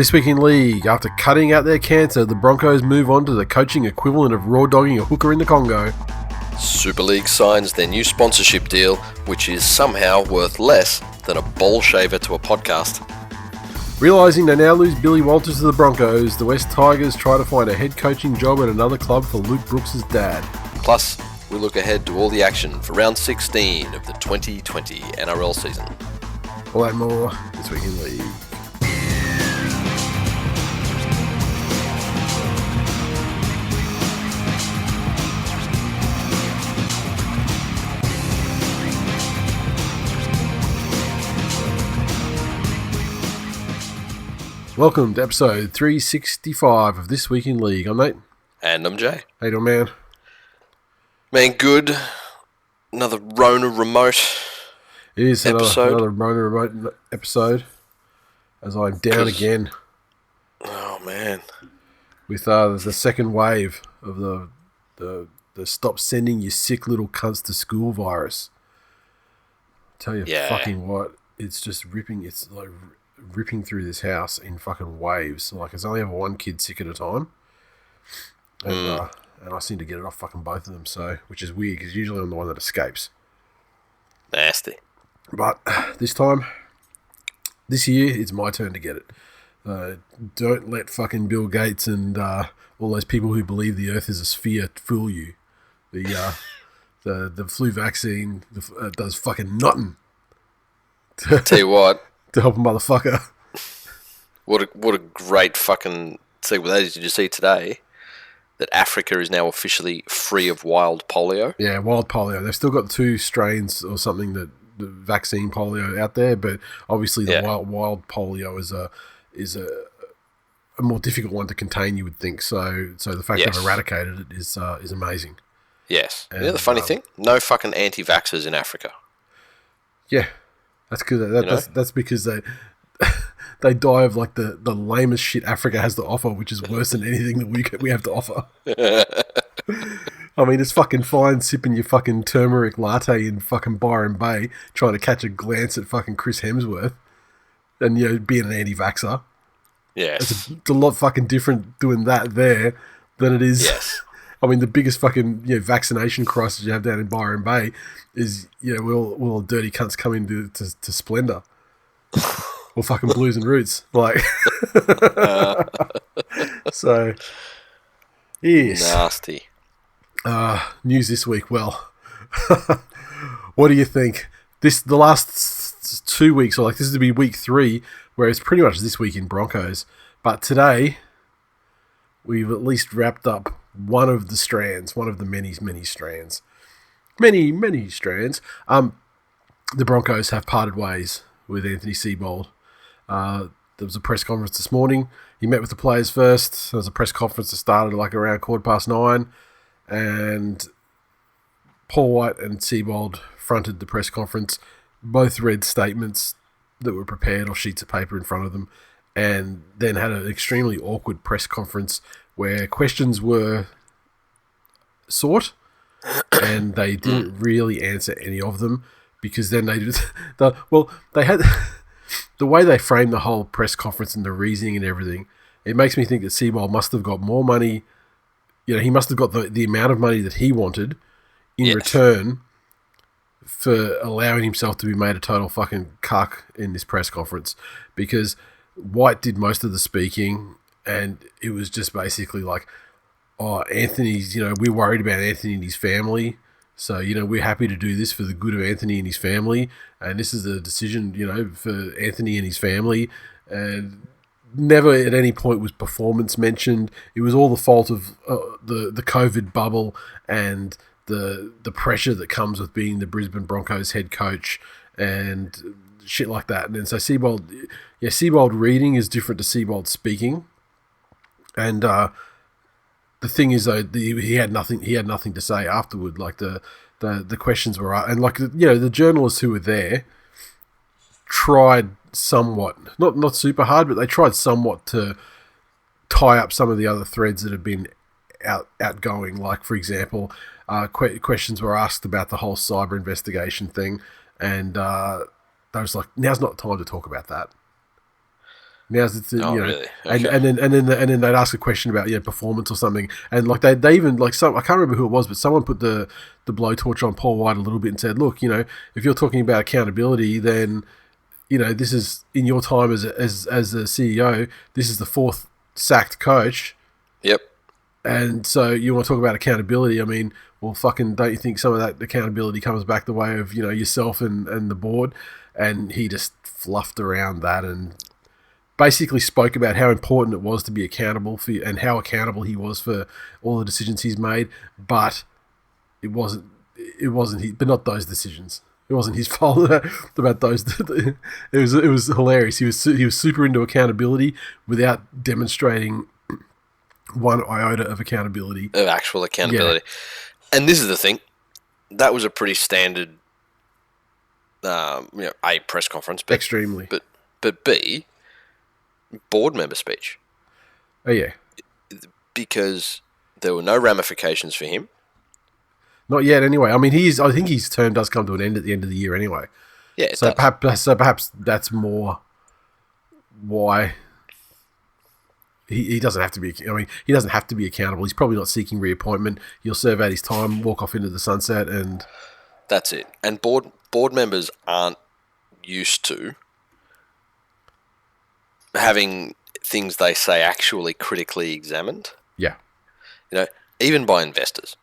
This week in league, after cutting out their cancer, the Broncos move on to the coaching equivalent of raw dogging a hooker in the Congo. Super League signs their new sponsorship deal, which is somehow worth less than a bowl shaver to a podcast. Realising they now lose Billy Walters to the Broncos, the West Tigers try to find a head coaching job at another club for Luke Brooks' dad. Plus, we look ahead to all the action for round 16 of the 2020 NRL season. All that more this week in league. Welcome to episode 365 of This Week in League. I'm Nate. And I'm Jay. How you doing, man? Man, good. Another Rona remote. It is episode. another Rona remote episode, as I'm down again. Oh, man. With the second wave of the stop sending you sick little cunts to school virus. Tell you fucking what, it's just ripping. It's like ripping through this house in fucking waves. Like, there's only ever one kid sick at a time, and I seem to get it off fucking both of them. So, which is weird because usually I'm the one that escapes. Nasty. But this year, it's my turn to get it. Don't let fucking Bill Gates and all those people who believe the Earth is a sphere fool you. The flu vaccine does fucking nothing. Tell you what. To help a motherfucker. What a great fucking segue that is. Did you see today that Africa is now officially free of wild polio? Yeah, wild polio. They've still got 2 strains or something, that the vaccine polio out there, but obviously the wild polio is a more difficult one to contain, you would think. So the fact they've eradicated it is amazing. Yes. And, the funny thing? No fucking anti-vaxxers in Africa. Yeah. That's good. That's because they die of like the lamest shit Africa has to offer, which is worse than anything that we have to offer. I mean, it's fucking fine sipping your fucking turmeric latte in fucking Byron Bay, trying to catch a glance at fucking Chris Hemsworth, and being an anti-vaxxer. Yes, it's a lot fucking different doing that there than it is. Yes. I mean, the biggest fucking vaccination crisis you have down in Byron Bay is will dirty cunts come into to Splendor or fucking Blues and Roots, like. So, yes. Nasty. News this week. Well, what do you think? The last 2 weeks, or like this is to be week 3, where it's pretty much this week in Broncos. But today, we've at least wrapped up one of the strands, one of the many strands. Many strands. The Broncos have parted ways with Anthony Seibold. There was a press conference this morning. He met with the players first. There was a press conference that started like around 9:15, and Paul White and Seibold fronted the press conference. Both read statements that were prepared or sheets of paper in front of them, and then had an extremely awkward press conference where questions were sought, and they didn't really answer any of them, because then they had the way they framed the whole press conference and the reasoning and everything. It makes me think that Seibold must have got more money. He must have got the amount of money that he wanted in return for allowing himself to be made a total fucking cuck in this press conference, because White did most of the speaking, and it was just basically like, oh, Anthony's, we're worried about Anthony and his family. So, we're happy to do this for the good of Anthony and his family. And this is a decision, for Anthony and his family. And never at any point was performance mentioned. It was all the fault of the COVID bubble and the pressure that comes with being the Brisbane Broncos head coach and shit like that. And then so Seibold reading is different to Seibold speaking. And the thing is, though, he had nothing to say afterward. Like the questions were, and like the journalists who were there tried somewhat, not super hard, but they tried somewhat to tie up some of the other threads that have been outgoing. Like, for example, questions were asked about the whole cyber investigation thing, and they was like, now's not the time to talk about that. Now's the Oh, you know, really? Okay. and then they'd ask a question about performance or something, and like they even like some I can't remember who it was, but someone put the blowtorch on Paul White a little bit and said, look, if you're talking about accountability, then this is in your time as a CEO, this is the fourth sacked coach. Yep. And so you want to talk about accountability? I mean, well, fucking, don't you think some of that accountability comes back the way of yourself and the board? And he just fluffed around that and basically spoke about how important it was to be accountable for, and how accountable he was for all the decisions he's made. But it wasn't but not those decisions. It wasn't his fault about those. It was hilarious. He was super into accountability without demonstrating one iota of accountability. Of actual accountability. Yeah. And this is the thing. That was a pretty standard A, press conference. But, extremely. But B, board member speech. Oh, yeah. Because there were no ramifications for him. Not yet, anyway. I mean, I think his term does come to an end at the end of the year, anyway. Yeah, it so does. Perhaps that's more why he doesn't have to be. I mean, he doesn't have to be accountable. He's probably not seeking reappointment. He'll serve out his time, walk off into the sunset, and that's it. And board members aren't used to having things they say actually critically examined. Yeah. Even by investors.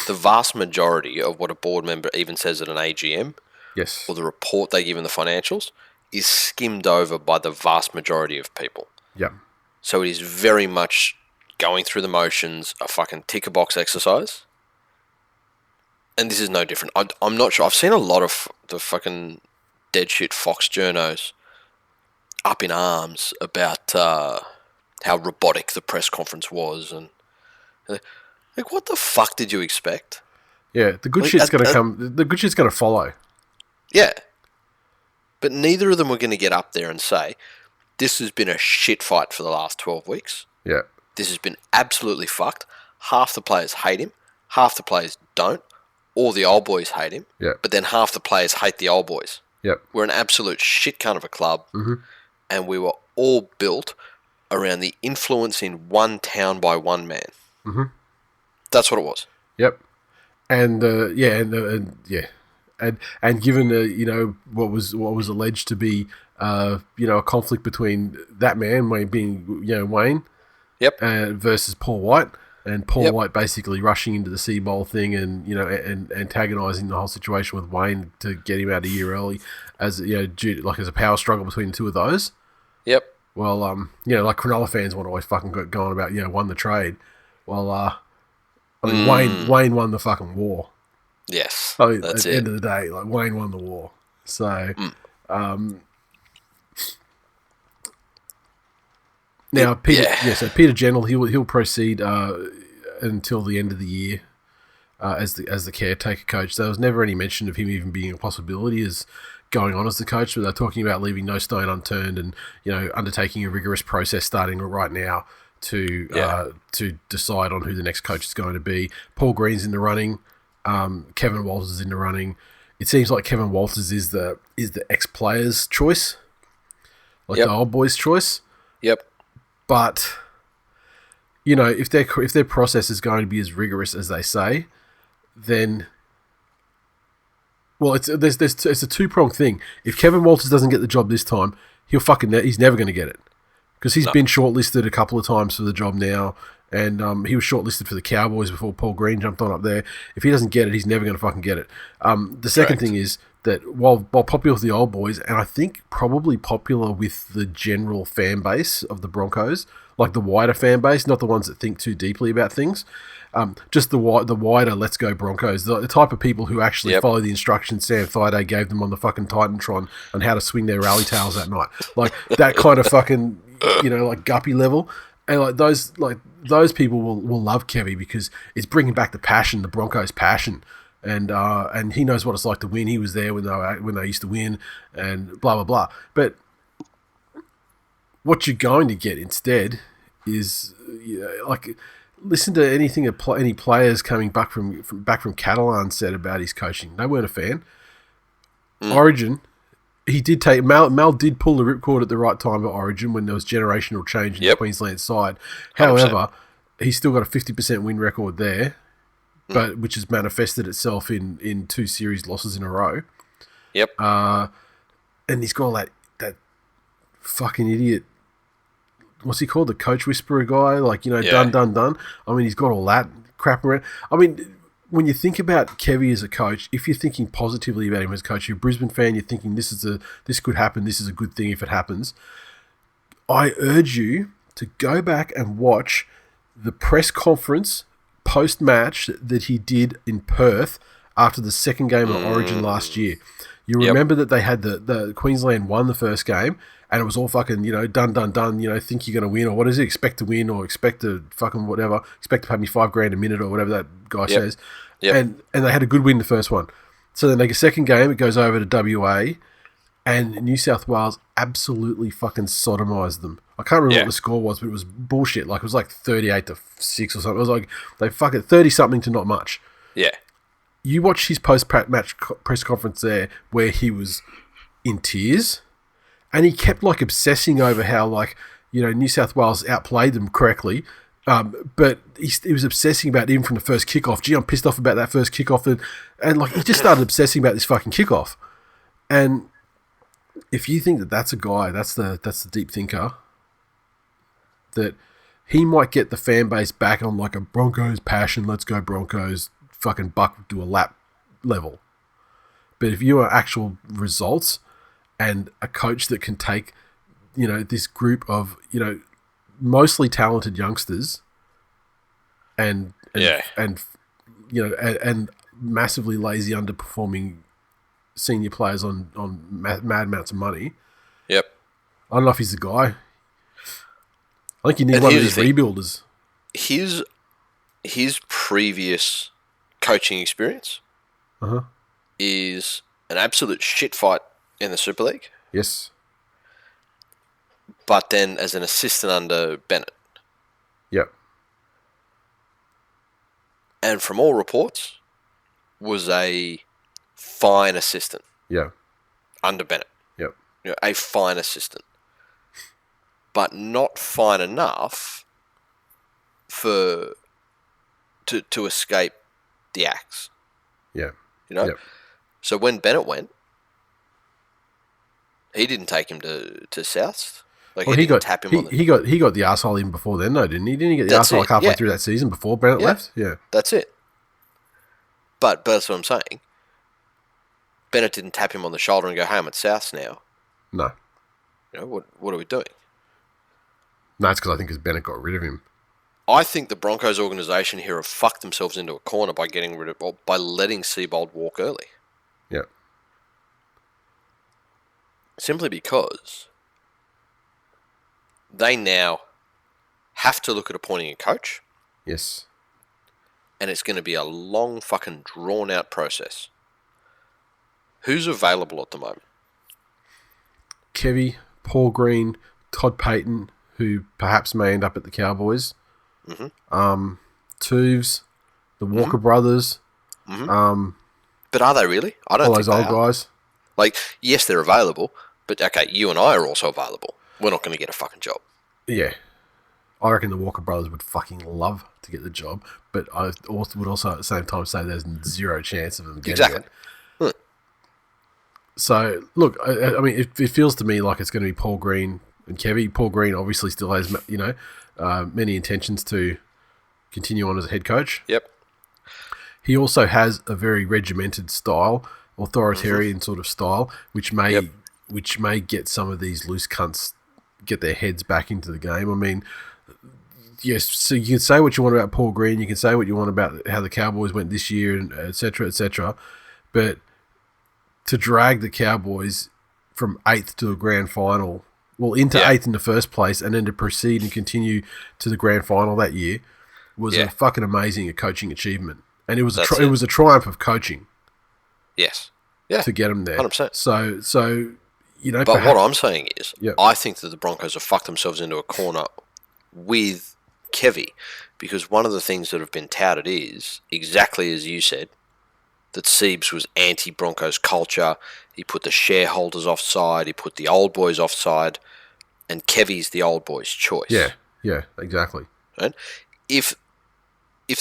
The vast majority of what a board member even says at an AGM, yes, or the report they give in the financials, is skimmed over by the vast majority of people. Yeah. So it is very much going through the motions, a fucking tick-a-box exercise. And this is no different. I'm not sure. I've seen a lot of the fucking dead shit Fox journos up in arms about how robotic the press conference was. And like, what the fuck did you expect? Yeah, the good shit's going to come. The good shit's going to follow. Yeah. But neither of them were going to get up there and say, this has been a shit fight for the last 12 weeks. Yeah. This has been absolutely fucked. Half the players hate him. Half the players don't. All the old boys hate him. Yeah. But then half the players hate the old boys. Yep. We're an absolute shit cunt of a club. Mm-hmm. And we were all built around the influence in one town by one man. Mm-hmm. That's what it was. Yep. And and given what was alleged to be a conflict between that man being Wayne, yep, versus Paul White, and Paul White basically rushing into the Sea Bowl thing and and antagonising the whole situation with Wayne to get him out a year early, as as a power struggle between the two of those. Yep. Well, like Cronulla fans want to always fucking go on about won the trade. Well, I mean, Wayne won the fucking war. Yes, I mean, that's at the end of the day, like Wayne won the war. So, now Peter, so Peter General, he'll proceed until the end of the year as the caretaker coach. There was never any mention of him even being a possibility as going on as the coach, but they're talking about leaving no stone unturned and undertaking a rigorous process starting right now to decide on who the next coach is going to be. Paul Green's in the running. Kevin Walters is in the running. It seems like Kevin Walters is the ex-player's choice, like the old boys' choice. Yep. But if their process is going to be as rigorous as they say, then it's a two-pronged thing. If Kevin Walters doesn't get the job this time, he's never going to get it. Because he's been shortlisted a couple of times for the job now, and he was shortlisted for the Cowboys before Paul Green jumped on up there. If he doesn't get it, he's never going to fucking get it. The second thing is that while popular with the old boys, and I think probably popular with the general fan base of the Broncos, like the wider fan base, not the ones that think too deeply about things, just the wider Let's Go Broncos, the type of people who actually follow the instructions Sam Thaiday gave them on the fucking Titantron on how to swing their rally tails that night. Like that kind of fucking, like guppy level. And like those people will love Kevy because it's bringing back the passion, the Broncos' passion. And he knows what it's like to win. He was there when they used to win, and blah blah blah. But what you're going to get instead is listen to anything any players coming back from Catalan said about his coaching. They weren't a fan. Origin, he did take Mal did pull the ripcord at the right time at Origin when there was generational change in the Queensland side. 100%. However, he's still got a 50% win record there, but which has manifested itself in 2 series losses in a row. Yep. And he's got that fucking idiot. What's he called? The coach whisperer guy? Like, done. I mean, he's got all that crap around. I mean, when you think about Kevy as a coach, if you're thinking positively about him as a coach, you're a Brisbane fan, you're thinking this could happen, this is a good thing if it happens. I urge you to go back and watch the press conference post-match that he did in Perth after the second game of Origin last year. You remember that they had the Queensland won the first game, and it was all fucking, done, think you're going to win, or what is it, expect to win, or expect to fucking whatever, expect to pay me $5,000 a minute, or whatever that guy says. Yep. And they had a good win the first one. So then they get a second game, it goes over to WA, and New South Wales absolutely fucking sodomised them. I can't remember what the score was, but it was bullshit. Like, it was like 38-6 or something. It was like, they fucking 30-something to not much. Yeah. You watch his post-match press conference there where he was in tears, and he kept, like, obsessing over how, like, New South Wales outplayed them correctly, but he was obsessing about even from the first kickoff. Gee, I'm pissed off about that first kickoff, and like, he just started obsessing about this fucking kickoff. And if you think that that's a guy, that's the deep thinker, that he might get the fan base back on like a Broncos passion, let's go Broncos, fucking buck do a lap level. But if you are actual results and a coach that can take, this group of, mostly talented youngsters and massively lazy underperforming senior players on mad amounts of money. Yep. I don't know if he's the guy. I think you need one of these rebuilders. His previous coaching experience is an absolute shit fight in the Super League. Yes. But then as an assistant under Bennett. Yep. And from all reports, was a fine assistant. Yeah. Under Bennett. Yep. A fine assistant. But not fine enough to escape the axe. Yeah. Yep. So when Bennett went, he didn't take him to Souths. Like, he didn't tap him on the... He got the arsehole in before then, though, didn't he? Didn't he get the arsehole like halfway through that season before Bennett left? Yeah. That's it. But that's what I'm saying. Bennett didn't tap him on the shoulder and go, hey, I'm at Souths now. No. What are we doing? No, it's because I think Bennett got rid of him. I think the Broncos organisation here have fucked themselves into a corner by by letting Seabold walk early. Yeah. Simply because they now have to look at appointing a coach. Yes. And it's going to be a long fucking drawn out process. Who's available at the moment? Kevy, Paul Green, Todd Payton, who perhaps may end up at the Cowboys. Mm-hmm. Tuvs, the Walker brothers. Mm-hmm. But are they really? I don't think all those old guys. Like, yes, they're available, but okay, you and I are also available. We're not going to get a fucking job. Yeah. I reckon the Walker brothers would fucking love to get the job, but I would also at the same time say there's zero chance of them getting it. So, look, I mean, it feels to me like it's going to be Paul Green and Kevy. Paul Green obviously still has, many intentions to continue on as a head coach. Yep. He also has a very regimented style, authoritarian sort of style, which may get some of these loose cunts get their heads back into the game. I mean, yes, so you can say what you want about Paul Green, you can say what you want about how the Cowboys went this year, and et cetera, but to drag the Cowboys from 8th to a grand final, into 8th in the first place, and then to proceed and continue to the grand final that year was a fucking amazing coaching achievement. And it was it was a triumph of coaching. Yes. Yeah. To get them there. 100%. So But what I'm saying is, I think that the Broncos have fucked themselves into a corner with Kevy, because one of the things that have been touted is, exactly as you said, that Siebes was anti-Broncos culture. He put the shareholders offside. He put the old boys offside. And Kevy's the old boy's choice. Yeah, exactly. Right? If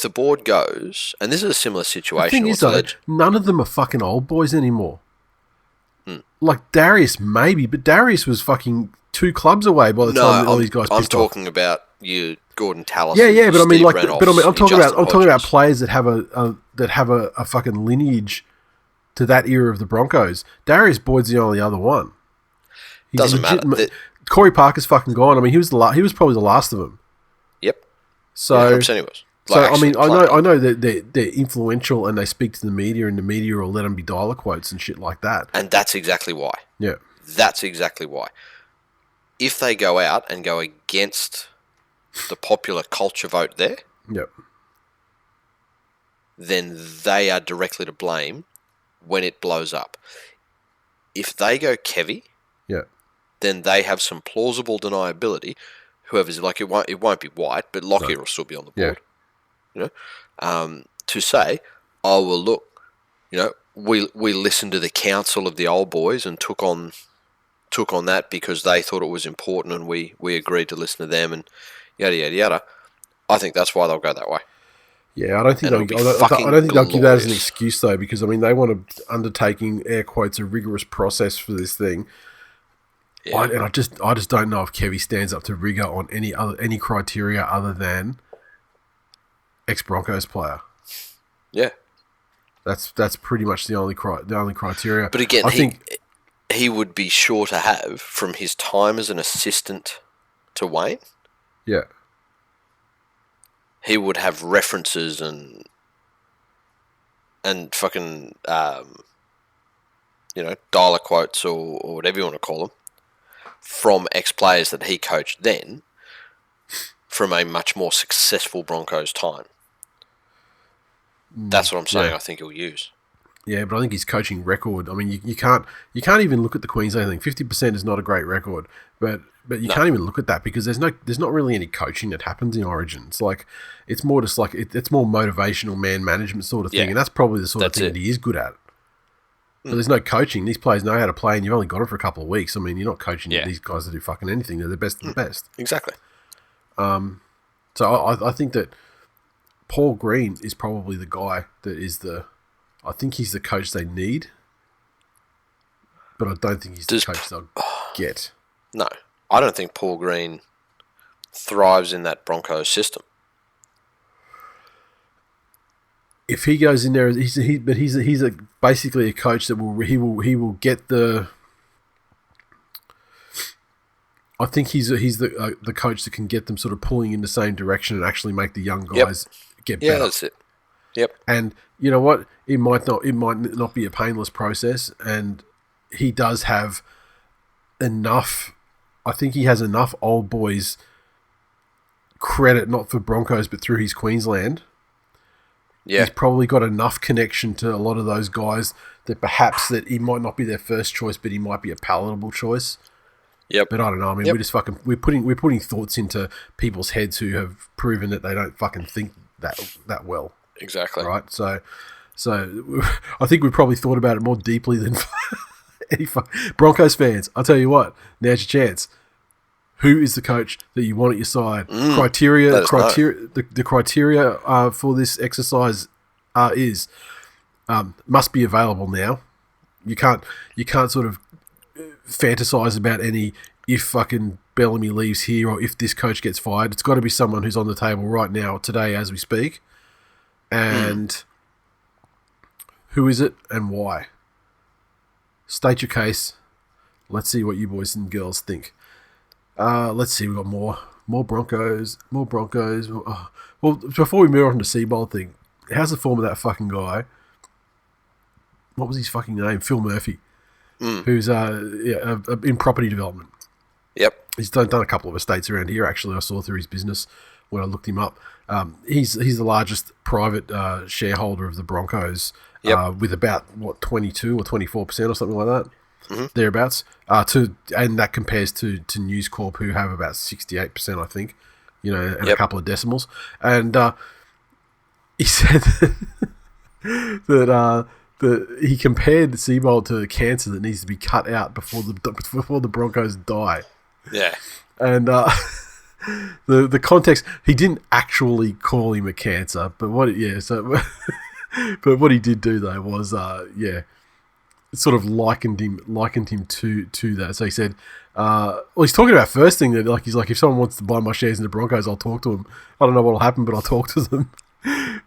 the board goes, and this is a similar situation. The thing is, though, none of them are fucking old boys anymore. Like Darius, maybe, but Darius was fucking 2 clubs away by the time all these guys pissed off. I'm talking about you, Gordon Tallis. Yeah, but I mean, Reynolds, I'm talking about players that have a fucking lineage to that era of the Broncos. Darius Boyd's the only other one. Doesn't matter. Corey Parker's fucking gone. I mean, he was probably the last of them. Yep. So, 100% he was. I mean, I know that they're influential and they speak to the media, and the media will let them be dollar quotes and shit like that. And that's exactly why. Yeah. That's exactly why. If they go out and go against the popular culture vote there, yep, then they are directly to blame when it blows up. If they go Kevy, yeah, then they have some plausible deniability. Whoever's like, it won't be White, but Lockyer will still be on the board. Yeah. You know, to say, oh well, look, you know, we listened to the counsel of the old boys and took on that because they thought it was important, and we agreed to listen to them, and yada yada yada. I think that's why they'll go that way. Yeah, I don't think they'll give that as an excuse though, because I mean they want to undertaking air quotes a rigorous process for this thing. Yeah. I just don't know if Kevy stands up to rigor on any criteria other than ex-Broncos player. Yeah, that's pretty much the only criteria. But again, I think he would be sure to have from his time as an assistant to Wayne. Yeah, he would have references and fucking dollar quotes or whatever you want to call them from ex-players that he coached then from a much more successful Broncos time. That's what I'm saying. Yeah. I think he'll use. Yeah, but I think his coaching record. I mean, you can't even look at the Queensland thing. 50% is not a great record, but you can't even look at that because there's not really any coaching that happens in Origins. Like it's more just like it's more motivational man management sort of thing, and that's probably the sort of thing that he is good at. But there's no coaching. These players know how to play, and you've only got them for a couple of weeks. I mean, you're not coaching these guys to do fucking anything. They're the best of the best. Exactly. So I think that Paul Green is probably the guy that is I think he's the coach they need, but I don't think he's the coach they'll get. No, I don't think Paul Green thrives in that Broncos system. If he goes in there, he's basically a coach that will get the. I think he's the coach that can get them sort of pulling in the same direction and actually make the young guys get better. Yeah, that's it. Yep. And you know what? It might not be a painless process, and he does have enough. I think he has enough old boys credit, not for Broncos, but through his Queensland. Yeah. He's probably got enough connection to a lot of those guys that perhaps that he might not be their first choice, but he might be a palatable choice. Yep. But I don't know. I mean, we're putting thoughts into people's heads who have proven that they don't fucking think that well. Exactly. Right. So I think we probably thought about it more deeply than any Broncos fans. I'll tell you what. Now's your chance. Who is the coach that you want at your side? The criteria for this exercise must be available now. You can't sort of fantasize about any if fucking Bellamy leaves here or if this coach gets fired. It's got to be someone who's on the table right now, today as we speak. And who is it and why? State your case. Let's see what you boys and girls think. Let's see, we've got more Broncos. Oh. Well, before we move on to Seabold thing, how's the form of that fucking guy? What was his fucking name? Phil Murphy. Who's in property development. Yep. He's done a couple of estates around here, actually. I saw through his business when I looked him up. He's the largest private shareholder of the Broncos, with about, 22 or 24% or something like that. Mm-hmm. Thereabouts, and that compares to News Corp, who have about 68%, I think, and a couple of decimals. And he said that he compared Seabold to cancer that needs to be cut out before the Broncos die. Yeah. And the context, he didn't actually call him a cancer, but what but what he did do though was sort of likened him to that. So he said, he's talking about first thing that he's like, if someone wants to buy my shares in the Broncos, I'll talk to them. I don't know what'll happen, but I'll talk to them.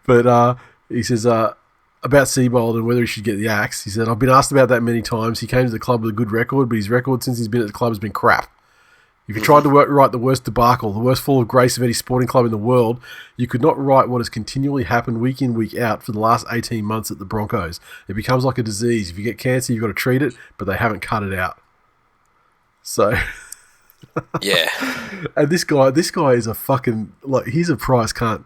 But he says about Seabold and whether he should get the axe. He said, I've been asked about that many times. He came to the club with a good record, but his record since he's been at the club has been crap. If you tried to write the worst debacle, the worst fall of grace of any sporting club in the world, you could not write what has continually happened week in, week out for the last 18 months at the Broncos. It becomes like a disease. If you get cancer, you've got to treat it, but they haven't cut it out. So... Yeah. And this guy is a fucking... he's a prize cunt.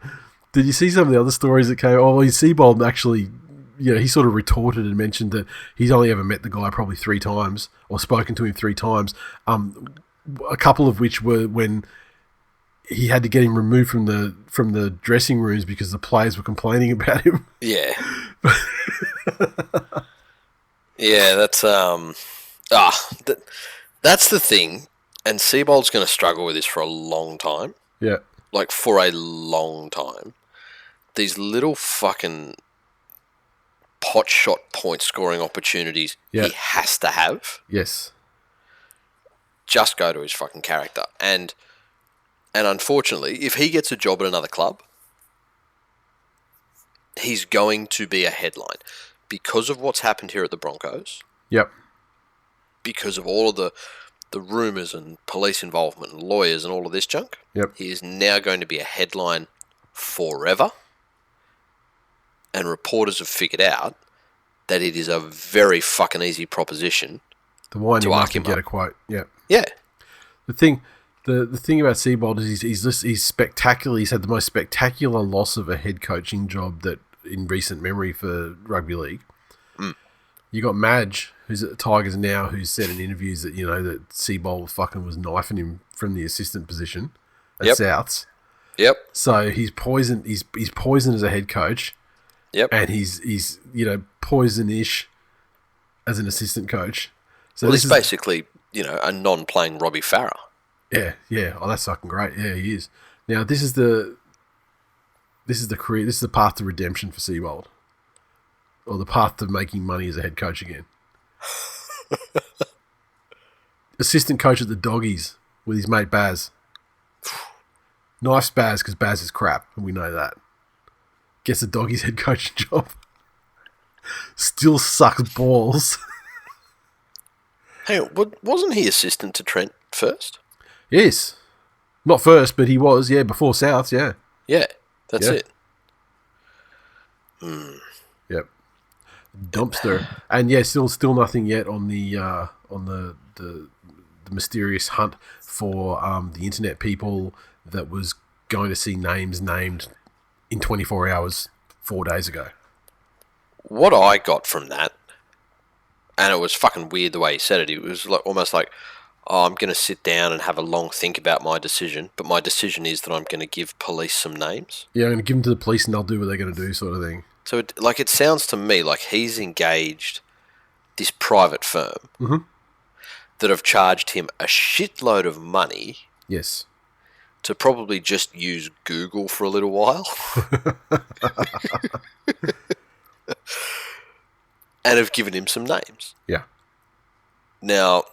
Did you see some of the other stories that came... Seabold actually... he sort of retorted and mentioned that he's only ever met the guy probably 3 times, or spoken to him 3 times. A couple of which were when he had to get him removed from the dressing rooms because the players were complaining about him. Yeah. Yeah, that's that's the thing. And Seabold's going to struggle with this for a long time. Yeah. For a long time. These little fucking pot shot point scoring opportunities he has to have. Yes. Just go to his fucking character. And unfortunately, if he gets a job at another club, he's going to be a headline. Because of what's happened here at the Broncos. Yep. Because of all of the rumours and police involvement and lawyers and all of this junk. Yep. He is now going to be a headline forever. And reporters have figured out that it is a very fucking easy proposition to wind to him up arc him and get up. a quote. Yeah. Yeah. The thing about Seabold is he's spectacular. He's had the most spectacular loss of a head coaching job that in recent memory for rugby league. Mm. You got Madge, who's at the Tigers now, who's said in interviews that that Seabold fucking was knifing him from the assistant position at Souths. Yep. So he's poisoned. He's poisoned as a head coach. Yep. And he's poison-ish as an assistant coach. So he's basically a non-playing Robbie Farah. Yeah. Oh, that's fucking great. Yeah, he is. Now this is the career. This is the path to redemption for Seabold, or the path to making money as a head coach again. Assistant coach at the Doggies with his mate Baz. Knifes Baz because Baz is crap, and we know that. Gets the Doggies head coaching job. Still sucks balls. Hey, wasn't he assistant to Trent first? Yes. Not first, but he was, before Souths, yeah. Yeah, that's it. Yep. Dumpster. And still nothing yet on the mysterious hunt for the internet people that was going to see names named in 24 hours 4 days ago. What I got from that, and it was fucking weird the way he said it, it was almost like, I'm going to sit down and have a long think about my decision, but my decision is that I'm going to give police some names. Yeah, I'm going to give them to the police and they'll do what they're going to do, sort of thing. So it sounds to me like he's engaged this private firm that have charged him a shitload of money. Yes. To probably just use Google for a little while. And have given him some names. Yeah. Now,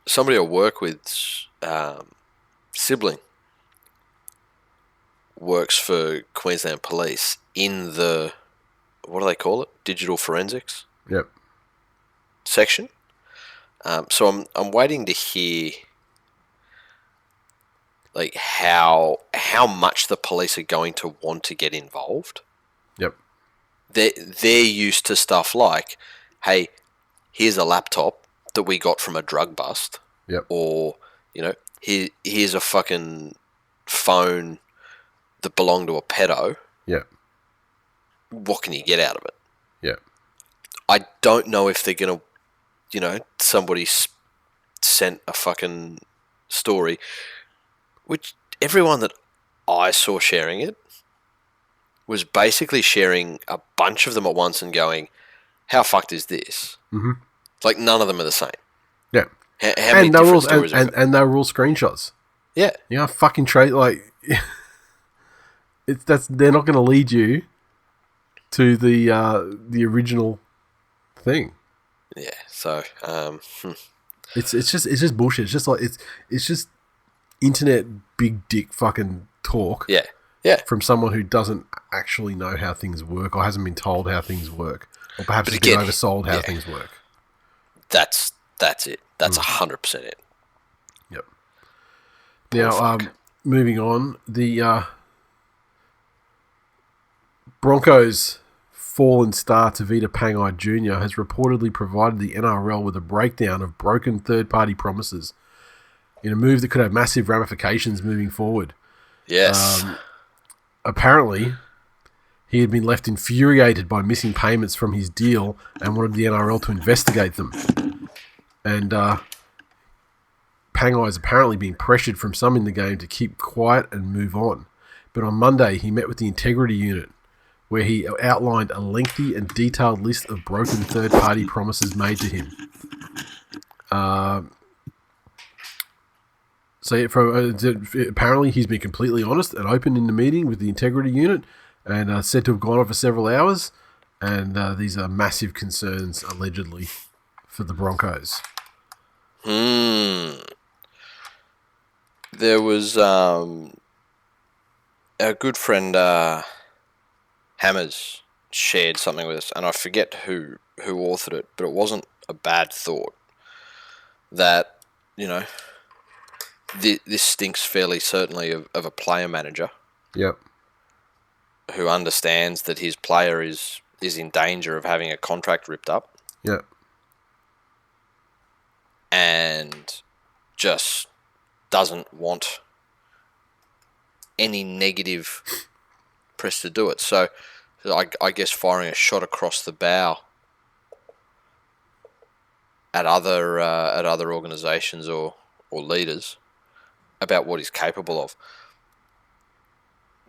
somebody I work with, sibling, works for Queensland Police in the, what do they call it? Digital forensics? Yep. Section. So I'm waiting to hear how much the police are going to want to get involved. Yep. They're used to stuff like, hey, here's a laptop that we got from a drug bust. Yep. Or, here's a fucking phone that belonged to a pedo. Yep. What can you get out of it? Yep. I don't know if they're going to, somebody sent a fucking story, which everyone that I saw sharing it was basically sharing a bunch of them at once and going, how fucked is this? Mm-hmm. Like, none of them are the same. Yeah. How many different stories and they were all screenshots. Yeah. You know, fucking like, they're not going to lead you to the original thing. Yeah. So, it's just bullshit. It's just like it's just internet big dick fucking talk. Yeah. Yeah. From someone who doesn't actually know how things work or hasn't been told how things work, or perhaps has been oversold how things work. That's it. That's 100% it. Yep. Now, moving on, the Broncos' fallen star Tavita Pangai Jr. has reportedly provided the NRL with a breakdown of broken third-party promises in a move that could have massive ramifications moving forward. Yes. Apparently, he had been left infuriated by missing payments from his deal and wanted the NRL to investigate them. And Pangai is apparently being pressured from some in the game to keep quiet and move on. But on Monday, he met with the Integrity Unit, where he outlined a lengthy and detailed list of broken third-party promises made to him. Apparently he's been completely honest and open in the meeting with the Integrity Unit, and said to have gone on for several hours. And these are massive concerns, allegedly, for the Broncos. There was our good friend Hammers shared something with us, and I forget who authored it, but it wasn't a bad thought. That, you know, this stinks fairly certainly of a player manager. Yep. Who understands that his player is in danger of having a contract ripped up. Yep. And just doesn't want any negative press to do it. So I guess firing a shot across the bow at other organisations or leaders about what he's capable of.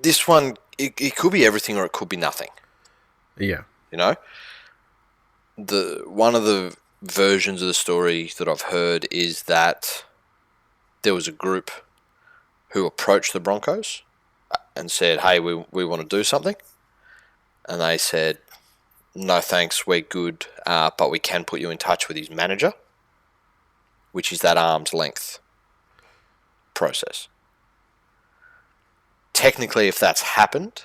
This one, it could be everything or it could be nothing. Yeah. You know? One of the versions of the story that I've heard is that there was a group who approached the Broncos and said, hey, we want to do something. And they said, no thanks, we're good, but we can put you in touch with his manager, which is that arm's length process. Technically, if that's happened,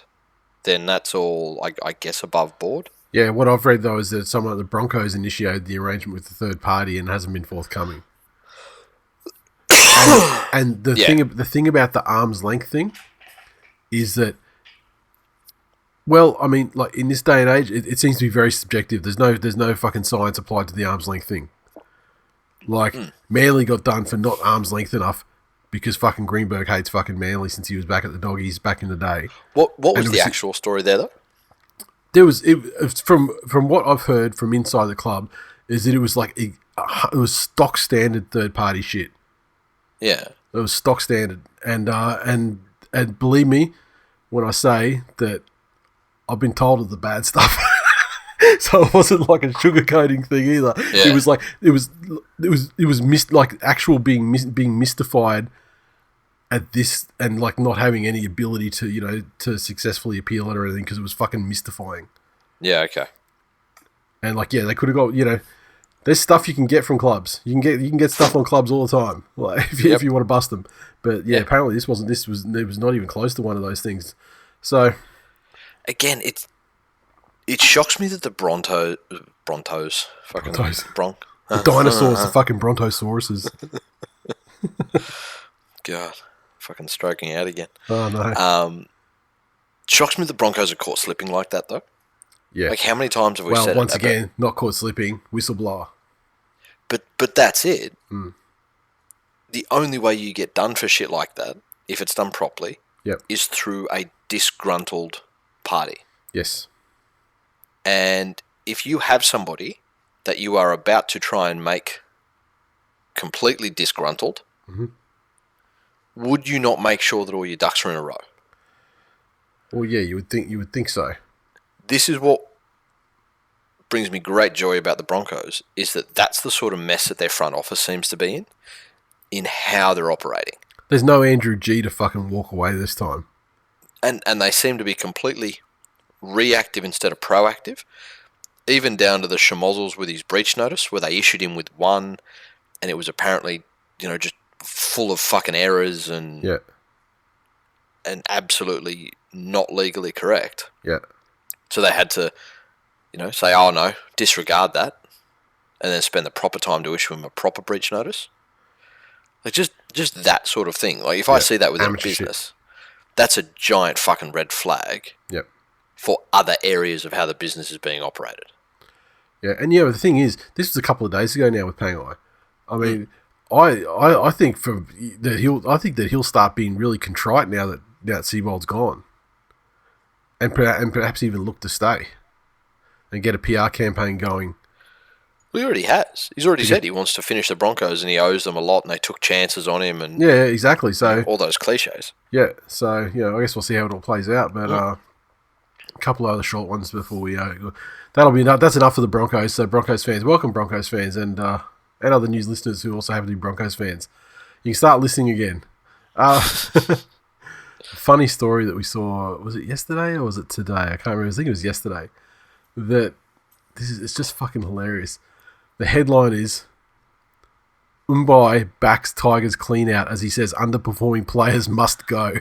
then that's all, I guess, above board. Yeah, what I've read, though, is that someone at the Broncos initiated the arrangement with the third party and hasn't been forthcoming. And the thing about the arm's length thing is that, well, I mean, like in this day and age, it seems to be very subjective. There's no fucking science applied to the arm's length thing. Like, Manly got done for not arm's length enough because fucking Greenberg hates fucking Manly since he was back at the Doggies back in the day. What was the actual story there, though? There was from what I've heard from inside the club is that it was like it was stock standard third party shit. Yeah, it was stock standard, and believe me when I say that I've been told of the bad stuff. So it wasn't like a sugarcoating thing either. Yeah. It was like it was actual being mystified at this and like not having any ability to successfully appeal it or anything because it was fucking mystifying. Yeah, okay. And like they could have got there's stuff you can get from clubs. You can get stuff on clubs all the time. Like if you want to bust them. But yeah, apparently it was not even close to one of those things. So again, it shocks me that the Brontos, fucking the dinosaurs, the fucking Brontosauruses. God, fucking stroking out again. Oh no. Shocks me the Broncos are caught slipping like that though. Yeah. Like how many times have we said it? Well, once again, not caught slipping, whistleblower. But that's it. Mm. The only way you get done for shit like that, if it's done properly, is through a disgruntled party. Yes. And if you have somebody that you are about to try and make completely disgruntled, would you not make sure that all your ducks are in a row? Well, yeah, you would think so. This is what brings me great joy about the Broncos, is that that's the sort of mess that their front office seems to be in how they're operating. There's no Andrew G to fucking walk away this time. And they seem to be completely reactive instead of proactive, even down to the schmozzles with his breach notice, where they issued him with one, and it was apparently, just full of fucking errors and absolutely not legally correct. Yeah. So they had to, say, oh no, disregard that, and then spend the proper time to issue him a proper breach notice. Like just that sort of thing. Like if I see that within a business, that's a giant fucking red flag. Yep. For other areas of how the business is being operated. Yeah, and the thing is, this was a couple of days ago now with Pangai. I mean, I think that he'll start being really contrite now that Seabold's gone, and perhaps even look to stay and get a PR campaign going. Well, he already has. He's already said he wants to finish the Broncos and he owes them a lot, and they took chances on him, and yeah, exactly. So all those cliches. Yeah, so I guess we'll see how it all plays out, but a couple of other short ones before we that'll be enough. That's enough for the Broncos. So Broncos fans, welcome Broncos fans, and other news listeners who also happen to be Broncos fans. You can start listening again. Funny story that we saw, was it yesterday or was it today? I can't remember. I think it was yesterday. It's just fucking hilarious. The headline is, Umbai backs Tigers clean out as he says underperforming players must go.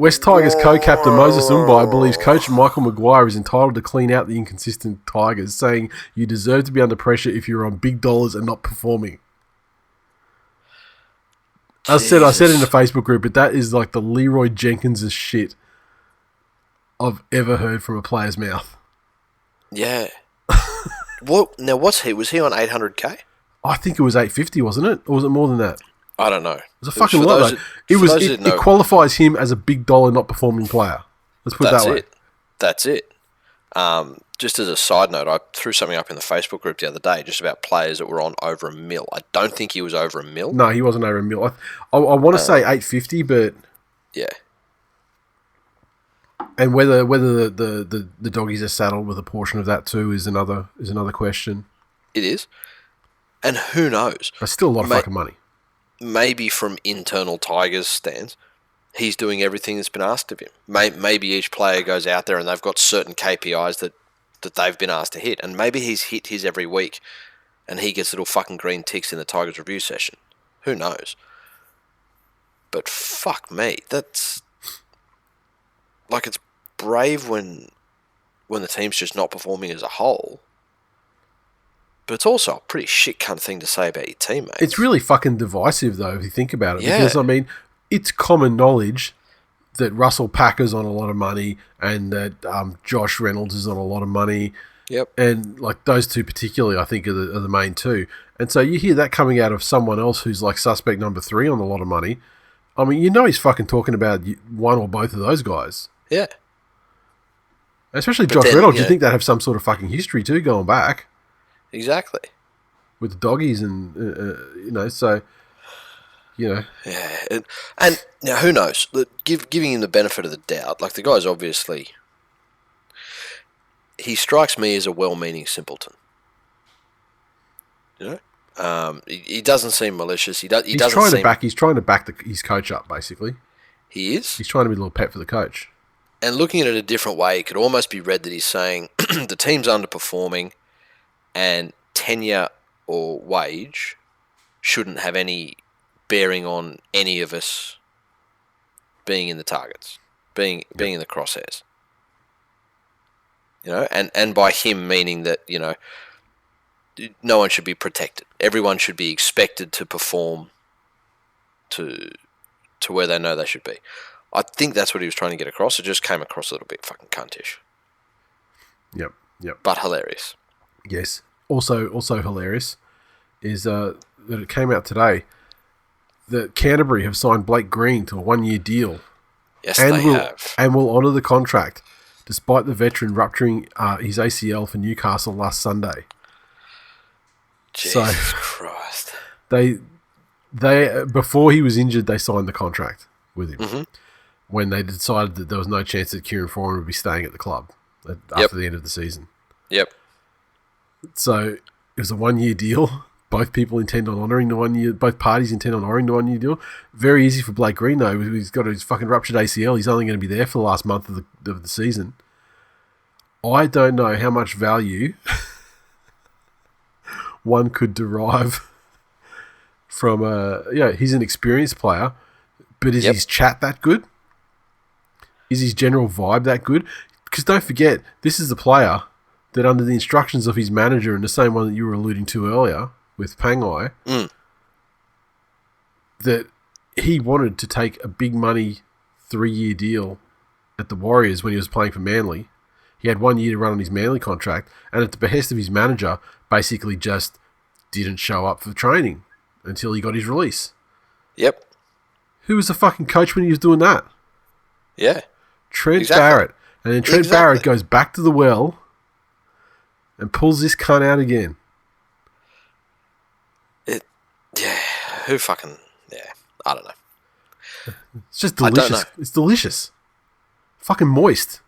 West Tigers co-captain Moses Umbai believes coach Michael Maguire is entitled to clean out the inconsistent Tigers, saying you deserve to be under pressure if you're on big dollars and not performing. I said in the Facebook group, but that is like the Leeroy Jenkins' shit I've ever heard from a player's mouth. Yeah. Now, was he on 800k? I think it was 850, wasn't it? Or was it more than that? I don't know. It was a fucking lot. It qualifies him as a big dollar not performing player. Let's put it that way. That's it. Just as a side note, I threw something up in the Facebook group the other day just about players that were on over $1 million. I don't think he was over $1 million. No, he wasn't over $1 million. I want to say 850, but yeah. And whether the doggies are saddled with a portion of that too is another question. It is, and who knows? That's still a lot of fucking money. Maybe from internal Tigers stands, he's doing everything that's been asked of him. Maybe each player goes out there and they've got certain KPIs that they've been asked to hit, and maybe he's hit his every week, and he gets little fucking green ticks in the Tigers review session. Who knows? But fuck me, that's like, it's brave when the team's just not performing as a whole. But it's also a pretty shit cunt thing to say about your teammates. It's really fucking divisive, though, if you think about it. Yeah. Because, I mean, it's common knowledge that Russell Packer's on a lot of money and that Josh Reynolds is on a lot of money. Yep. And, like, those two particularly, I think, are the main two. And so you hear that coming out of someone else who's, like, suspect number 3 on a lot of money. I mean, he's fucking talking about one or both of those guys. Yeah. Especially Josh Reynolds. You think they'd have some sort of fucking history, too, going back. Exactly. With the doggies and, so, Yeah, and now who knows? Giving him the benefit of the doubt, like, the guy's obviously, he strikes me as a well-meaning simpleton. He doesn't seem malicious. He's trying to back his coach up, basically. He is. He's trying to be a little pet for the coach. And looking at it a different way, it could almost be read that he's saying the team's underperforming, and tenure or wage shouldn't have any bearing on any of us being in the targets, being in the crosshairs. And by him meaning that, no one should be protected. Everyone should be expected to perform to where they know they should be. I think that's what he was trying to get across. It just came across a little bit fucking cuntish. Yep. But hilarious. Yes. Also hilarious is that it came out today that Canterbury have signed Blake Green to a 1-year deal. Yes, they have. And will honour the contract, despite the veteran rupturing his ACL for Newcastle last Sunday. Jesus Christ. They before he was injured, they signed the contract with him Mm-hmm. when they decided that there was no chance that Kieran Foran would be staying at the club after the end of the season. Yep. So it was a 1-year deal. Both people intend on honouring the 1 year. Both parties intend on honouring the 1 year deal. Very easy for Blake Green though. He's got his fucking ruptured ACL. He's only going to be there for the last month of the season. I don't know how much value one could derive from he's an experienced player, but is his chat that good? Is his general vibe that good? Because don't forget, this is the player that under the instructions of his manager, and the same one that you were alluding to earlier with Pangai, that he wanted to take a big money 3-year deal at the Warriors when he was playing for Manly. He had 1 year to run on his Manly contract, and at the behest of his manager, basically just didn't show up for training until he got his release. Yep. Who was the fucking coach when he was doing that? Yeah. Trent Barrett. And then Trent Barrett goes back to the well and pulls this cunt out again. Who fucking... Yeah, I don't know. It's just delicious. It's delicious. Fucking moist.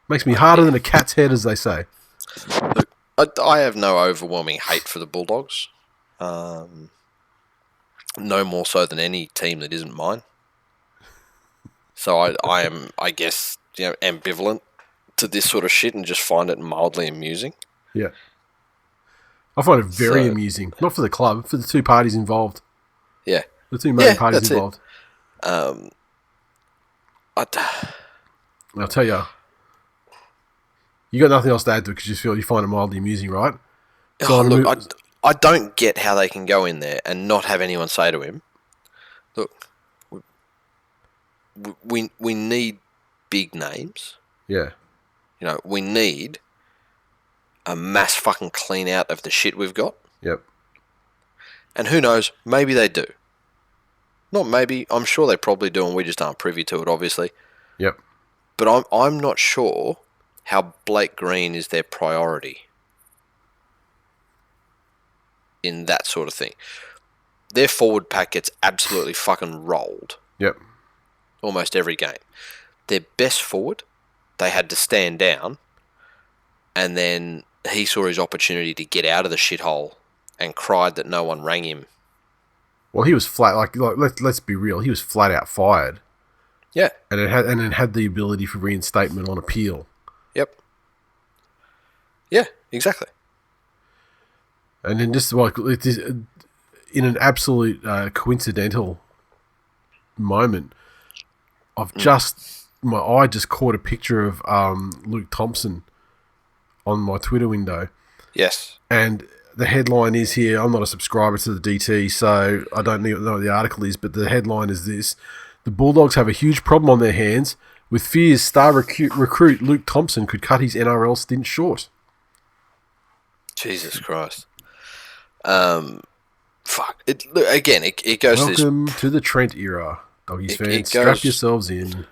Makes me harder than a cat's head, as they say. Look, I have no overwhelming hate for the Bulldogs. No more so than any team that isn't mine. So I am, I guess, ambivalent to this sort of shit and just find it mildly amusing. Yeah. I find it very amusing. Not for the club, for the two parties involved. Yeah. The two main parties involved. I'll tell you, you got nothing else to add to it because you find it mildly amusing, right? Look, I don't get how they can go in there and not have anyone say to him, look, we need big names. Yeah. We need a mass fucking clean out of the shit we've got. Yep. And who knows, maybe they do. Not maybe, I'm sure they probably do and we just aren't privy to it, obviously. Yep. But I'm not sure how Blake Green is their priority in that sort of thing. Their forward pack gets absolutely fucking rolled. Yep. Almost every game. Their best forward, they had to stand down, and then he saw his opportunity to get out of the shithole and cried that no one rang him. Well, he was flat. Like let's be real. He was flat out fired. Yeah. And it had the ability for reinstatement on appeal. Yep. Yeah, exactly. And then just like in an absolute coincidental moment, my eye just caught a picture of Luke Thompson on my Twitter window. Yes. And the headline is here. I'm not a subscriber to the DT, so I don't know what the article is, but the headline is this: the Bulldogs have a huge problem on their hands with fears star recruit Luke Thompson could cut his NRL stint short. Jesus Christ. Fuck. It goes Welcome to the Trent era. Doggies fans, strap yourselves in.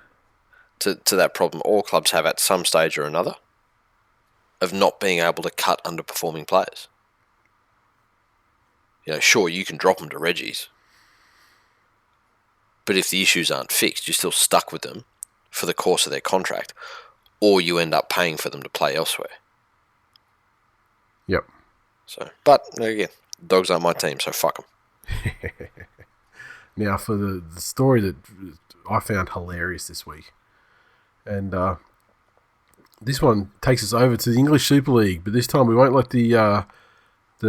To that problem all clubs have at some stage or another of not being able to cut underperforming players. Sure, you can drop them to Reggie's, but if the issues aren't fixed, you're still stuck with them for the course of their contract, or you end up paying for them to play elsewhere. Yep. So, but again, Dogs aren't my team, so fuck them. Now, for the story that I found hilarious this week, and this one takes us over to the English Super League, but this time we won't let the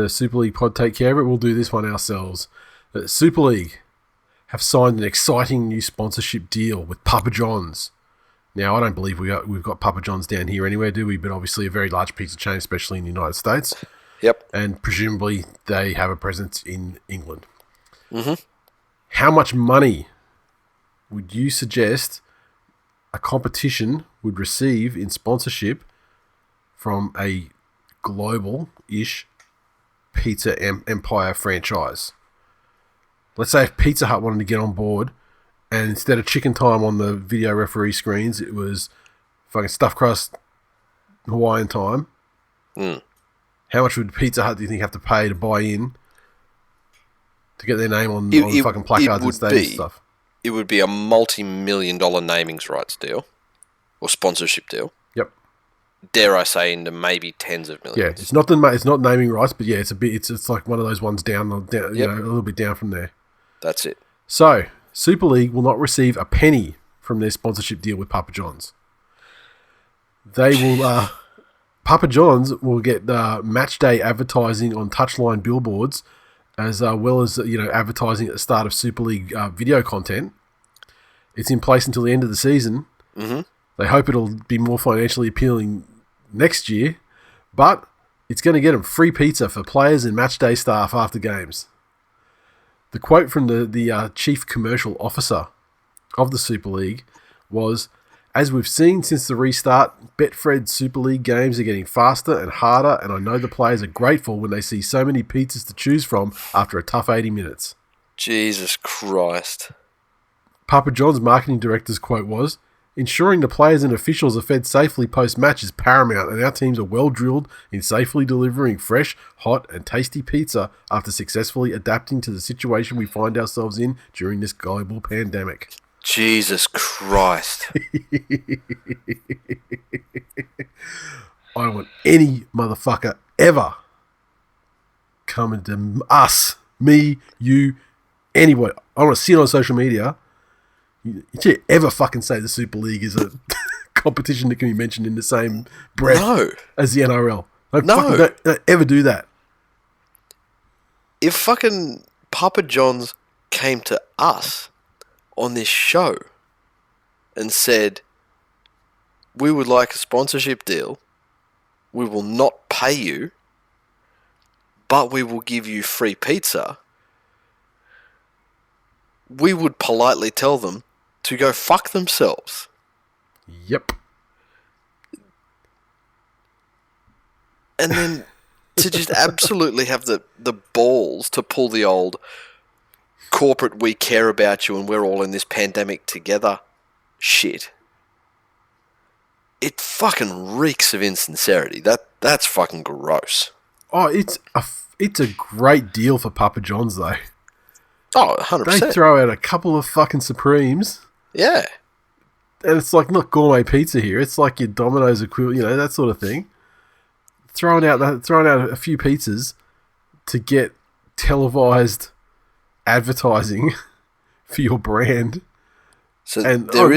Super League pod take care of it. We'll do this one ourselves. The Super League have signed an exciting new sponsorship deal with Papa John's. Now, I don't believe we've got Papa John's down here anywhere, do we? But obviously a very large pizza chain, especially in the United States. Yep. And presumably they have a presence in England. Mm-hmm. How much money would you suggest a competition would receive in sponsorship from a global-ish pizza empire franchise? Let's say if Pizza Hut wanted to get on board, and instead of chicken time on the video referee screens, it was fucking stuffed crust Hawaiian time. Mm. How much would Pizza Hut, do you think, have to pay to buy in to get their name on It fucking placards and stadium stuff. It would be a multi-million-dollar namings rights deal or sponsorship deal. Yep. Dare I say, into maybe tens of millions. Yeah, it's not naming rights, but yeah, it's like one of those ones down, Yep. you know, a little bit down from there. That's it. So, Super League will not receive a penny from their sponsorship deal with Papa John's. They will, Papa John's will get match day advertising on touchline billboards, as well as advertising at the start of Super League video content. It's in place until the end of the season. Mm-hmm. They hope it'll be more financially appealing next year, but it's going to get them free pizza for players and match day staff after games. The quote from the chief commercial officer of the Super League was, "As we've seen since the restart, Betfred Super League games are getting faster and harder, and I know the players are grateful when they see so many pizzas to choose from after a tough 80 minutes." Jesus Christ. Papa John's marketing director's quote was, "Ensuring the players and officials are fed safely post-match is paramount, and our teams are well drilled in safely delivering fresh, hot, and tasty pizza after successfully adapting to the situation we find ourselves in during this global pandemic." Jesus Christ. I don't want any motherfucker ever coming to us, me, you, anybody. I want to see it on social media. You ever fucking say the Super League is a competition that can be mentioned in the same breath as the NRL? Don't ever do that. If fucking Papa John's came to us on this show and said, "We would like a sponsorship deal, we will not pay you, but we will give you free pizza," we would politely tell them to go fuck themselves. Yep. And then to just absolutely have the balls to pull the old corporate "we care about you and we're all in this pandemic together" shit. It fucking reeks of insincerity. That's fucking gross. Oh, it's a great deal for Papa John's though. Oh, 100%. They throw out a couple of fucking Supremes. Yeah. And it's like not gourmet pizza here. It's like your Domino's equivalent, that sort of thing. Throwing out a few pizzas to get televised advertising for your brand. So and there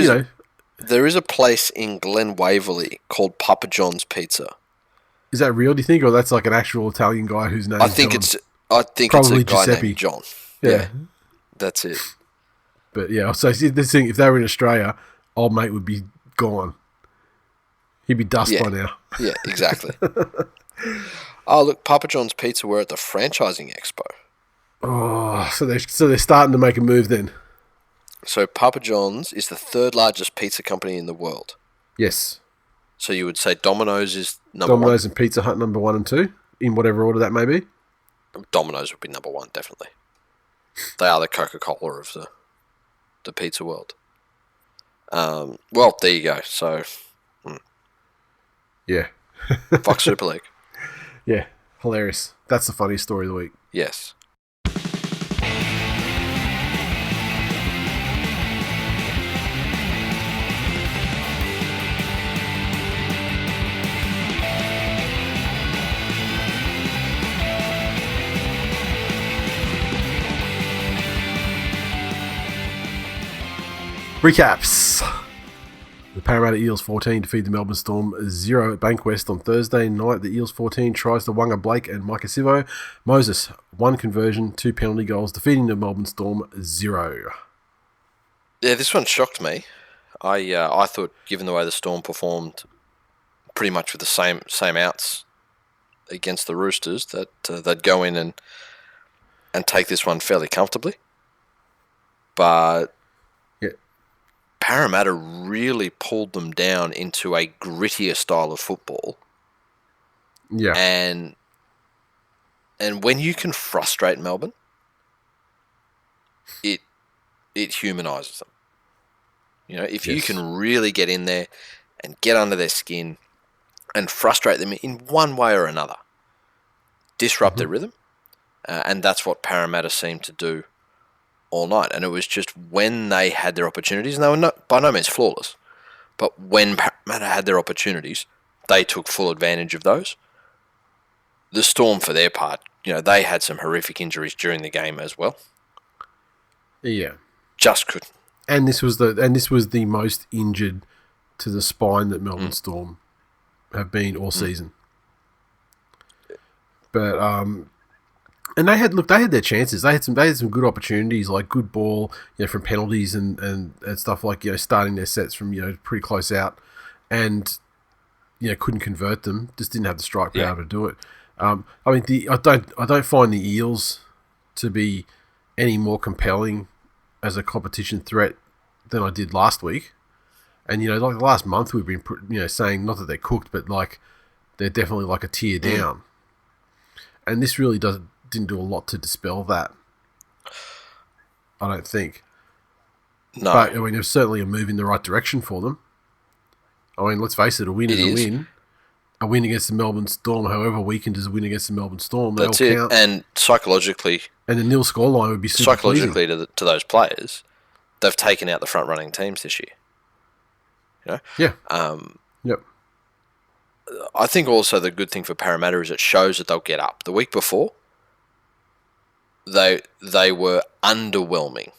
is a place in Glen Waverley called Papa John's Pizza. Is that real? Do you think, or that's like an actual Italian guy whose name? I think John? it's Probably a guy Giuseppe. named John. Yeah, that's it. But yeah, so this thing, if they were in Australia, old mate would be gone. He'd be dust by now. Yeah, exactly. Oh, look, Papa John's Pizza were at the Franchising Expo. Oh, so they're starting to make a move then. So Papa John's is the third largest pizza company in the world. Yes. So you would say Domino's is number one? Domino's and Pizza Hut number 1 and 2, in whatever order that may be. Domino's would be number 1, definitely. They are the Coca-Cola of the pizza world. Well, there you go. So, yeah. Fuck Super League. Yeah, hilarious. That's the funniest story of the week. Yes. Recaps. The Parramatta Eels 14 defeat the Melbourne Storm 0 at Bankwest on Thursday night. The Eels 14 tries to Wanga Blake and Micah Sivo. Moses, 1 conversion, 2 penalty goals, defeating the Melbourne Storm 0. Yeah, this one shocked me. I thought, given the way the Storm performed, pretty much with the same outs against the Roosters, that they'd go in and take this one fairly comfortably. But Parramatta really pulled them down into a grittier style of football. Yeah. And when you can frustrate Melbourne, it humanises them. If you can really get in there and get under their skin and frustrate them in one way or another, disrupt their rhythm, And that's what Parramatta seemed to do all night. And it was just when they had their opportunities, and they were by no means flawless, but when Parramatta had their opportunities, they took full advantage of those. The Storm, for their part, they had some horrific injuries during the game as well. Yeah. Just couldn't. And this was the most injured to the spine that Melbourne Storm have been all season. But and they had their chances. They had some good opportunities, like good ball, from penalties and stuff like starting their sets from pretty close out, and couldn't convert them. Just didn't have the strike power to do it. I don't find the Eels to be any more compelling as a competition threat than I did last week. And like the last month we've been saying not that they're cooked, but like they're definitely like a tier down. And this really didn't do a lot to dispel that. I don't think. No. But I mean, it was certainly a move in the right direction for them. I mean, let's face it, a win is a win. A win against the Melbourne Storm, however weakened is a win against the Melbourne Storm. That's it. Count. And psychologically... And the nil scoreline would be super psychologically to those players, they've taken out the front-running teams this year. Yeah. Yep. I think also the good thing for Parramatta is it shows that they'll get up. The week before, they were underwhelming,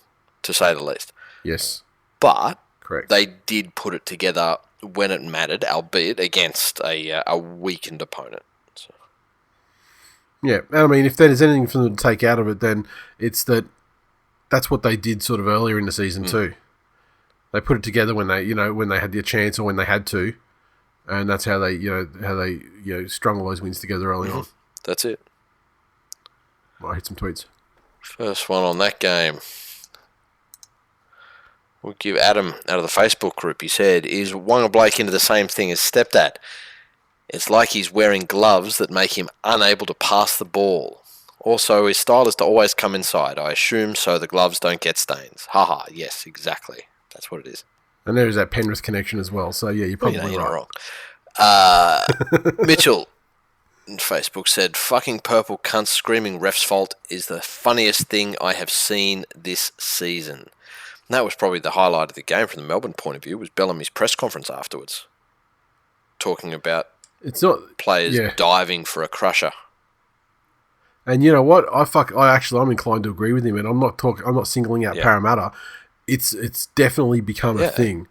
to say the least. Yes. But correct. They did put it together when it mattered, albeit against a weakened opponent. So. Yeah, and I mean, if there's anything for them to take out of it, then it's that's what they did sort of earlier in the season too. They put it together when they had the chance or when they had to, and that's how they strung all those wins together early on. That's it. I'll hit some tweets. First one on that game. We'll give Adam out of the Facebook group. He said, "Is Wonga Blake into the same thing as Stepdad? It's like he's wearing gloves that make him unable to pass the ball. Also, his style is to always come inside. I assume so the gloves don't get stains. Haha, yes, exactly. That's what it is." And there's that Penrith connection as well. So, yeah, you're probably you're right. Not wrong. Mitchell on Facebook said, "Fucking purple cunt screaming ref's fault is the funniest thing I have seen this season." And that was probably the highlight of the game from the Melbourne point of view, was Bellamy's press conference afterwards, talking about players diving for a crusher. And you know what? I'm inclined to agree with him, and I'm not singling out Parramatta. It's definitely become a thing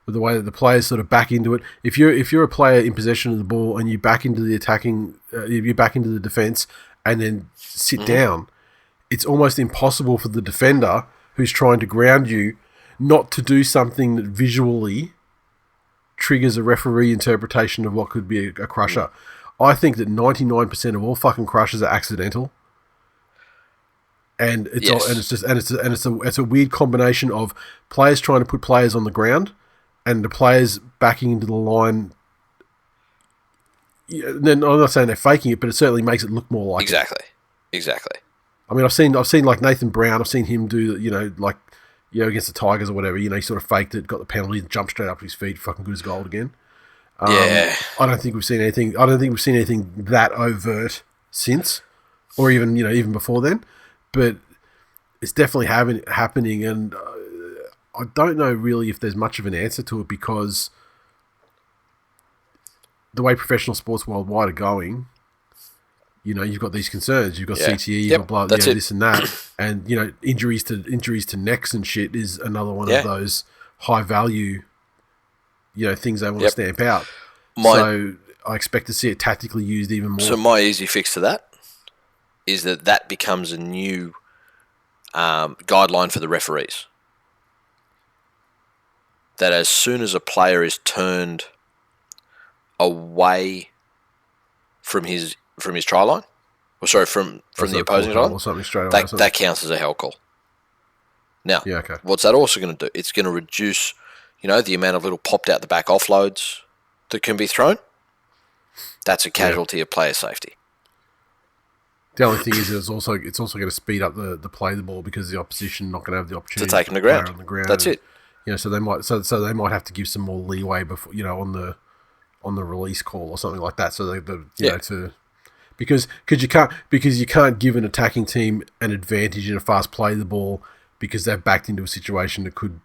with the way that the players sort of back into it. If you're a player in possession of the ball and you back into the attacking, you back into the defense and then sit down, it's almost impossible for the defender who's trying to ground you not to do something that visually triggers a referee interpretation of what could be a crusher. I think that 99% of all fucking crushes are accidental, and it's a weird combination of players trying to put players on the ground and the players backing into the line. Then I'm not saying they're faking it, but it certainly makes it look more like Exactly. I mean, I've seen like Nathan Brown. I've seen him do against the Tigers or whatever. He sort of faked it, got the penalty, jumped straight up to his feet, fucking good as gold again. I don't think we've seen anything. I don't think we've seen anything that overt since, or even before then. But it's definitely happening, and I don't know really if there's much of an answer to it, because the way professional sports worldwide are going, you've got these concerns. You've got CTE, you've got blah, this and that, and injuries to necks and shit is another one of those high value. Things they want to stamp out. So I expect to see it tactically used even more. So my easy fix to that is that becomes a new guideline for the referees. That as soon as a player is turned away from his try line, from the opposing try line, or something straight away, that counts as a hell call. Now, what's that also going to do? It's going to reduce the amount of little popped out the back offloads that can be thrown. That's a casualty of player safety. The only thing is it's also going to speed up the play of the ball, because the opposition not going to have the opportunity to take them to ground. On the ground. That's it. So they might have to give some more leeway before on the release call or something like that. So because you can't give an attacking team an advantage in a fast play of the ball because they've backed into a situation that could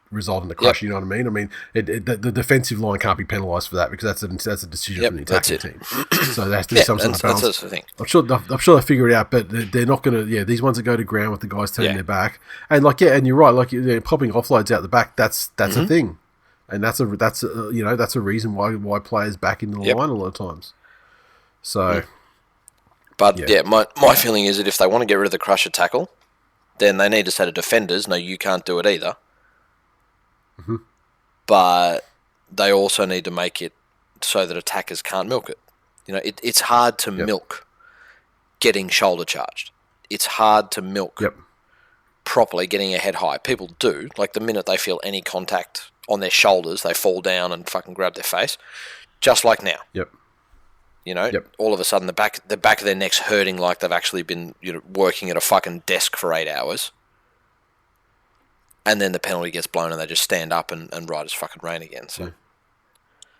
result in the crush. You know what I mean? I mean, the defensive line can't be penalised for that because that's a decision from the attacking team. So there has to be some sort of balance. That's the thing. I'm sure they figure it out, but they're not going to. Yeah, these ones that go to ground with the guys turning their back, and and you're right. Popping offloads out the back. That's a thing, and that's a reason why players back into the line a lot of times. So, but my feeling is that if they want to get rid of the crusher tackle, then they need to say to defenders, no, you can't do it either. Mm-hmm. But they also need to make it so that attackers can't milk it. It's hard to milk getting shoulder charged. It's hard to milk properly getting a head high. People do. Like the minute they feel any contact on their shoulders, they fall down and fucking grab their face. Just like now. Yep. All of a sudden the back of their neck's hurting like they've actually been working at a fucking desk for 8 hours. And then the penalty gets blown and they just stand up and ride as fucking rain again. So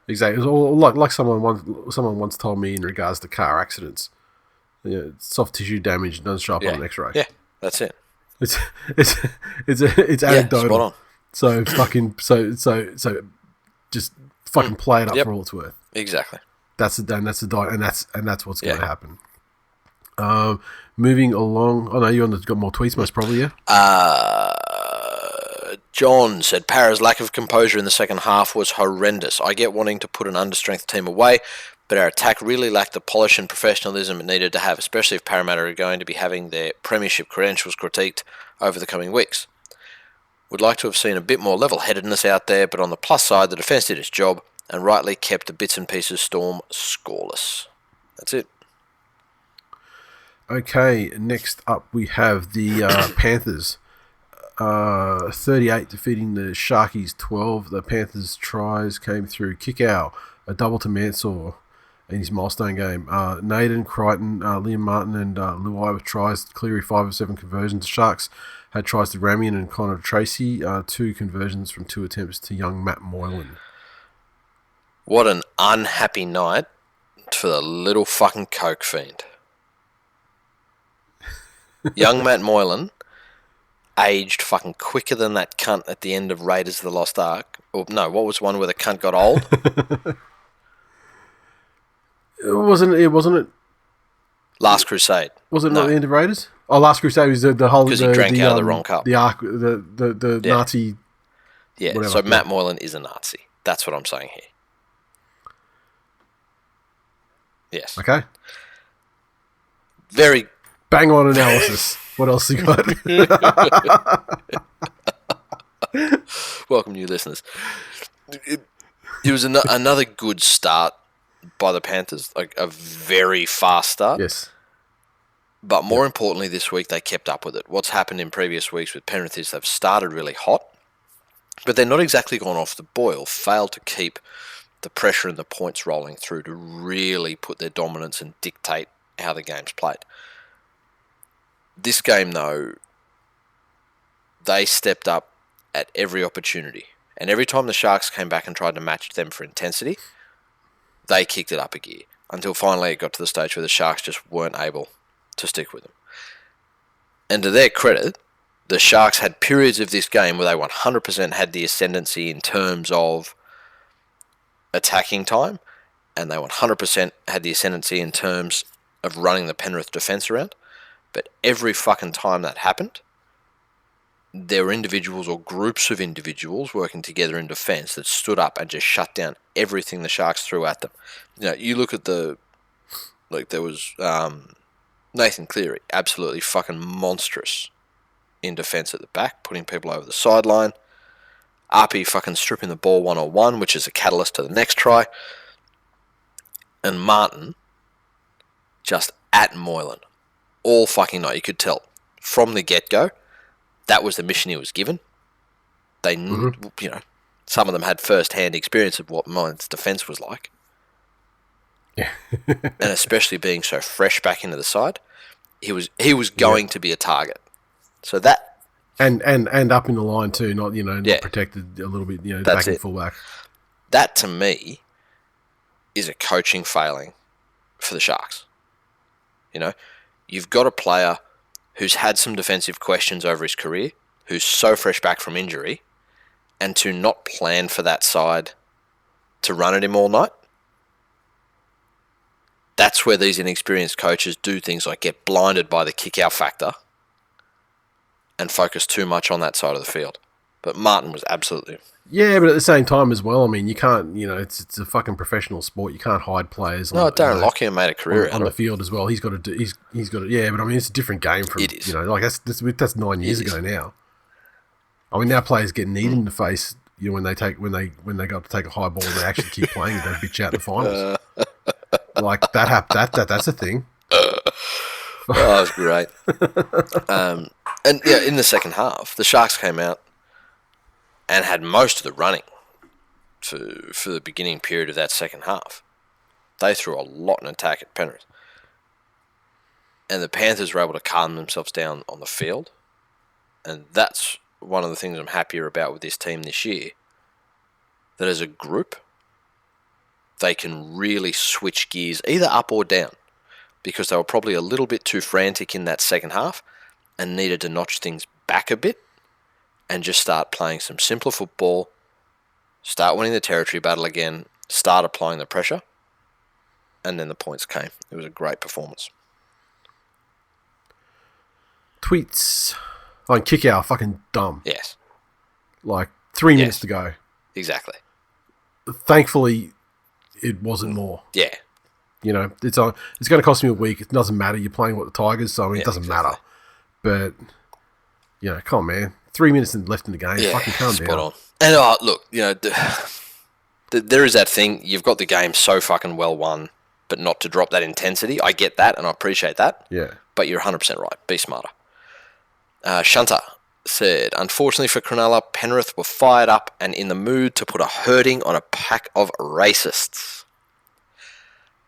exactly, it was all like someone once told me in regards to car accidents. Soft tissue damage doesn't show up on an X-ray. Yeah, that's it. It's anecdotal. Spot on. So just fucking play it up for all it's worth. Exactly. That's what's going to happen. Moving along. Oh no, got more tweets most probably. Yeah. John said, Para's lack of composure in the second half was horrendous. I get wanting to put an understrength team away, but our attack really lacked the polish and professionalism it needed to have, especially if Parramatta are going to be having their premiership credentials critiqued over the coming weeks. Would like to have seen a bit more level-headedness out there, but on the plus side, the defence did its job and rightly kept the bits and pieces Storm scoreless. That's it. Okay, next up we have the Panthers. 38 defeating the Sharkies 12. The Panthers' tries came through kick-out, a double to Mansour in his milestone game. Naden, Crichton, Liam Martin and Leeroy with tries. Cleary 5 of 7 conversions. The Sharks had tries to Ramian and Connor Tracy. 2 conversions from 2 attempts to young Matt Moylan. What an unhappy night for the little fucking coke fiend. Young Matt Moylan aged fucking quicker than that cunt at the end of Raiders of the Lost Ark. Or no, what was the one where the cunt got old? Wasn't it? Last Crusade. Was it not the end of Raiders? Oh, Last Crusade was the whole because he drank out of the wrong cup. The arc, the Nazi. Yeah. Whatever. So Matt Moylan is a Nazi. That's what I'm saying here. Yes. Okay. Very bang on analysis. What else you got? Welcome, new listeners. It was another good start by the Panthers, like a very fast start. Yes. But more importantly, this week they kept up with it. What's happened in previous weeks with Penrith is they've started really hot, but they're not exactly gone off the boil, failed to keep the pressure and the points rolling through to really put their dominance and dictate how the game's played. This game, though, they stepped up at every opportunity. And every time the Sharks came back and tried to match them for intensity, they kicked it up a gear. Until finally it got to the stage where the Sharks just weren't able to stick with them. And to their credit, the Sharks had periods of this game where they 100% had the ascendancy in terms of attacking time, and they 100% had the ascendancy in terms of running the Penrith defence around. But every fucking time that happened, there were individuals or groups of individuals working together in defence that stood up and just shut down everything the Sharks threw at them. You look at there was Nathan Cleary, absolutely fucking monstrous in defence at the back, putting people over the sideline. RP fucking stripping the ball 1-on-1, which is a catalyst to the next try. And Martin just at Moylan all fucking night. You could tell from the get-go that was the mission he was given. They, some of them had first-hand experience of what Moylan's defence was like. Yeah. And especially being so fresh back into the side, he was going to be a target. So that and up in the line too, not protected a little bit, back and full back. That to me is a coaching failing for the Sharks. You know, you've got a player who's had some defensive questions over his career, who's so fresh back from injury, and to not plan for that side to run at him all night. That's where these inexperienced coaches do things like get blinded by the kick-out factor and focus too much on that side of the field. But Martin was absolutely... Yeah, but at the same time as well, I mean, you can't, it's a fucking professional sport. You can't hide players. No, Darren Lockyer made a career on the field as well. He's got to do. He's got to. Yeah, but I mean, it's a different game from. It is. Like that's 9 years ago now. I mean, now players get kneed in the face. When they got to take a high ball, they actually keep playing. They bitch out in the finals. Like that. That's a thing. That was great. And yeah, in the second half, the Sharks came out and had most of the running for the beginning period of that second half. They threw a lot in attack at Penrith. And the Panthers were able to calm themselves down on the field. And that's one of the things I'm happier about with this team this year. That as a group, they can really switch gears either up or down. Because they were probably a little bit too frantic in that second half and needed to notch things back a bit and just start playing some simpler football, start winning the territory battle again, start applying the pressure, and then the points came. It was a great performance. Tweets. Like, kick out, fucking dumb. Yes. Like, 3 minutes to go. Exactly. Thankfully, it wasn't more. Yeah. It's going to cost me a week. It doesn't matter. You're playing with the Tigers, so I mean, it doesn't matter. But, come on, man. 3 minutes left in the game. Fucking calm down. On. And look, there is that thing. You've got the game so fucking well won, but not to drop that intensity. I get that, and I appreciate that. Yeah. But you're 100% right. Be smarter. Shunter said, unfortunately for Cronulla, Penrith were fired up and in the mood to put a hurting on a pack of racists.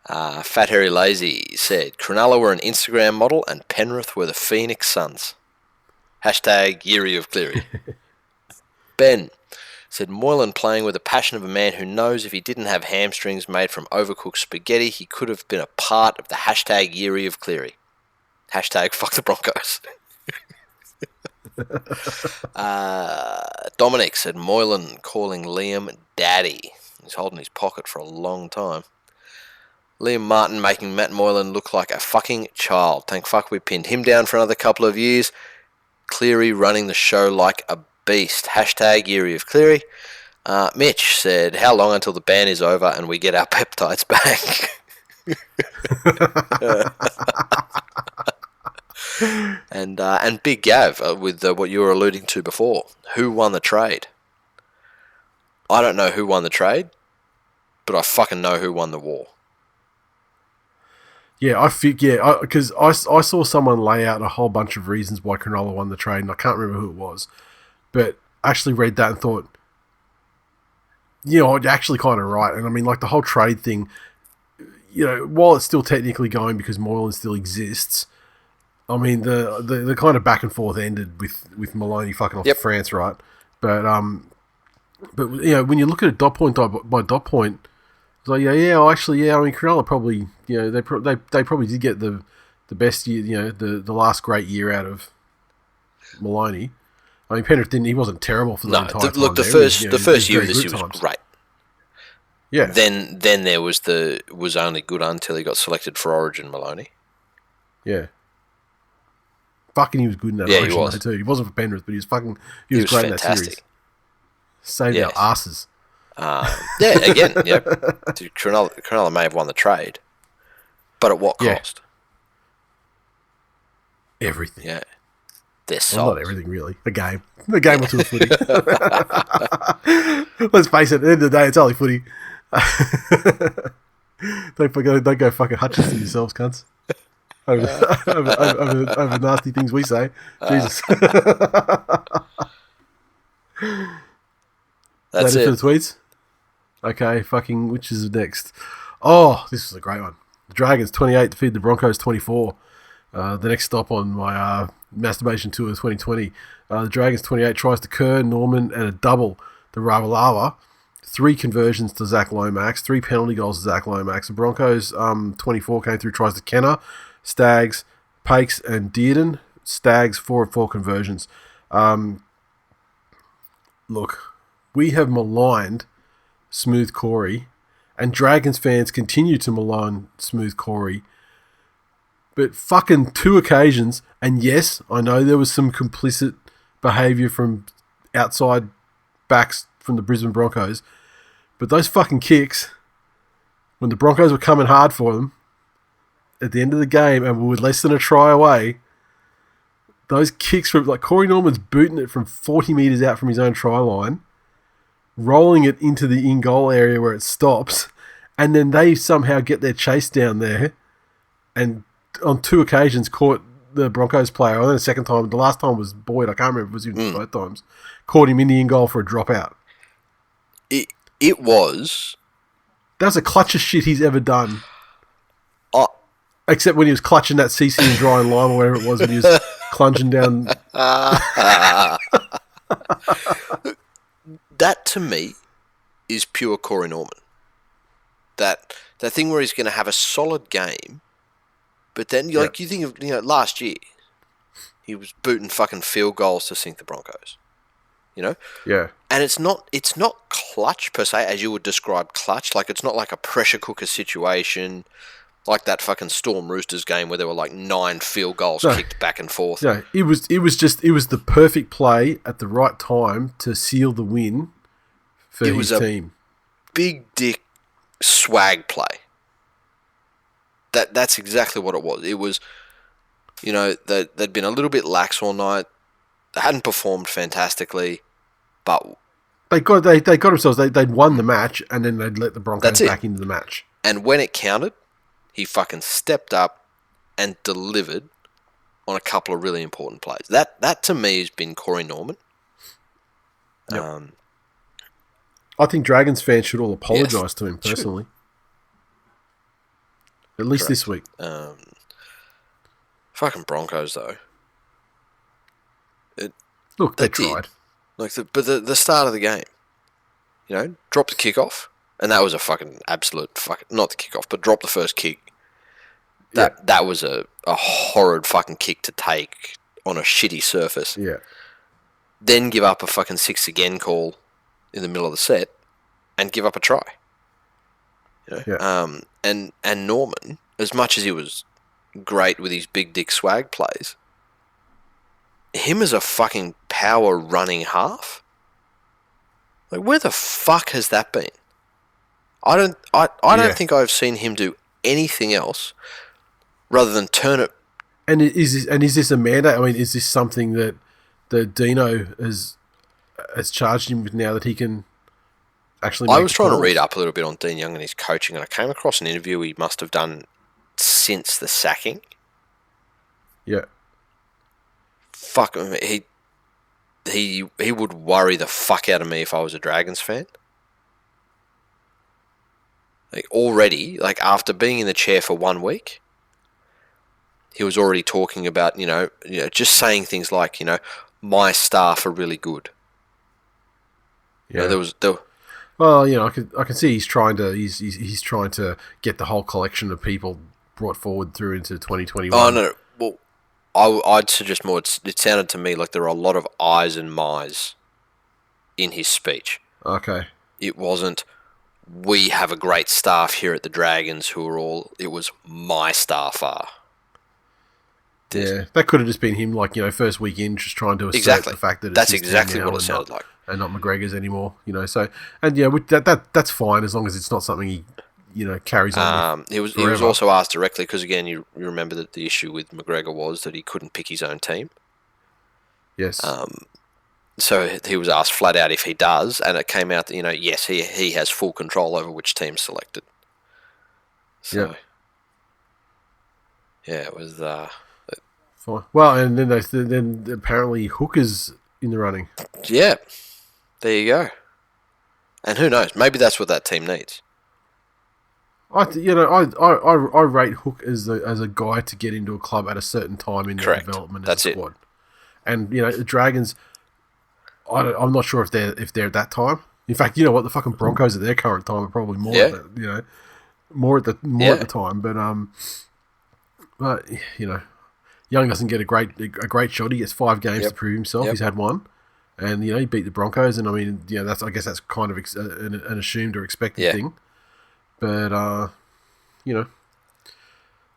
Fat Harry Lazy said, Cronulla were an Instagram model and Penrith were the Phoenix Suns. Hashtag Yeary of Cleary. Ben said, Moylan playing with the passion of a man who knows if he didn't have hamstrings made from overcooked spaghetti, he could have been a part of the hashtag Yeary of Cleary. Hashtag fuck the Broncos. Dominic said, Moylan calling Liam daddy. He's holding his pocket for a long time. Liam Martin making Matt Moylan look like a fucking child. Thank fuck we pinned him down for another couple of years. Cleary running the show like a beast. Hashtag Yeary of Cleary. Mitch said, how long until the ban is over and we get our peptides back? And Big Gav, with what you were alluding to before. Who won the trade? I don't know who won the trade, but I fucking know who won the war. Yeah, because I saw someone lay out a whole bunch of reasons why Cronulla won the trade, and I can't remember who it was, but I actually read that and thought, you're actually kind of right. And I mean, like the whole trade thing, while it's still technically going because Moylan still exists, I mean the kind of back and forth ended with Maloney fucking off to France, right? But when you look at it dot point by dot point. So I mean, Cronulla probably, they probably did get the best year, the last great year out of Maloney. I mean, Penrith he wasn't terrible for the entire time. Look, the first year of this year was great. Yeah. Then there was only good until he got selected for Origin, Maloney. Yeah. Fucking, he was good in that Origin, he was. Too. He wasn't for Penrith, but he was great fantastic. In that series. Saved our asses. Again, Cronulla may have won the trade, but at what cost? Everything. Yeah, they're not everything really. A game or two of footy. Let's face it. At the end of the day, it's only footy. Don't go fucking Hutchinson yourselves, cunts. Over nasty things we say. Jesus. That's it it for the tweets. Okay, which is next? Oh, this is a great one. The Dragons 28 defeat the Broncos 24. The next stop on my masturbation tour of 2020. The Dragons 28 tries to Kerr, Norman, and a double the Ravalawa. 3 conversions to Zach Lomax, 3 penalty goals to Zach Lomax. The Broncos 24 came through, tries to Kenner, Stags, Pakes, and Dearden. Stags, 4 of 4 conversions. Look, we have maligned Smooth Corey, and Dragons fans continue to malign Smooth Corey. But fucking 2 occasions, and yes, I know there was some complicit behaviour from outside backs from the Brisbane Broncos, but those fucking kicks, when the Broncos were coming hard for them, at the end of the game, and we were less than a try away, those kicks from, like, Corey Norman's booting it from 40 metres out from his own try line, rolling it into the in-goal area where it stops, and then they somehow get their chase down there, and on 2 occasions caught the Broncos player. I know the second time, the last time was Boyd, I can't remember if it was even both times, caught him in the in-goal for a dropout. It was... That was the clutchest shit he's ever done. Except when he was clutching that CC and dry and lime or whatever it was when he was plunging down. That, to me, is pure Corey Norman. That thing where he's going to have a solid game, but then you think of last year, he was booting fucking field goals to sink the Broncos. Yeah. And it's not clutch per se, as you would describe clutch. Like, it's not like a pressure cooker situation, like that fucking Storm Roosters game where there were like 9 field goals kicked back and forth. No, it was the perfect play at the right time to seal the win for his team. Big dick swag play. That's exactly what it was. It was, they'd been a little bit lax all night. They hadn't performed fantastically, but they got themselves. They'd won the match, and then they'd let the Broncos back into the match. And when it counted, he fucking stepped up and delivered on a couple of really important plays. That to me has been Corey Norman. Yep. I think Dragons fans should all apologise to him personally. At least this week. Fucking Broncos though. Look, they tried. But the start of the game, drop the kickoff, and that was a fucking absolute not the kickoff, but drop the first kick. That was a horrid fucking kick to take on a shitty surface. Yeah. Then give up a fucking 6 again call in the middle of the set, and give up a try. And Norman, as much as he was great with his big dick swag plays, him as a fucking power running half, like, where the fuck has that been? I don't think I've seen him do anything else rather than turn it. And is this a mandate? I mean, is this something that Dino has charged him with now that he can actually? I was trying to read up a little bit on Dean Young and his coaching, and I came across an interview he must have done since the sacking. Yeah. Fuck, he would worry the fuck out of me if I was a Dragons fan. Like, already, like, after being in the chair for 1 week, he was already talking about, just saying things like, my staff are really good. Yeah. Well, I can see he's trying to get the whole collection of people brought forward through into 2021. Oh no, well, I'd suggest more. It sounded to me like there were a lot of I's and my's in his speech. Okay. It wasn't, we have a great staff here at the Dragons who are all, it was, my staff are. Yeah, that could have just been him, like, first week in, just trying to assert the fact that it's that's his exactly team now what it sounded like. And not McGregor's anymore, so, and yeah, that's fine as long as it's not something he, carries on with he was also asked directly, because again, you remember that the issue with McGregor was that he couldn't pick his own team. Yes. So he was asked flat out if he does, and it came out that, yes, he has full control over which team's selected. So, yeah, it was... Fine. Well, and then apparently Hooker's in the running. Yeah, there you go. And who knows? Maybe that's what that team needs. I rate Hook as a guy to get into a club at a certain time in their development as a squad. And the Dragons, I'm not sure if they're at that time. In fact, you know what, the fucking Broncos at their current time are probably more at the time. But But Young doesn't get a great shot. He gets 5 games to prove himself. Yep. He's had one, and he beat the Broncos. And I mean, I guess that's kind of an assumed or expected thing. But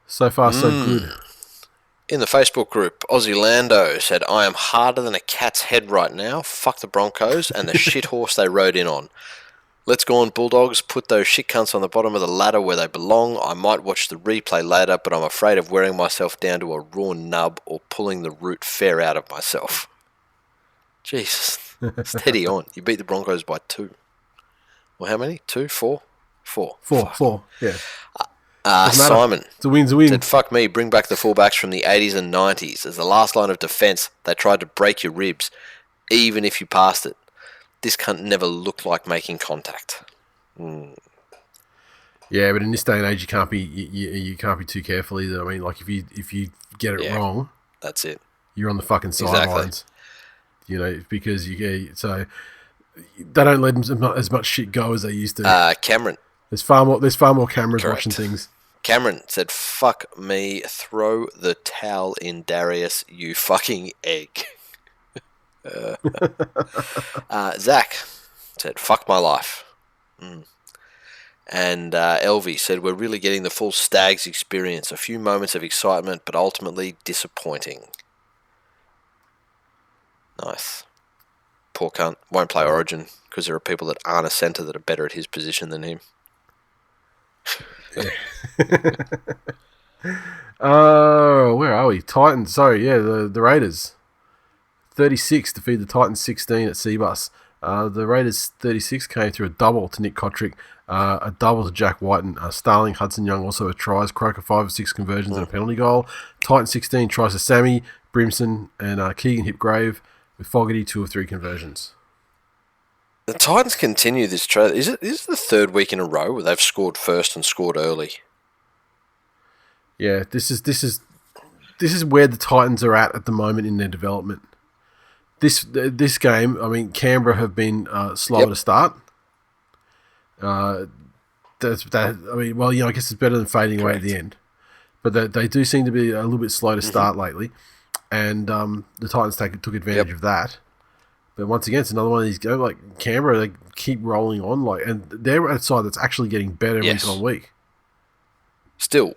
so far so good. In the Facebook group, Aussie Lando said, "I am harder than a cat's head right now. Fuck the Broncos and the shit horse they rode in on. Let's go on, Bulldogs. Put those shit cunts on the bottom of the ladder where they belong. I might watch the replay later, but I'm afraid of wearing myself down to a raw nub or pulling the root fair out of myself." Jesus. Steady on. You beat the Broncos by 2. Well, how many? 2? 4? 4. 4. Yeah. Simon It's a win. said, "Fuck me, bring back the fullbacks from the 80s and 90s. As the last line of defence, they tried to break your ribs, even if you passed it. This cunt never looked like making contact." Yeah, but in this day and age, you can't be too careful either. I mean, like if you get it wrong, that's it. You're on the fucking sidelines. Because so they don't let as much shit go as they used to. Cameron. There's far more cameras Correct. watching things. Cameron said, "Fuck me, throw the towel in, Darius, you fucking egg." Zach said, "Fuck my life." And Elvie said, "We're really getting the full Stags experience. A few moments of excitement, but ultimately disappointing." Nice. Poor cunt. Won't play Origin because there are people that aren't a centre that are better at his position than him. Where are we? Titans. Sorry, the Raiders. 36 defeated the Titans 16 at Seabus. The Raiders 36 came through a double to Nick Kotrick, a double to Jack Whiten, Starling, Hudson Young also with tries, Croker 5 of 6 conversions and a penalty goal. Titans 16 tries to Sammy, Brimson and Keegan Hipgrave with Fogarty 2 of 3 conversions. The Titans continue this trend. Is it the 3rd week in a row where they've scored first and scored early? Yeah, this is where the Titans are at the moment in their development. This game, I mean, Canberra have been slower to start. I guess it's better than fading away at the end. But they do seem to be a little bit slow to start lately, and the Titans took advantage of that. But once again, it's another one of these games like Canberra. They keep rolling on, and they're a side that's actually getting better week on week. Still,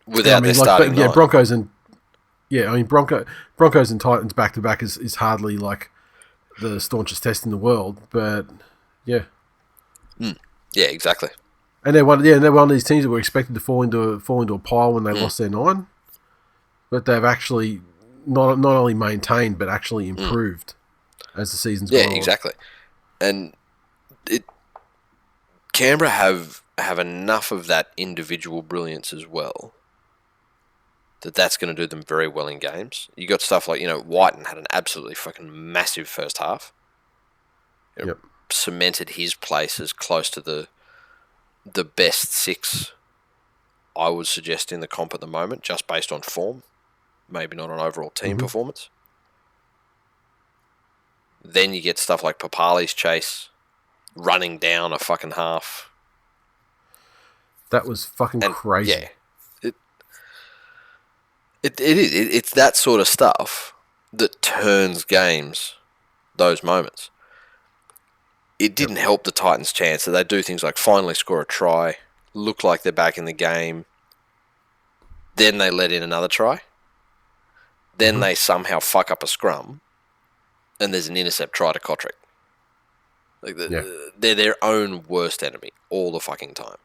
without their starting nine. Broncos and Broncos and Titans back to back is hardly like the staunchest test in the world, but yeah, yeah, exactly. And they're one of these teams that were expected to fall into a pile when they lost their 9, but they've actually not only maintained but actually improved as the season's gone on. Yeah, exactly. And Canberra have enough of that individual brilliance as well that's going to do them very well in games. You got stuff like, Whiten had an absolutely fucking massive first half. Cemented his place as close to the best 6, I would suggest, in the comp at the moment, just based on form. Maybe not on overall team performance. Then you get stuff like Papali's chase, running down a fucking half. That was fucking crazy. Yeah. It is. It's that sort of stuff that turns games, those moments. It didn't help the Titans' chance that they do things like finally score a try, look like they're back in the game, then they let in another try, then they somehow fuck up a scrum, and there's an intercept try to Kotrick. They're their own worst enemy all the fucking time.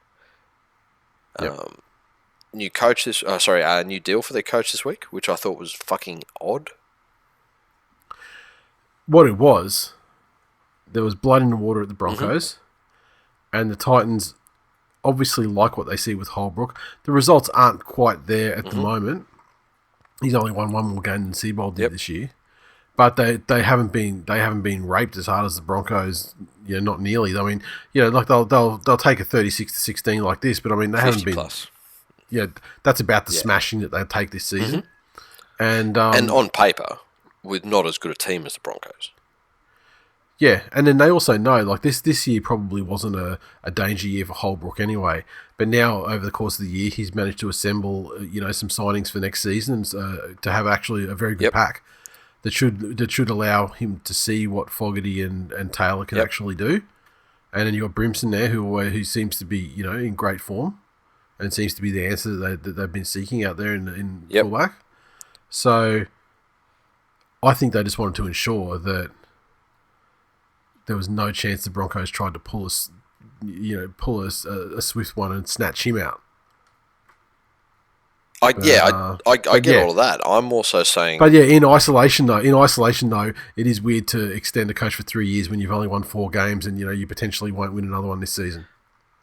New deal for their coach this week, which I thought was fucking odd. What it was, there was blood in the water at the Broncos, and the Titans obviously like what they see with Holbrook. The results aren't quite there at the moment. He's only won one more game than Seabold did this year, but they haven't been raped as hard as the Broncos. Not nearly. I mean, like they'll take a 36-16 like this, but I mean they haven't been. Plus. Yeah, that's about the smashing that they take this season. And on paper, with not as good a team as the Broncos. Yeah, and then they also know, like, this year probably wasn't a danger year for Holbrook anyway. But now, over the course of the year, he's managed to assemble, some signings for next season to have actually a very good Yep. pack that should allow him to see what Fogarty and Taylor can Yep. actually do. And then you got Brimson there, who seems to be, in great form, and seems to be the answer that they've been seeking out there in Yep. fullback. So, I think they just wanted to ensure that there was no chance the Broncos tried to pull a swift one and snatch him out. I get all of that. I'm also saying... But yeah, in isolation though, it is weird to extend a coach for 3 years when you've only won 4 games and, you potentially won't win another one this season.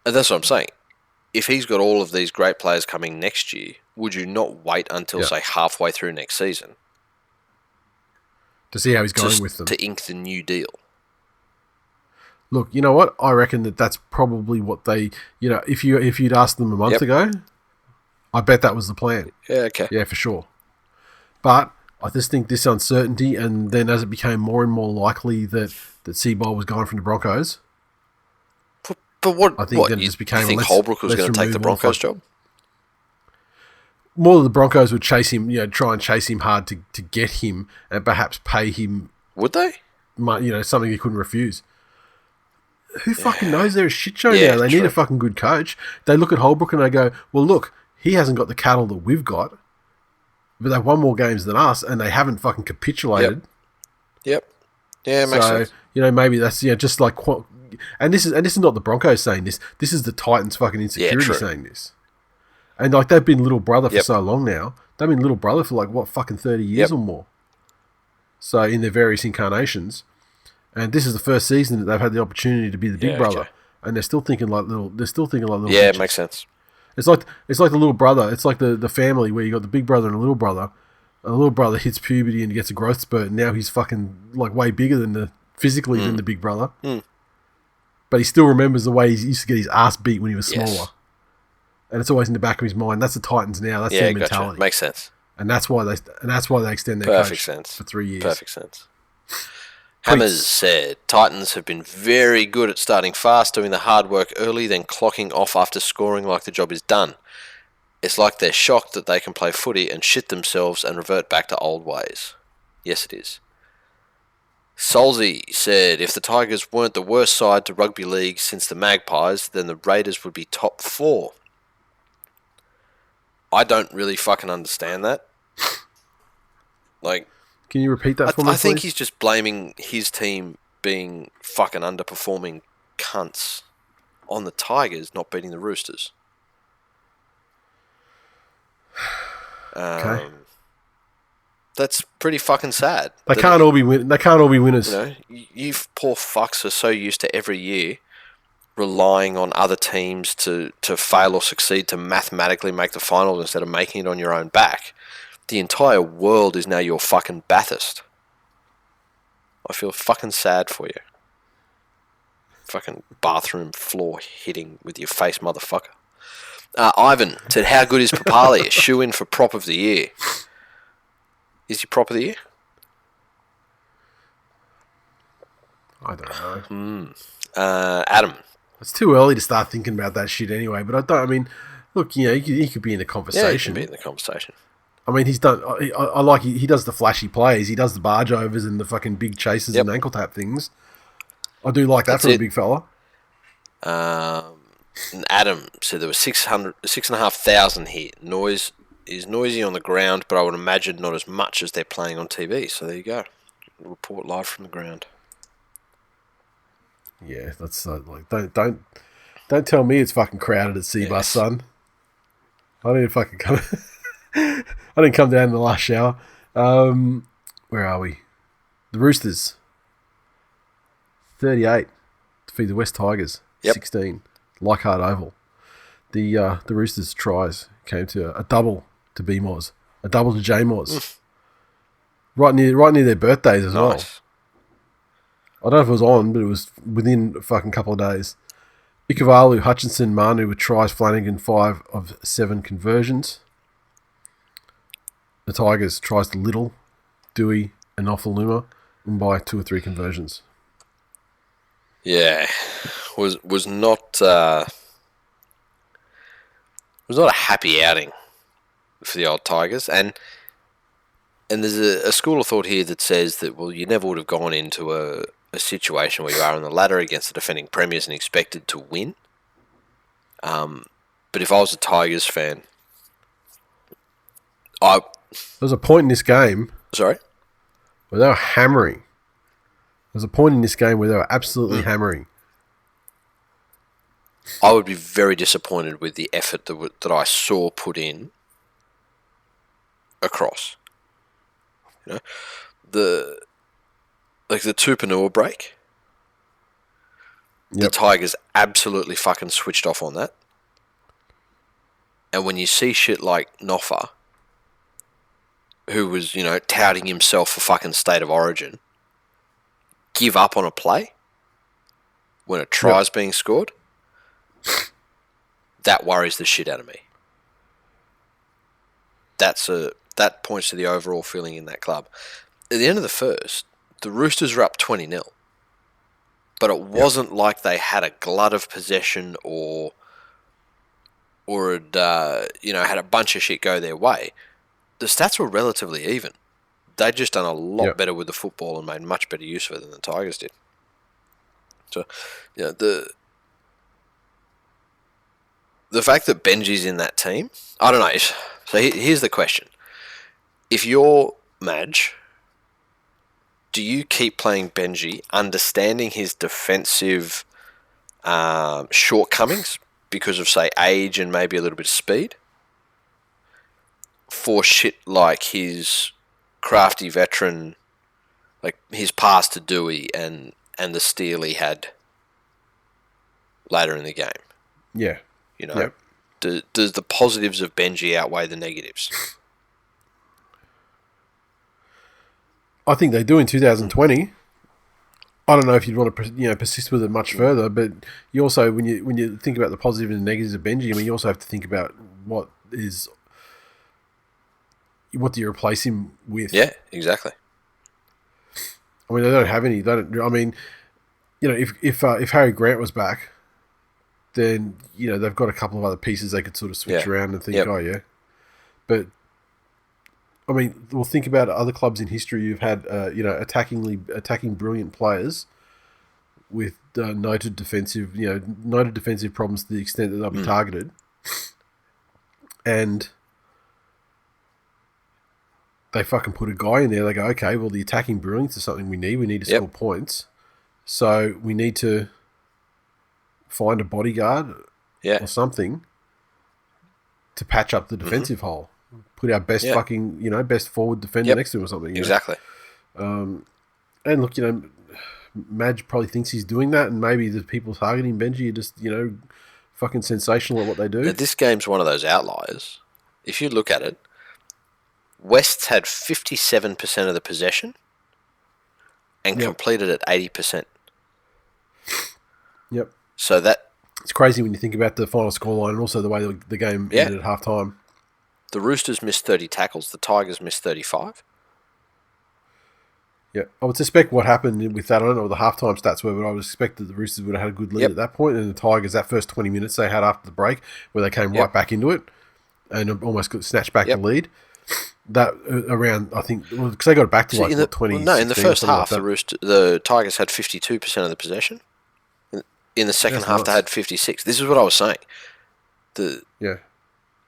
And that's what I'm saying. If he's got all of these great players coming next year, would you not wait until, say, halfway through next season to see how he's going with them? To ink the new deal? Look, you know what? I reckon that's probably what they... if you'd asked them a month ago, I bet that was the plan. Yeah, okay. Yeah, for sure. But I just think this uncertainty, and then as it became more and more likely that Seabold was going from the Broncos... But what? I think what, then it just became... You think Holbrook was going to take the Broncos job? More of the Broncos would chase him, try and chase him hard to get him and perhaps pay him... Would they? Something he couldn't refuse. Who fucking knows? They're a shit show now. They need a fucking good coach. They look at Holbrook and they go, well, look, he hasn't got the cattle that we've got, but they've won more games than us and they haven't fucking capitulated. Yep. Yeah, it makes sense. Maybe that's, just like... And this is not the Broncos saying this. This is the Titans fucking insecurity saying this. And like they've been little brother for so long now. They've been little brother for like fucking 30 years or more. So in their various incarnations, and this is the first season that they've had the opportunity to be the big brother, and they're still thinking like little. They're still thinking like little. Yeah, bitches. It makes sense. It's like the little brother. It's like the family where you got the big brother and a little brother. A little brother hits puberty and gets a growth spurt, and now he's fucking like way bigger than physically than the big brother. But he still remembers the way he used to get his ass beat when he was smaller. And it's always in the back of his mind. That's the Titans now. That's their mentality. Gotcha. Makes sense. And that's why they extend their coach for 3 years. Perfect sense. Hammers said, Titans have been very good at starting fast, doing the hard work early, then clocking off after scoring like the job is done. It's like they're shocked that they can play footy and shit themselves and revert back to old ways. Yes, it is. Solzy said, if the Tigers weren't the worst side to rugby league since the Magpies, then the Raiders would be top 4. I don't really fucking understand that. Like, can you repeat that for me, I think please? he's just blaming his team being fucking underperforming cunts on the Tigers not beating the Roosters. Okay. That's pretty fucking sad. They can't all be winners. You poor fucks are so used to every year relying on other teams to fail or succeed to mathematically make the finals instead of making it on your own back. The entire world is now your fucking Bathurst. I feel fucking sad for you. Fucking bathroom floor hitting with your face, motherfucker. Ivan said, how good is Papali? A shoe-in for prop of the year. Is he prop of the year? I don't know. Adam. It's too early to start thinking about that shit anyway, but look, he could be in the conversation. Yeah, he can be in the conversation. I mean, he's done. I like he does the flashy plays. He does the barge overs and the fucking big chases and ankle tap things. I do like that from a big fella. And Adam said there were 6,500 here. Noise is noisy on the ground, but I would imagine not as much as they're playing on TV. So there you go. Report live from the ground. Yeah, that's like don't tell me it's fucking crowded at Seabus, son. I didn't fucking come. I didn't come down in the last shower. Where are we? The Roosters. 38 to feed the West Tigers. 16. Leichhardt Oval. The Roosters' tries came to a double to B-Moz, a double to J-Moz. Right near their birthdays as well. I don't know if it was on, but it was within a fucking couple of days. Ikavalu, Hutchinson, Manu with tries, Flanagan 5 of 7 conversions. The Tigers tries to Little, Dewey, and Ofaluma, and by 2 or 3 conversions. Yeah, was not was not a happy outing for the old Tigers, and there's a school of thought here that says that, well, you never would have gone into a situation where you are on the ladder against the defending premiers and expected to win. But if I was a Tigers fan, I There's a point in this game sorry, where they were hammering. There's a point in this game where they were absolutely hammering. I would be very disappointed with the effort that I saw put in across. You know, the Tupanua break. Yep. The Tigers absolutely fucking switched off on that. And when you see shit like Noffa, who was, touting himself for fucking State of Origin, give up on a play when a try's being scored, that worries the shit out of me. That points to the overall feeling in that club. At the end of the first, the Roosters were up 20-0. But it wasn't like they had a glut of possession or had had a bunch of shit go their way. The stats were relatively even. They'd just done a lot better with the football and made much better use of it than the Tigers did. So, the fact that Benji's in that team, I don't know. So here's the question: if you're Madge, do you keep playing Benji, understanding his defensive shortcomings because of, say, age and maybe a little bit of speed, for shit like his crafty veteran, like his pass to Dewey and the steal he had later in the game? Yeah. Does the positives of Benji outweigh the negatives? I think they do in 2020. I don't know if you'd want to persist with it much further, but you also, when you think about the positives and negatives of Benji, I mean, you also have to think about what do you replace him with? Yeah, exactly. I mean, they don't have any. I mean, if Harry Grant was back, then they've got a couple of other pieces they could sort of switch around and think, oh yeah, but. I mean, well, think about other clubs in history who've had, attacking brilliant players with noted defensive problems to the extent that they'll be targeted, and they fucking put a guy in there. They go, okay, well, the attacking brilliance is something we need. We need to score points, so we need to find a bodyguard or something to patch up the defensive hole. Put our best best forward defender next to him or something. Exactly. And look, Madge probably thinks he's doing that, and maybe the people targeting Benji are just, fucking sensational at what they do. Now, this game's one of those outliers. If you look at it, West's had 57% of the possession and completed at 80%. Yep. So it's crazy when you think about the final scoreline and also the way the game ended at half time. The Roosters missed 30 tackles. The Tigers missed 35. Yeah, I would suspect what happened with that, I don't know what the halftime stats were, but I would expect that the Roosters would have had a good lead at that point, and the Tigers, that first 20 minutes they had after the break, where they came right back into it and almost got snatched back the lead. That around, I think, because they got it back to 20. No, in the first half, the Tigers had 52% of the possession. In the second half, they had 56. This is what I was saying.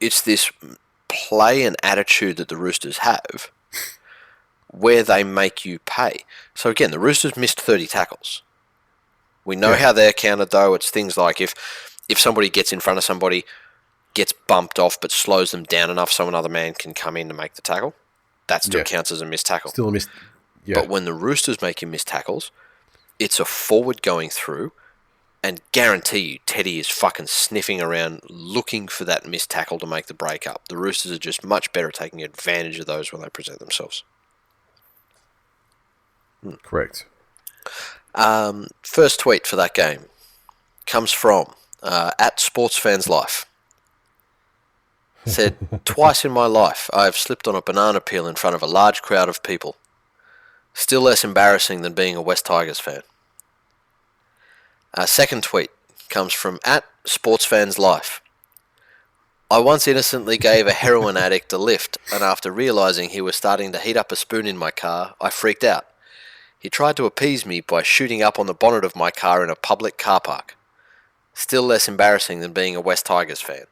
It's this play and attitude that the Roosters have where they make you pay. So again, the Roosters missed 30 tackles. We know how they're counted, though. It's things like if somebody gets in front of somebody, gets bumped off but slows them down enough so another man can come in to make the tackle, that still counts as a missed tackle. Still a missed. Yeah. But when the Roosters make you miss tackles, it's a forward going through, and guarantee you Teddy is fucking sniffing around looking for that missed tackle to make the break up. The Roosters are just much better at taking advantage of those when they present themselves. Correct. First tweet for that game comes from at SportsFansLife. Said, twice in my life I have slipped on a banana peel in front of a large crowd of people. Still less embarrassing than being a West Tigers fan. Second tweet comes from @SportsFansLife. I once innocently gave a heroin addict a lift, and after realising he was starting to heat up a spoon in my car, I freaked out. He tried to appease me by shooting up on the bonnet of my car in a public car park. Still less embarrassing than being a West Tigers fan.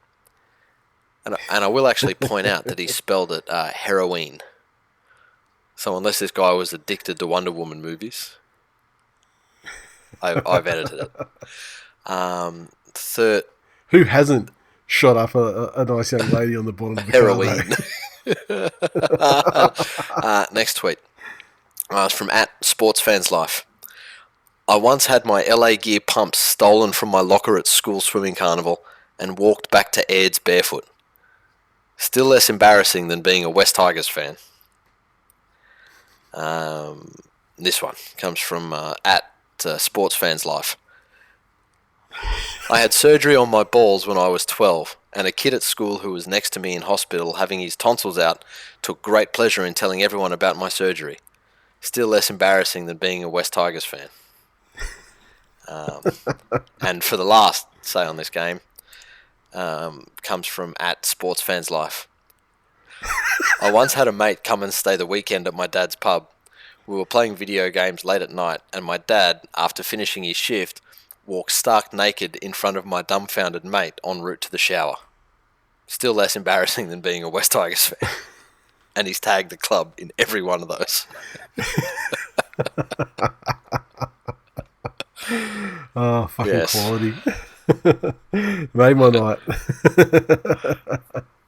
And I will actually point out that he spelled it heroin. So unless this guy was addicted to Wonder Woman movies, I've edited it. Third, Who hasn't shot up a nice young lady on the bottom of the heroin. Next tweet. It's from @SportsFansLife. I once had my LA Gear pumps stolen from my locker at school swimming carnival and walked back to Aird's barefoot. Still less embarrassing than being a West Tigers fan. This one comes from @SportsFansLife. I had surgery on my balls when I was 12, and a kid at school who was next to me in hospital having his tonsils out took great pleasure in telling everyone about my surgery. Still less embarrassing than being a West Tigers fan. And for the last say on this game, comes from @SportsFansLife. I once had a mate come and stay the weekend at my dad's pub. We were playing video games late at night, and my dad, after finishing his shift, walked stark naked in front of my dumbfounded mate en route to the shower. Still less embarrassing than being a West Tigers fan. And he's tagged the club in every one of those. Oh, fucking quality. Made my night.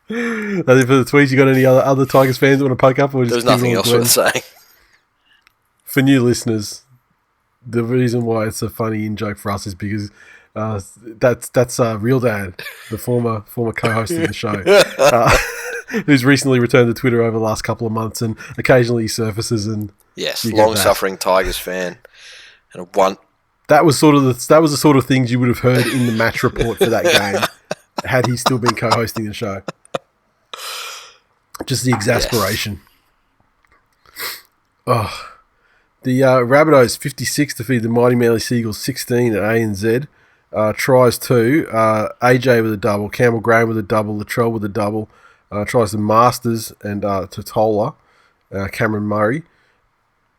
That's it for the tweets. You got any other Tigers fans that want to poke up? Or just There's nothing else worth saying. For new listeners, the reason why it's a funny in-joke for us is because that's Real Dad, the former co-host of the show, who's recently returned to Twitter over the last couple of months, and occasionally he surfaces. And yes, long-suffering Tigers fan, and that was the sort of things you would have heard in the match report for that game had he still been co-hosting the show. Just the exasperation. Yes. Oh. The Rabbitohs 56 defeated the Mighty Manly Seagulls 16 at ANZ. Tries 2. AJ with a double. Campbell Graham with a double. Latrell with a double. Tries to Masters and Totola. Cameron Murray.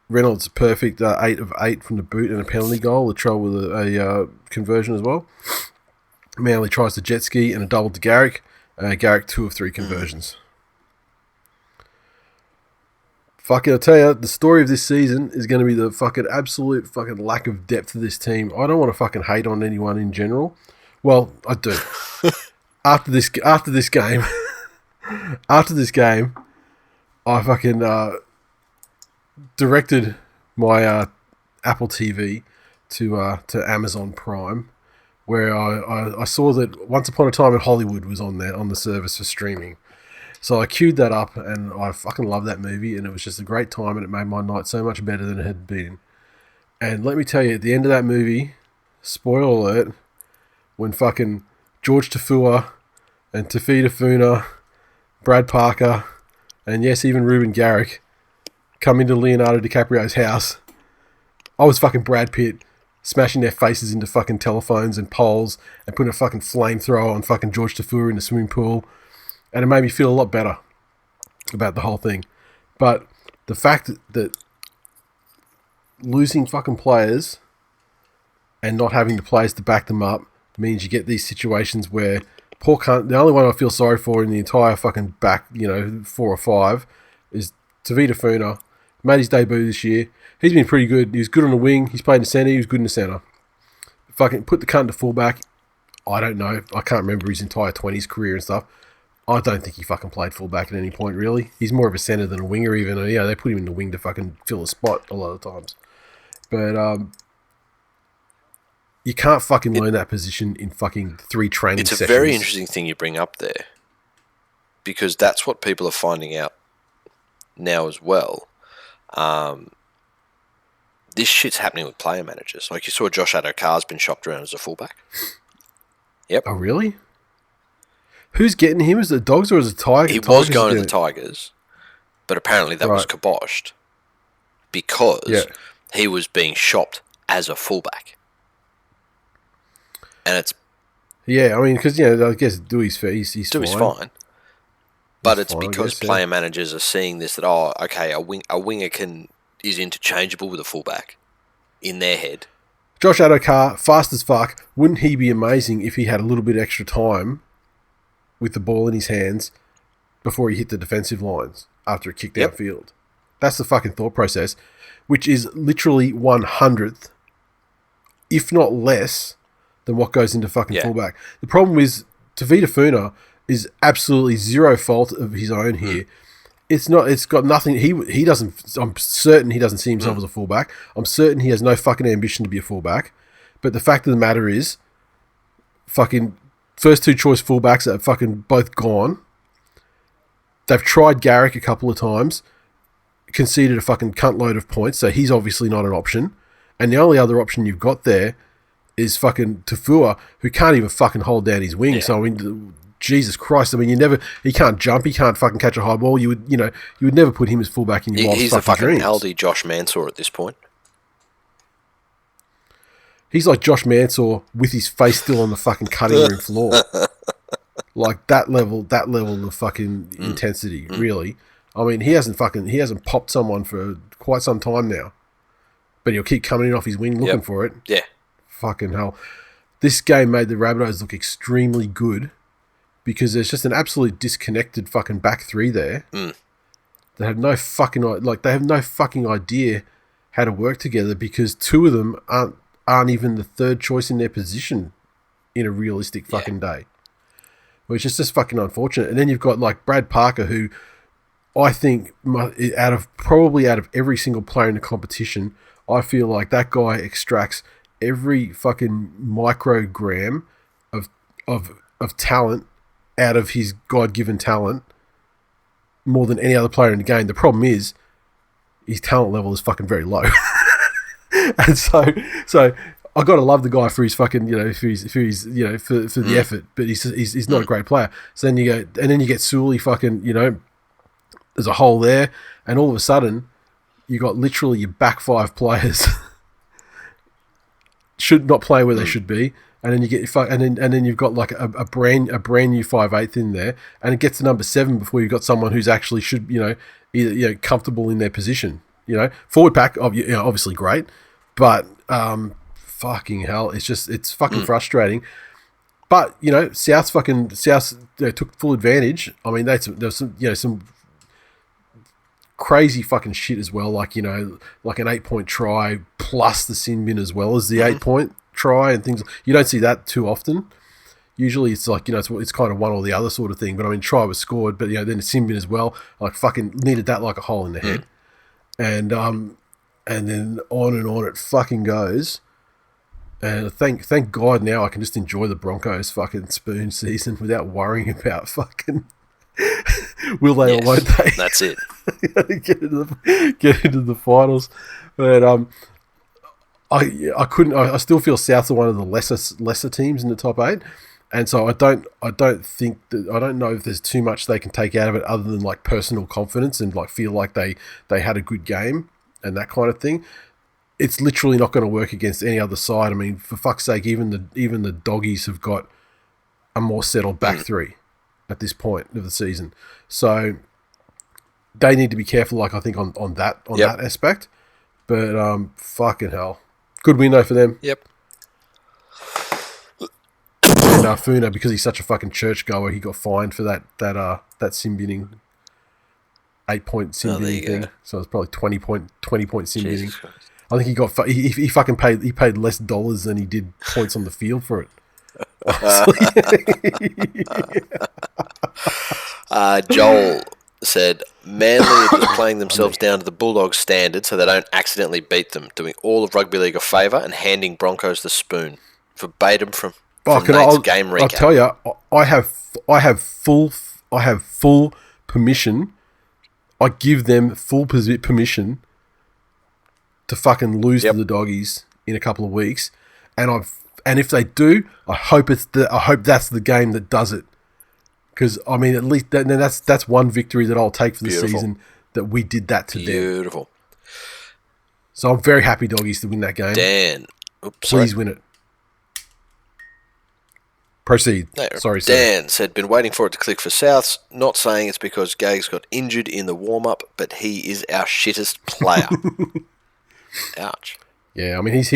Reynolds perfect 8 of 8 from the boot and a penalty goal. Latrell with a conversion as well. Manly tries to jet ski and a double to Garrick. Garrick 2 of 3 conversions. Fucking, I'll tell you, the story of this season is going to be the fucking absolute fucking lack of depth of this team. I don't want to fucking hate on anyone in general. Well, I do. after this game, I fucking directed my Apple TV to Amazon Prime, where I saw that Once Upon a Time in Hollywood was on there on the service for streaming. So I queued that up, and I fucking love that movie, and it was just a great time, and it made my night so much better than it had been. And let me tell you, at the end of that movie, spoiler alert, when fucking George Tafua and Tafita Funa, Brad Parker, and yes, even Ruben Garrick come into Leonardo DiCaprio's house, I was fucking Brad Pitt smashing their faces into fucking telephones and poles and putting a fucking flamethrower on fucking George Tafua in the swimming pool. And it made me feel a lot better about the whole thing. But the fact that losing fucking players and not having the players to back them up means you get these situations where poor cunt, the only one I feel sorry for in the entire fucking back, 4 or 5 is Tavita Funa. Made his debut this year. He's been pretty good. He was good on the wing. He's played in the centre. He was good in the centre. Fucking put the cunt to fullback. I don't know. I can't remember his entire 20s career and stuff. I don't think he fucking played fullback at any point, really. He's more of a centre than a winger, even. They put him in the wing to fucking fill a spot a lot of times. But you can't fucking learn that position in fucking 3 training sessions. It's a very interesting thing you bring up there, because that's what people are finding out now as well. This shit's happening with player managers. Like, you saw Josh Addo-Carr's been shopped around as a fullback. Yep. Oh, really? Who's getting him? Is it the Dogs or is it Tigers? He was going to the Tigers, but apparently that was kiboshed because he was being shopped as a fullback. and it's Yeah, I mean, because, I guess Dewey's fair. He's fine. But it's fine, because player managers are seeing this that, okay, a winger is interchangeable with a fullback in their head. Josh Adokar, fast as fuck. Wouldn't he be amazing if he had a little bit extra time with the ball in his hands before he hit the defensive lines after a kick downfield? That's the fucking thought process, which is literally 1/100th, if not less, than what goes into fucking fullback. The problem is Tavita Funa is absolutely zero fault of his own here. It's got nothing. He doesn't. I'm certain he doesn't see himself as a fullback. I'm certain he has no fucking ambition to be a fullback. But the fact of the matter is, fucking first two choice fullbacks are fucking both gone. They've tried Garrick a couple of times, conceded a fucking cunt load of points, so he's obviously not an option. And the only other option you've got there is fucking Tafua, who can't even fucking hold down his wing. Yeah. So I mean, Jesus Christ! I mean, he can't jump, he can't fucking catch a high ball. You would never put him as fullback in your wildest fucking dreams. He's the fucking Aldi Josh Mansour at this point. He's like Josh Mansour with his face still on the fucking cutting room floor. Like that level of fucking intensity, really. I mean, he hasn't popped someone for quite some time now. But he'll keep coming in off his wing looking for it. Yeah. Fucking hell. This game made the Rabbitohs look extremely good because there's just an absolute disconnected fucking back three there. They have no fucking idea how to work together because two of them aren't even the third choice in their position in a realistic fucking day. Which is just fucking unfortunate. And then you've got like Brad Parker, who I think out of every single player in the competition, I feel like that guy extracts every fucking microgram of talent out of his God-given talent more than any other player in the game. The problem is his talent level is fucking very low. And so I got to love the guy for his fucking, for the effort, but he's not a great player. So then you get Sully fucking, there's a hole there, and all of a sudden you got literally your back five players should not play where they should be, and then you get and then you've got like a brand new 5/8 in there, and it gets to number 7 before you've got someone who's actually should either comfortable in their position. Forward pack, obviously great, but fucking hell, it's fucking frustrating. But South took full advantage. I mean, there was some crazy fucking shit as well, like an 8-point try plus the sin bin as well as the 8-point try and things. You don't see that too often. Usually it's like it's kind of one or the other sort of thing. But I mean, try was scored, but then the sin bin as well. Like fucking needed that like a hole in the head, and then on it fucking goes. And thank God now I can just enjoy the Broncos fucking spoon season without worrying about fucking will they or won't they. That's it. get into the finals. But I still feel Souths are one of the lesser teams in the top 8. And so I don't know if there's too much they can take out of it other than like personal confidence and like feel like they had a good game and that kind of thing. It's literally not going to work against any other side. I mean, for fuck's sake, even the Doggies have got a more settled back three at this point of the season. So they need to be careful, like I think on that aspect. But fucking hell, good win though for them. Yep. And Funa, because he's such a fucking churchgoer, he got fined for that sin binning 8-point sin binning thing. So it's probably 20-point sin binning. I think he fucking paid less dollars than he did points on the field for it. Joel said, Manly are just playing themselves down to the Bulldogs standard so they don't accidentally beat them, doing all of rugby league a favour and handing Broncos the spoon. Verbatim from Nate's game recap. I'll tell you, I have full permission. I give them full permission to fucking lose to the Doggies in a couple of weeks, and if they do, I hope that's the game that does it. Because I mean, at least that's one victory that I'll take for the season, that we did that to them. Beautiful. So I'm very happy Doggies to win that game. Dan, please win it. Proceed. No, Sorry, sir. Dan said, been waiting for it to click for Souths. Not saying it's because Gags got injured in the warm-up, but he is our shittest player. Ouch. Yeah, I mean, he's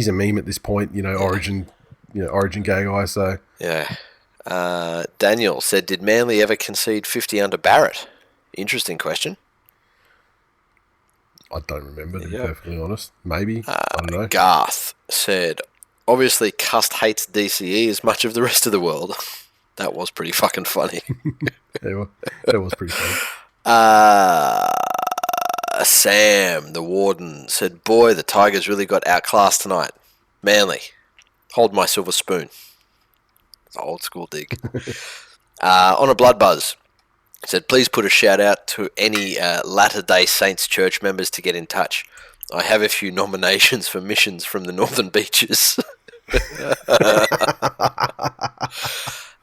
a meme at this point, Origin gay guy, so. Yeah. Daniel said, did Manly ever concede 50 under Barrett? Interesting question. I don't remember, to be perfectly honest. Maybe. I don't know. Garth said, obviously Cust hates DCE as much of the rest of the world. That was pretty fucking funny. That was pretty funny. Sam, the warden, said, boy, the Tigers really got outclassed tonight. Manly, hold my silver spoon. It's an old school dig. On a blood buzz, said, please put a shout out to any Latter-day Saints church members to get in touch. I have a few nominations for missions from the northern beaches.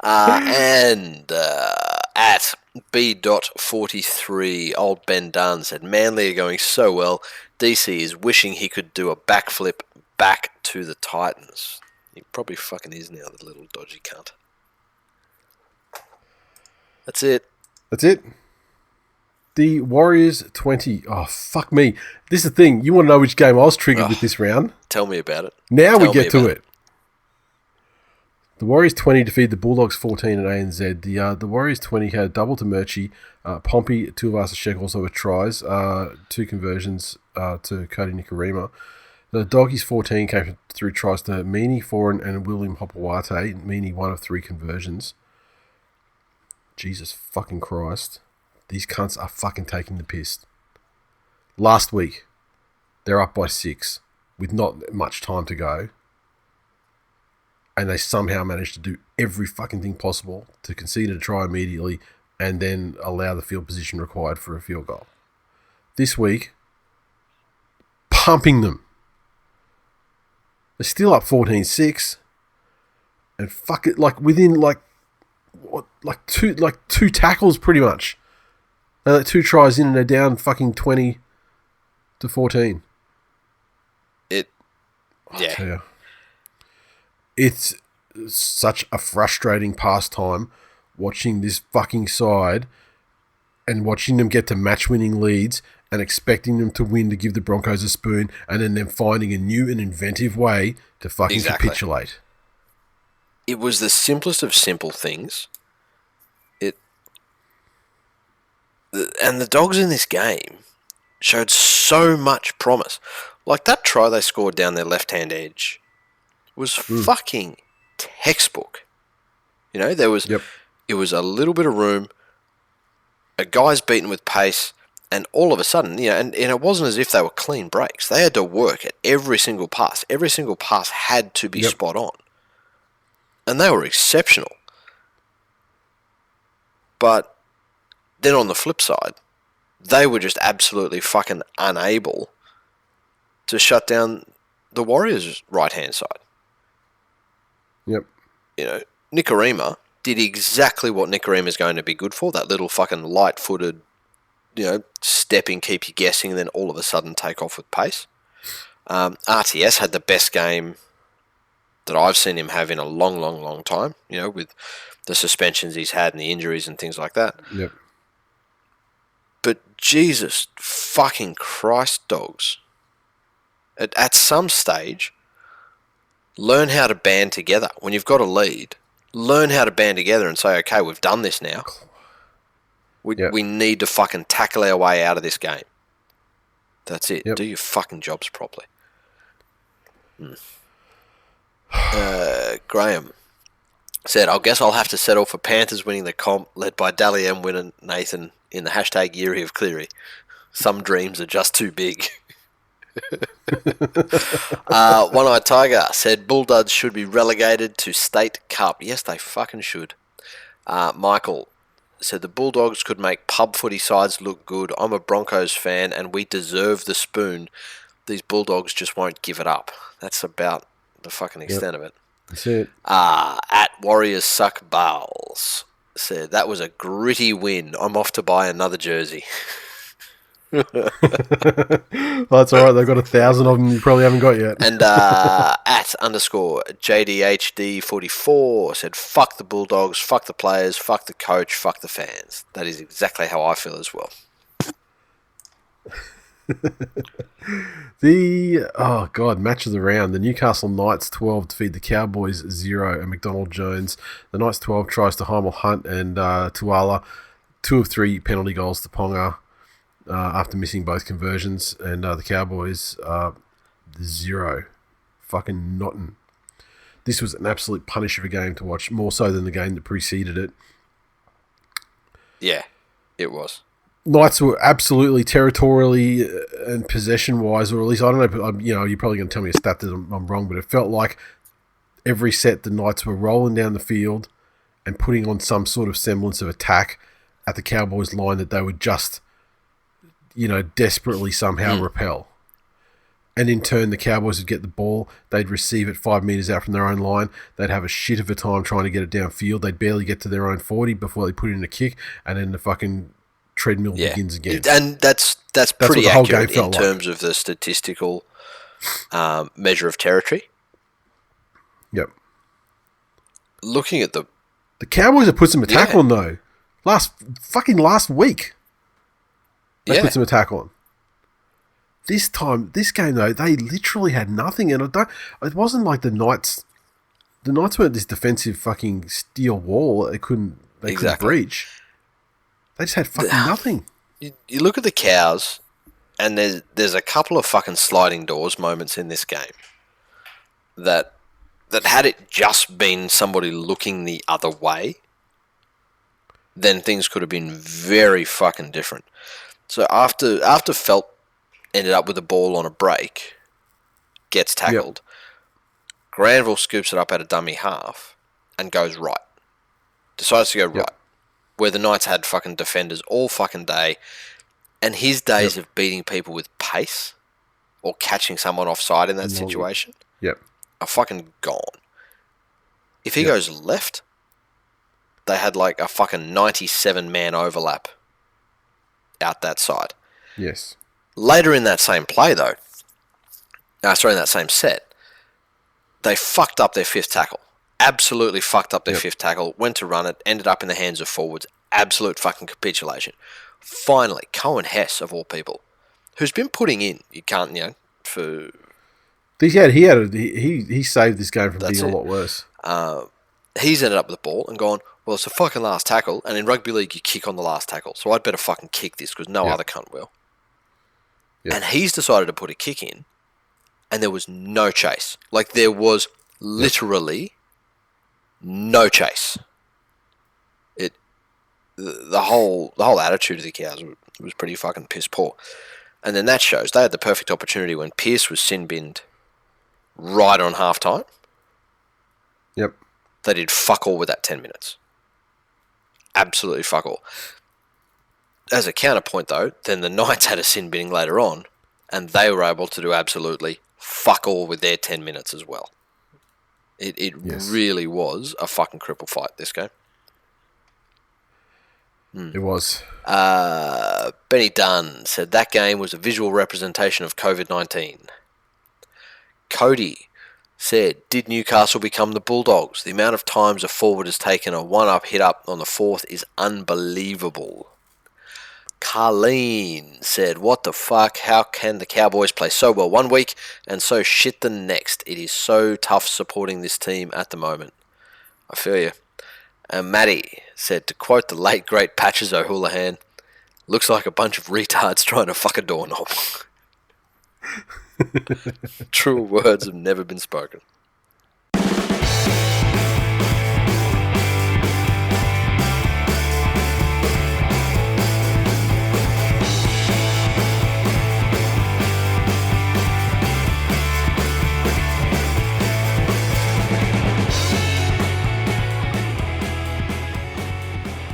And at B.43, old Ben Dunn said, Manly are going so well, DC is wishing he could do a backflip back to the Titans. He probably fucking is now, the little dodgy cunt. That's it. The Warriors 20. Oh, fuck me. This is the thing. You want to know which game I was triggered with this round? Tell me about it. Now we get to it. The Warriors 20 defeated the Bulldogs 14 at ANZ. The Warriors 20 had a double to Murchie, Pompey, Tuivasa-Sheck also with tries, 2 conversions to Cody Nikorima. The Doggies 14 came through tries to Meaney, Foran, and William Hopewate. Meaney 1 of 3 conversions. Jesus fucking Christ. These cunts are fucking taking the piss. Last week, they're up by 6 with not much time to go. And they somehow managed to do every fucking thing possible to concede a try immediately and then allow the field position required for a field goal. This week, pumping them. They're still up 14-6. And fuck it, within two tackles pretty much. And 2 tries in and they're down fucking 20-14. Yeah. It's such a frustrating pastime watching this fucking side and watching them get to match-winning leads and expecting them to win to give the Broncos a spoon and then them finding a new and inventive way to fucking capitulate. It was the simplest of simple things. And the Dogs in this game showed so much promise. Like that try they scored down their left-hand edge was fucking textbook. There was it was a little bit of room, a guy's beaten with pace, and all of a sudden, and it wasn't as if they were clean breaks. They had to work at every single pass. Every single pass had to be spot on. And they were exceptional. But then on the flip side, they were just absolutely fucking unable to shut down the Warriors' right-hand side. Yep. Nikorima did exactly what Nikorima is going to be good for, that little fucking light-footed, stepping, keep you guessing, and then all of a sudden take off with pace. RTS had the best game that I've seen him have in a long, long, long time, with the suspensions he's had and the injuries and things like that. Yep. But Jesus fucking Christ, Dogs. At some stage, learn how to band together. When you've got a lead, learn how to band together and say, okay, we've done this now. We need to fucking tackle our way out of this game. That's it. Yep. Do your fucking jobs properly. Graham said, I guess I'll have to settle for Panthers winning the comp, led by Dally M winner Nathan in the hashtag Yeary of Cleary. Some dreams are just too big. One-Eyed Tiger said, Bulldogs should be relegated to State Cup. Yes, they fucking should. Michael said, the Bulldogs could make pub footy sides look good. I'm a Broncos fan and we deserve the spoon. These Bulldogs just won't give it up. That's about the fucking extent of it. That's it. At Warriors Suck Balls said, that was a gritty win. I'm off to buy another jersey. Well, that's all right. They've got 1,000 of them you probably haven't got yet. And at _ JDHD44 said, fuck the Bulldogs, fuck the players, fuck the coach, fuck the fans. That is exactly how I feel as well. Match of the round. The Newcastle Knights 12 defeat the Cowboys 0 and McDonald Jones. The Knights 12 tries to Heimel Hunt and TWiL. 2 of 3 penalty goals to Ponga after missing both conversions. And the Cowboys 0. Fucking nothing. This was an absolute punish of a game to watch, more so than the game that preceded it. Yeah, it was. Knights were absolutely territorially and possession-wise, or at least, I don't know, you're probably going to tell me a stat that I'm wrong, but it felt like every set the Knights were rolling down the field and putting on some sort of semblance of attack at the Cowboys' line that they would just, desperately somehow repel. And in turn, the Cowboys would get the ball. They'd receive it 5 metres out from their own line. They'd have a shit of a time trying to get it downfield. They'd barely get to their own 40 before they put in a kick, and then the fucking treadmill begins again. And that's pretty accurate in terms of the statistical measure of territory. Yep. Looking at the Cowboys have put some attack on, though. Last week. They put some attack on. This game, though, they literally had nothing, and it wasn't like the Knights weren't this defensive fucking steel wall they couldn't breach. They just had fucking nothing. You look at the Cows, and there's a couple of fucking sliding doors moments in this game that had it just been somebody looking the other way, then things could have been very fucking different. So after Felt ended up with the ball on a break, gets tackled, Granville scoops it up at a dummy half and goes right. Decides to go right. Where the Knights had fucking defenders all fucking day, and his days of beating people with pace or catching someone offside in that situation are fucking gone. If he goes left, they had like a fucking 97-man overlap out that side. Yes. Later in that same play, though, in that same set, they fucked up their fifth tackle. Absolutely fucked up their fifth tackle. Went to run it, ended up in the hands of forwards. Absolute fucking capitulation. Finally, Cohen Hess, of all people, who's been putting in, he saved this game from being a lot worse. He's ended up with the ball and gone, well, it's a fucking last tackle, and in rugby league you kick on the last tackle, so I'd better fucking kick this because no other cunt will. And he's decided to put a kick in, and there was no chase. Like, there was literally no chase. The whole attitude of the Cows was pretty fucking piss poor. And then that shows they had the perfect opportunity when Pearce was sin-binned right on half-time. Yep. They did fuck all with that 10 minutes. Absolutely fuck all. As a counterpoint, though, then the Knights had a sin-binning later on, and they were able to do absolutely fuck all with their 10 minutes as well. It really was a fucking cripple fight, this game. It was. Benny Dunn said that game was a visual representation of COVID-19. Cody said, did Newcastle become the Bulldogs? The amount of times a forward has taken a one-up hit up on the fourth is unbelievable. Carleen said, what the fuck? How can the Cowboys play so well one week and so shit the next? It is so tough supporting this team at the moment. I feel you. And Matty said, to quote the late great Patches O'Houlihan, looks like a bunch of retards trying to fuck a doorknob. Truer words have never been spoken.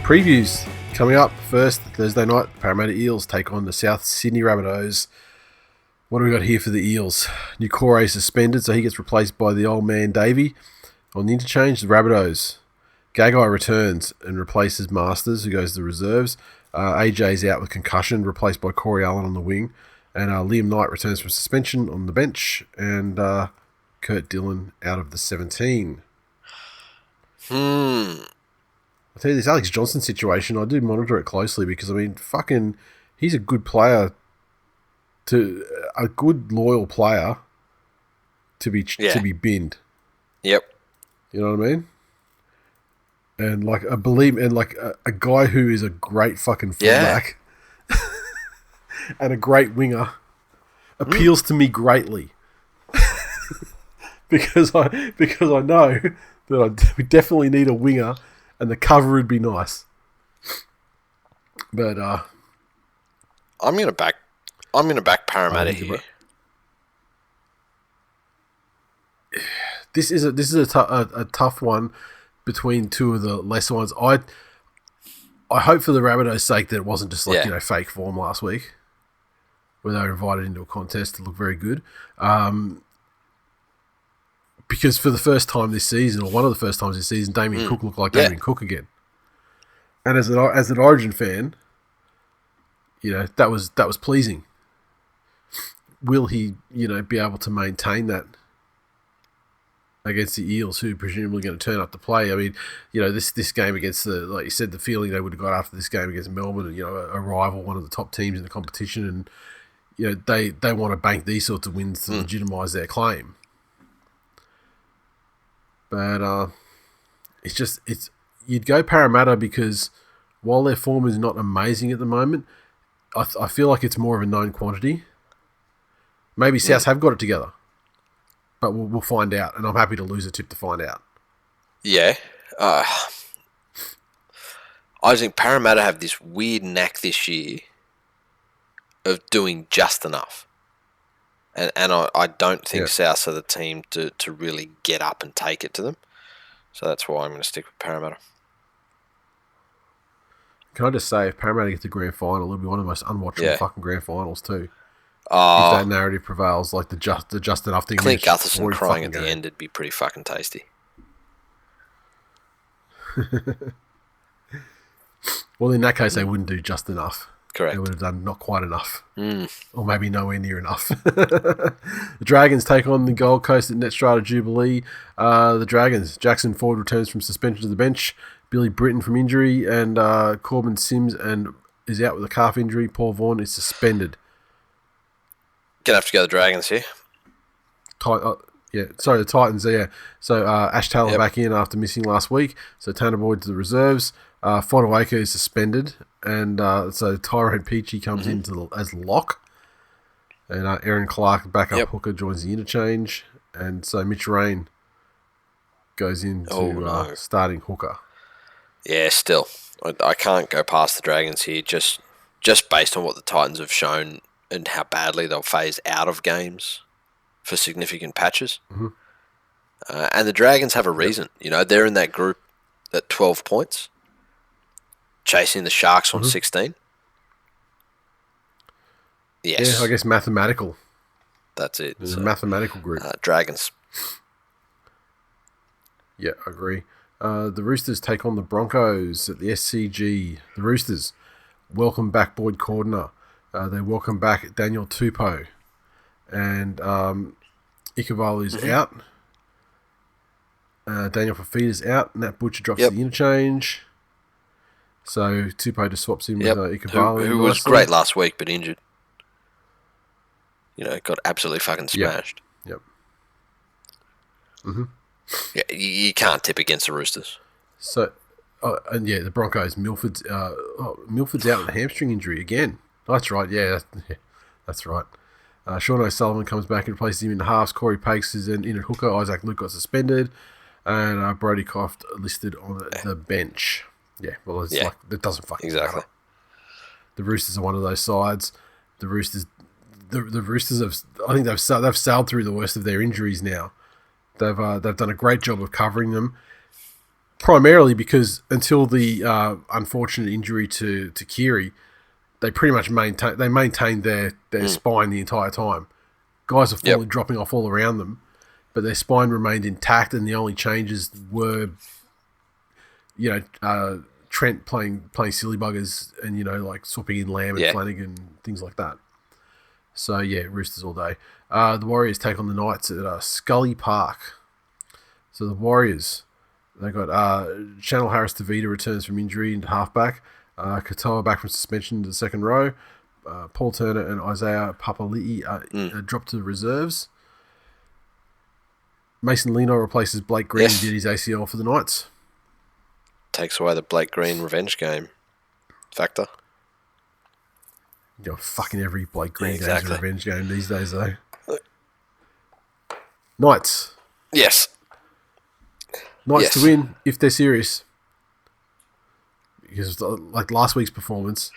Previews coming up. First, Thursday night, Parramatta Eels take on the South Sydney Rabbitohs. What do we got here for the Eels? Nukore suspended, so he gets replaced by the old man Davey. On the interchange, the Rabbitohs. Gagai returns and replaces Masters, who goes to the reserves. AJ's out with concussion, replaced by Corey Allen on the wing. And Liam Knight returns from suspension on the bench. And Kurt Dillon out of the 17. I'll tell you, this Alex Johnson situation, I do monitor it closely because, I mean, fucking, he's a good player, a good, loyal player to be binned. Yep. You know what I mean? And, like, a guy who is a great fucking fullback and a great winger appeals to me greatly. because I know that we definitely need a winger. And the cover would be nice, but I'm gonna back Parramatta here. This is a tough one between two of the lesser ones. I hope for the Rabbitohs' sake that it wasn't just fake form last week, where they were invited into a contest to look very good. Because for the first time this season, or one of the first times this season, Damien Cook looked like Damien Cook again. And as an Origin fan, that was pleasing. Will he, be able to maintain that against the Eels, who are presumably going to turn up to play? I mean, this game against like you said, the feeling they would have got after this game against Melbourne, and a rival, one of the top teams in the competition, and they want to bank these sorts of wins to legitimise their claim. But you'd go Parramatta because while their form is not amazing at the moment, I feel like it's more of a known quantity. Maybe Souths have got it together, but we'll find out, and I'm happy to lose a tip to find out. Yeah. I think Parramatta have this weird knack this year of doing just enough. And I don't think Souths are the team to really get up and take it to them. So that's why I'm going to stick with Parramatta. Can I just say, if Parramatta gets the grand final, it'll be one of the most unwatchable fucking grand finals too. If that narrative prevails, like the just enough thing. Clint Gutherson crying at the end would be pretty fucking tasty. Well, in that case, they wouldn't do just enough. Correct. They would have done not quite enough. Or maybe nowhere near enough. The Dragons take on the Gold Coast at Netstrata Jubilee. The Dragons, Jackson Ford returns from suspension to the bench. Billy Britton from injury. And Corbin Sims is out with a calf injury. Paul Vaughan is suspended. Gonna have to go the Dragons here. The Titans there. So Ash Taylor back in after missing last week. So Tanner Boyd to the reserves. Fodawaker is suspended, and so Tyrone Peachy comes in as lock, and Aaron Clark, backup hooker, joins the interchange, and so Mitch Rain goes into starting hooker. Yeah, still, I can't go past the Dragons here, just based on what the Titans have shown and how badly they'll phase out of games for significant patches. And the Dragons have a reason. They're in that group at 12 points. Chasing the Sharks on 16. Yes. Yeah, I guess mathematical. That's it. It's a mathematical group. Dragons. Yeah, I agree. The Roosters take on the Broncos at the SCG. The Roosters welcome back Boyd Cordner. They welcome back Daniel Tupou. And Ikevala is out. Daniel Fafita's out. Nat Butcher drops to the interchange. So Tupou just swaps in with Ikevala. Who was great last week, but injured. Got absolutely fucking smashed. Yep. Yeah, you can't tip against the Roosters. So, the Broncos. Milford's out with a hamstring injury again. That's right. Yeah, that's right. Sean O'Sullivan comes back and replaces him in the halves. Corey Pakes is in at hooker. Isaac Luke got suspended, and Brody Croft listed on the bench. Yeah, well, it's like it doesn't fucking matter. The Roosters are one of those sides. The Roosters have. I think they've sailed through the worst of their injuries now. They've done a great job of covering them, primarily because until the unfortunate injury to Keary, they pretty much maintained their spine the entire time. Guys are falling, dropping off all around them, but their spine remained intact, and the only changes were, Trent playing silly buggers and, like swapping in Lamb and Flanagan, things like that. So, yeah, Roosters all day. The Warriors take on the Knights at Scully Park. So, the Warriors, they got Channel Harris Tavita returns from injury into halfback. Katoa back from suspension to the second row. Paul Turner and Isaiah Papali'i dropped to the reserves. Mason Lino replaces Blake Green, who did his ACL for the Knights. Takes away the Blake Green revenge game factor. Fucking every Blake Green game is a revenge game these days, though. Knights. Yes. Knights to win if they're serious. Because, like last week's performance,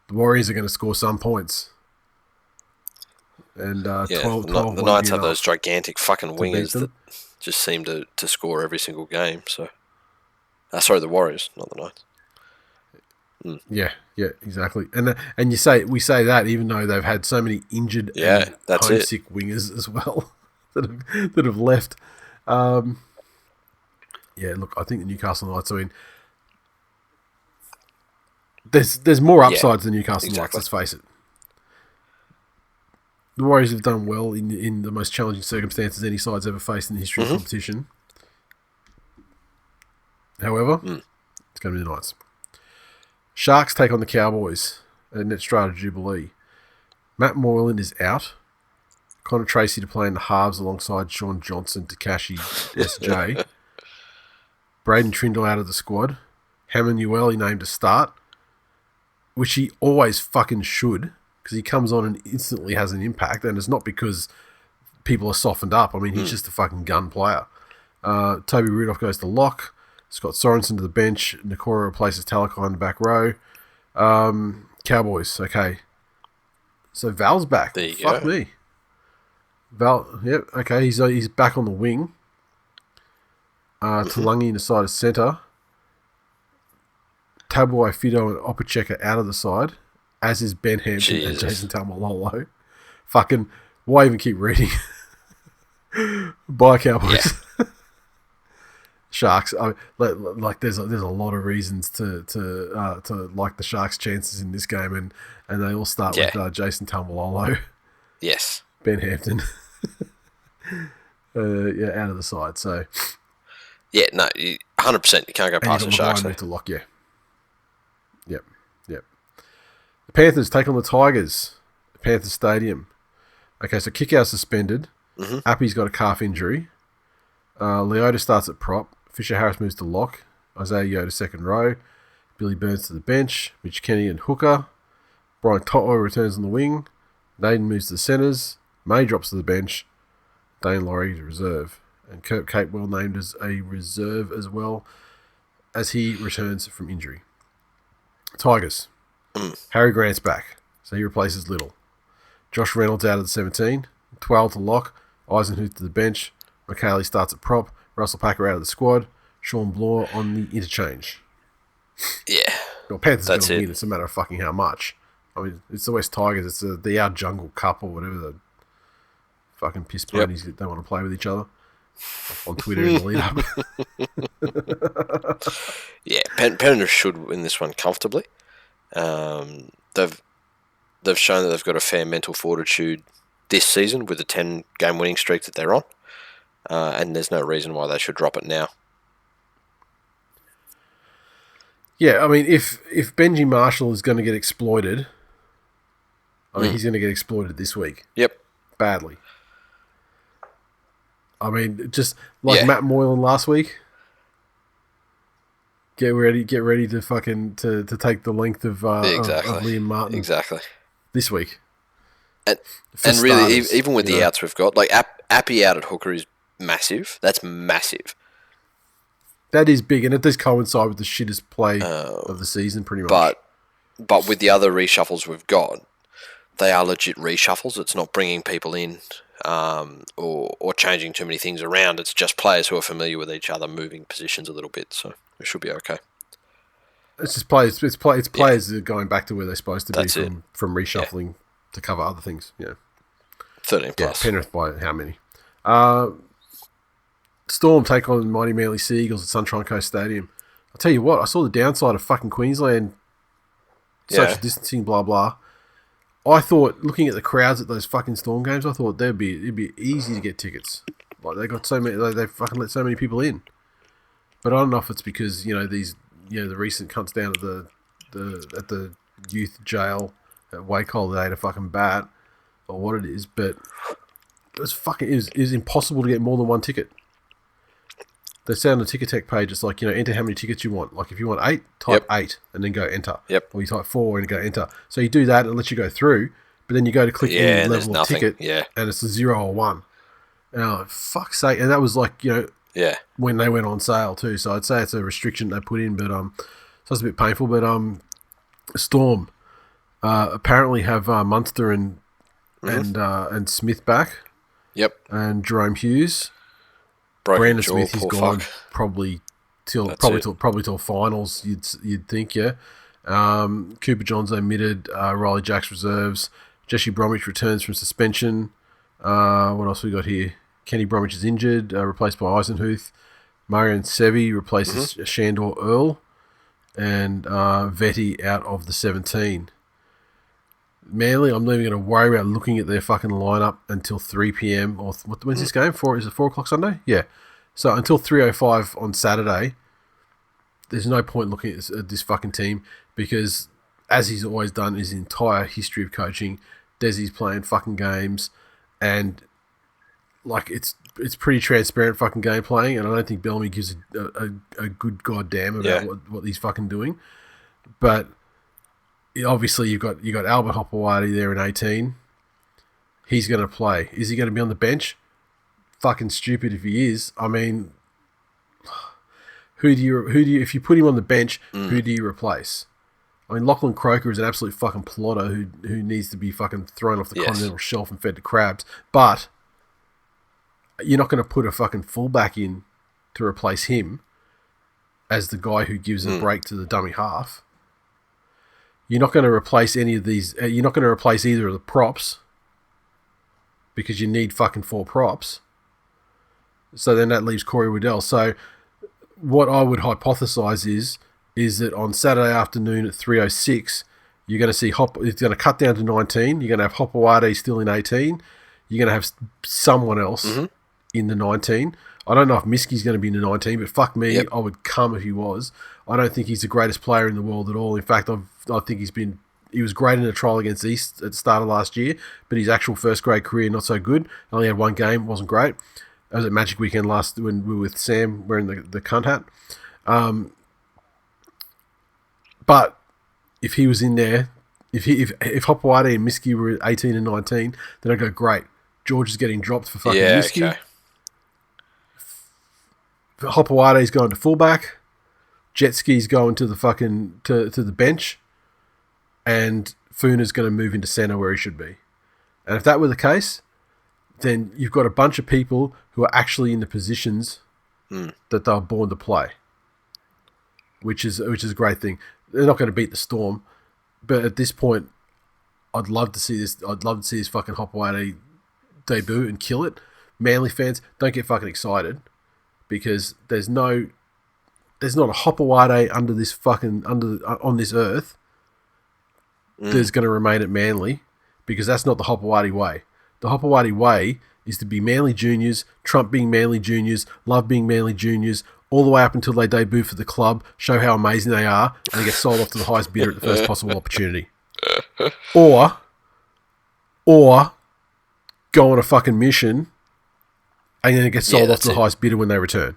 the Warriors are going to score some points. And 12 the Knights have those gigantic fucking wingers that just seem to score every single game. So, sorry, the Warriors, not the Knights. Yeah, exactly. And we say that even though they've had so many injured and homesick wingers as well that have left. Look, I think the Newcastle Knights. I mean, there's more upsides than Newcastle Knights. Let's face it. The Warriors have done well in the most challenging circumstances any side's ever faced in the history of competition. However, it's going to be the Knights. Sharks take on the Cowboys at Netstrata Jubilee. Matt Moylan is out. Connor Tracy to play in the halves alongside Sean Johnson, Takashi, SJ. Braden Trindle out of the squad. Hammond Ueli named to start, which he always fucking should, because he comes on and instantly has an impact, and it's not because people are softened up. I mean, he's just a fucking gun player. Toby Rudolph goes to lock. Scott Sorensen to the bench. Nakora replaces Talakai in the back row. Cowboys, okay. So Val's back. There you Fuck go. me. Val, yep, okay. He's back on the wing. Talangi in the side of centre. Tabuai Fido and Opacheka out of the side, as is Ben Hampton and Jason Taumalolo. Fucking, why even keep reading? Bye, Cowboys. Yeah. Sharks. There's a lot of reasons to like the Sharks' chances in this game, and they all start with Jason Taumalolo. Yes. Ben Hampton. Out of the side. So. Yeah, no, 100%. You can't go past the Sharks. To lock, Yep. The Panthers take on the Tigers at Panthers Stadium. Okay, so Kickout suspended. Appy's got a calf injury. Leota starts at prop. Fisher Harris moves to lock. Isaiah Yeo to second row. Billy Burns to the bench. Mitch Kenny and hooker. Brian Toto returns on the wing. Naden moves to the centres. May drops to the bench. Dane Laurie to reserve. And Kurt Capewell named as a reserve as well as he returns from injury. Tigers. Harry Grant's back, so he replaces Little. Josh Reynolds out of the 17. 12 to lock. Eisenhuth to the bench. McKaylee starts at prop. Russell Packer out of the squad. Sean Bloor on the interchange. Yeah. Well, Panthers are going to win. It's a matter of fucking how much. I mean, it's the West Tigers. It's the Our Jungle Cup or whatever the fucking piss ponies they want to play with each other. On Twitter in the lead up. Yeah, Penrith should win this one comfortably. They've shown that they've got a fair mental fortitude this season with the 10-game winning streak that they're on, and there's no reason why they should drop it now. Yeah, I mean, if Benji Marshall is going to get exploited, he's going to get exploited this week. Yep, badly. I mean, just like Matt Moylan last week. Get ready to fucking to take the length of Liam Martin. Exactly. This week. And really, even with the outs we've got, like Appy out at hooker is massive. That's massive. That is big, and it does coincide with the shittest play of the season, pretty much. But with the other reshuffles we've got, they are legit reshuffles. It's not bringing people in or changing too many things around. It's just players who are familiar with each other moving positions a little bit, so it should be okay. It's just players. It's players that are going back to where they're supposed to be from reshuffling to cover other things. Yeah, 13 plus. Penrith by how many? Storm take on mighty Manly Sea Eagles at Sunshine Coast Stadium. I'll tell you what, I saw the downside of fucking Queensland social Yeah. distancing, blah blah. I thought, looking at the crowds at those fucking Storm games, I thought it'd be easy to get tickets. Like they got so many, they fucking let so many people in. But I don't know if it's because the recent cunts down at the youth jail at Wacol that ate a fucking bat or what it is. But it was impossible to get more than one ticket. They say on the Ticket Tech page, it's like, enter how many tickets you want. Like if you want 8, type 8 and then go enter. Yep. Or you type 4 and go enter. So you do that and it lets you go through, but then you go to click any level of ticket and it's a 0 or 1. Oh, fuck's sake. And that was like, when they went on sale too. So I'd say it's a restriction they put in, but so it's a bit painful. But Storm apparently have Munster and Smith back. Yep. And Jerome Hughes. Brandon Smith, he's gone probably till finals. You'd think, yeah. Cooper John's omitted. Riley Jacks reserves. Jesse Bromwich returns from suspension. What else we got here? Kenny Bromwich is injured, replaced by Eisenhuth. Marion Sevi replaces Shandor Earl, and Vetty out of the 17. Manly, I'm not even going to worry about looking at their fucking lineup until 3 p.m. or when's this game? Is it 4 o'clock Sunday? Yeah. So until 3:05 on Saturday, there's no point looking at this fucking team because, as he's always done his entire history of coaching, Desi's playing fucking games, and like it's pretty transparent fucking game playing, and I don't think Bellamy gives a good goddamn about what he's fucking doing, but. Obviously, you've got Albert Hopewadi there in 18. He's going to play. Is he going to be on the bench? Fucking stupid if he is. I mean, who do you if you put him on the bench, who do you replace? I mean, Lachlan Croker is an absolute fucking plotter who needs to be fucking thrown off the continental shelf and fed to crabs. But you're not going to put a fucking fullback in to replace him as the guy who gives a break to the dummy half. You're not going to replace any of these. You're not going to replace either of the props because you need fucking 4 props. So then that leaves Corey Waddell. So what I would hypothesize is that on Saturday afternoon at 3:06, you're going to see it's going to cut down to 19. You're going to have Hopewadi still in 18. You're going to have someone else in the 19. I don't know if Miski's going to be in the 19, but fuck me, I would come if he was. I don't think he's the greatest player in the world at all. In fact, I think he was great in a trial against East at the start of last year, but his actual first grade career, not so good. Only had one game, wasn't great. That was at Magic Weekend last when we were with Sam wearing the cunt hat. But if he was in there, if Hopewadi and Miski were 18 and 19, then I'd go, great. George is getting dropped for fucking Miski. Okay. Hopewadi's going to fullback. Jet Ski's going to the fucking to the bench, and Funa's going to move into centre where he should be. And if that were the case, then you've got a bunch of people who are actually in the positions that they were born to play, which is a great thing. They're not going to beat the Storm, but at this point, I'd love to see this. I'd love to see this fucking Hopewadi debut and kill it. Manly fans, don't get fucking excited because there's not a Hopewadi on this earth that's going to remain at Manly because that's not the Hopewadi way. The Hopewadi way is to be Manly juniors, Trump being Manly juniors, Love being Manly juniors, all the way up until they debut for the club, show how amazing they are, and they get sold off to the highest bidder at the first possible opportunity. Or go on a fucking mission and then get sold off to the highest bidder when they return.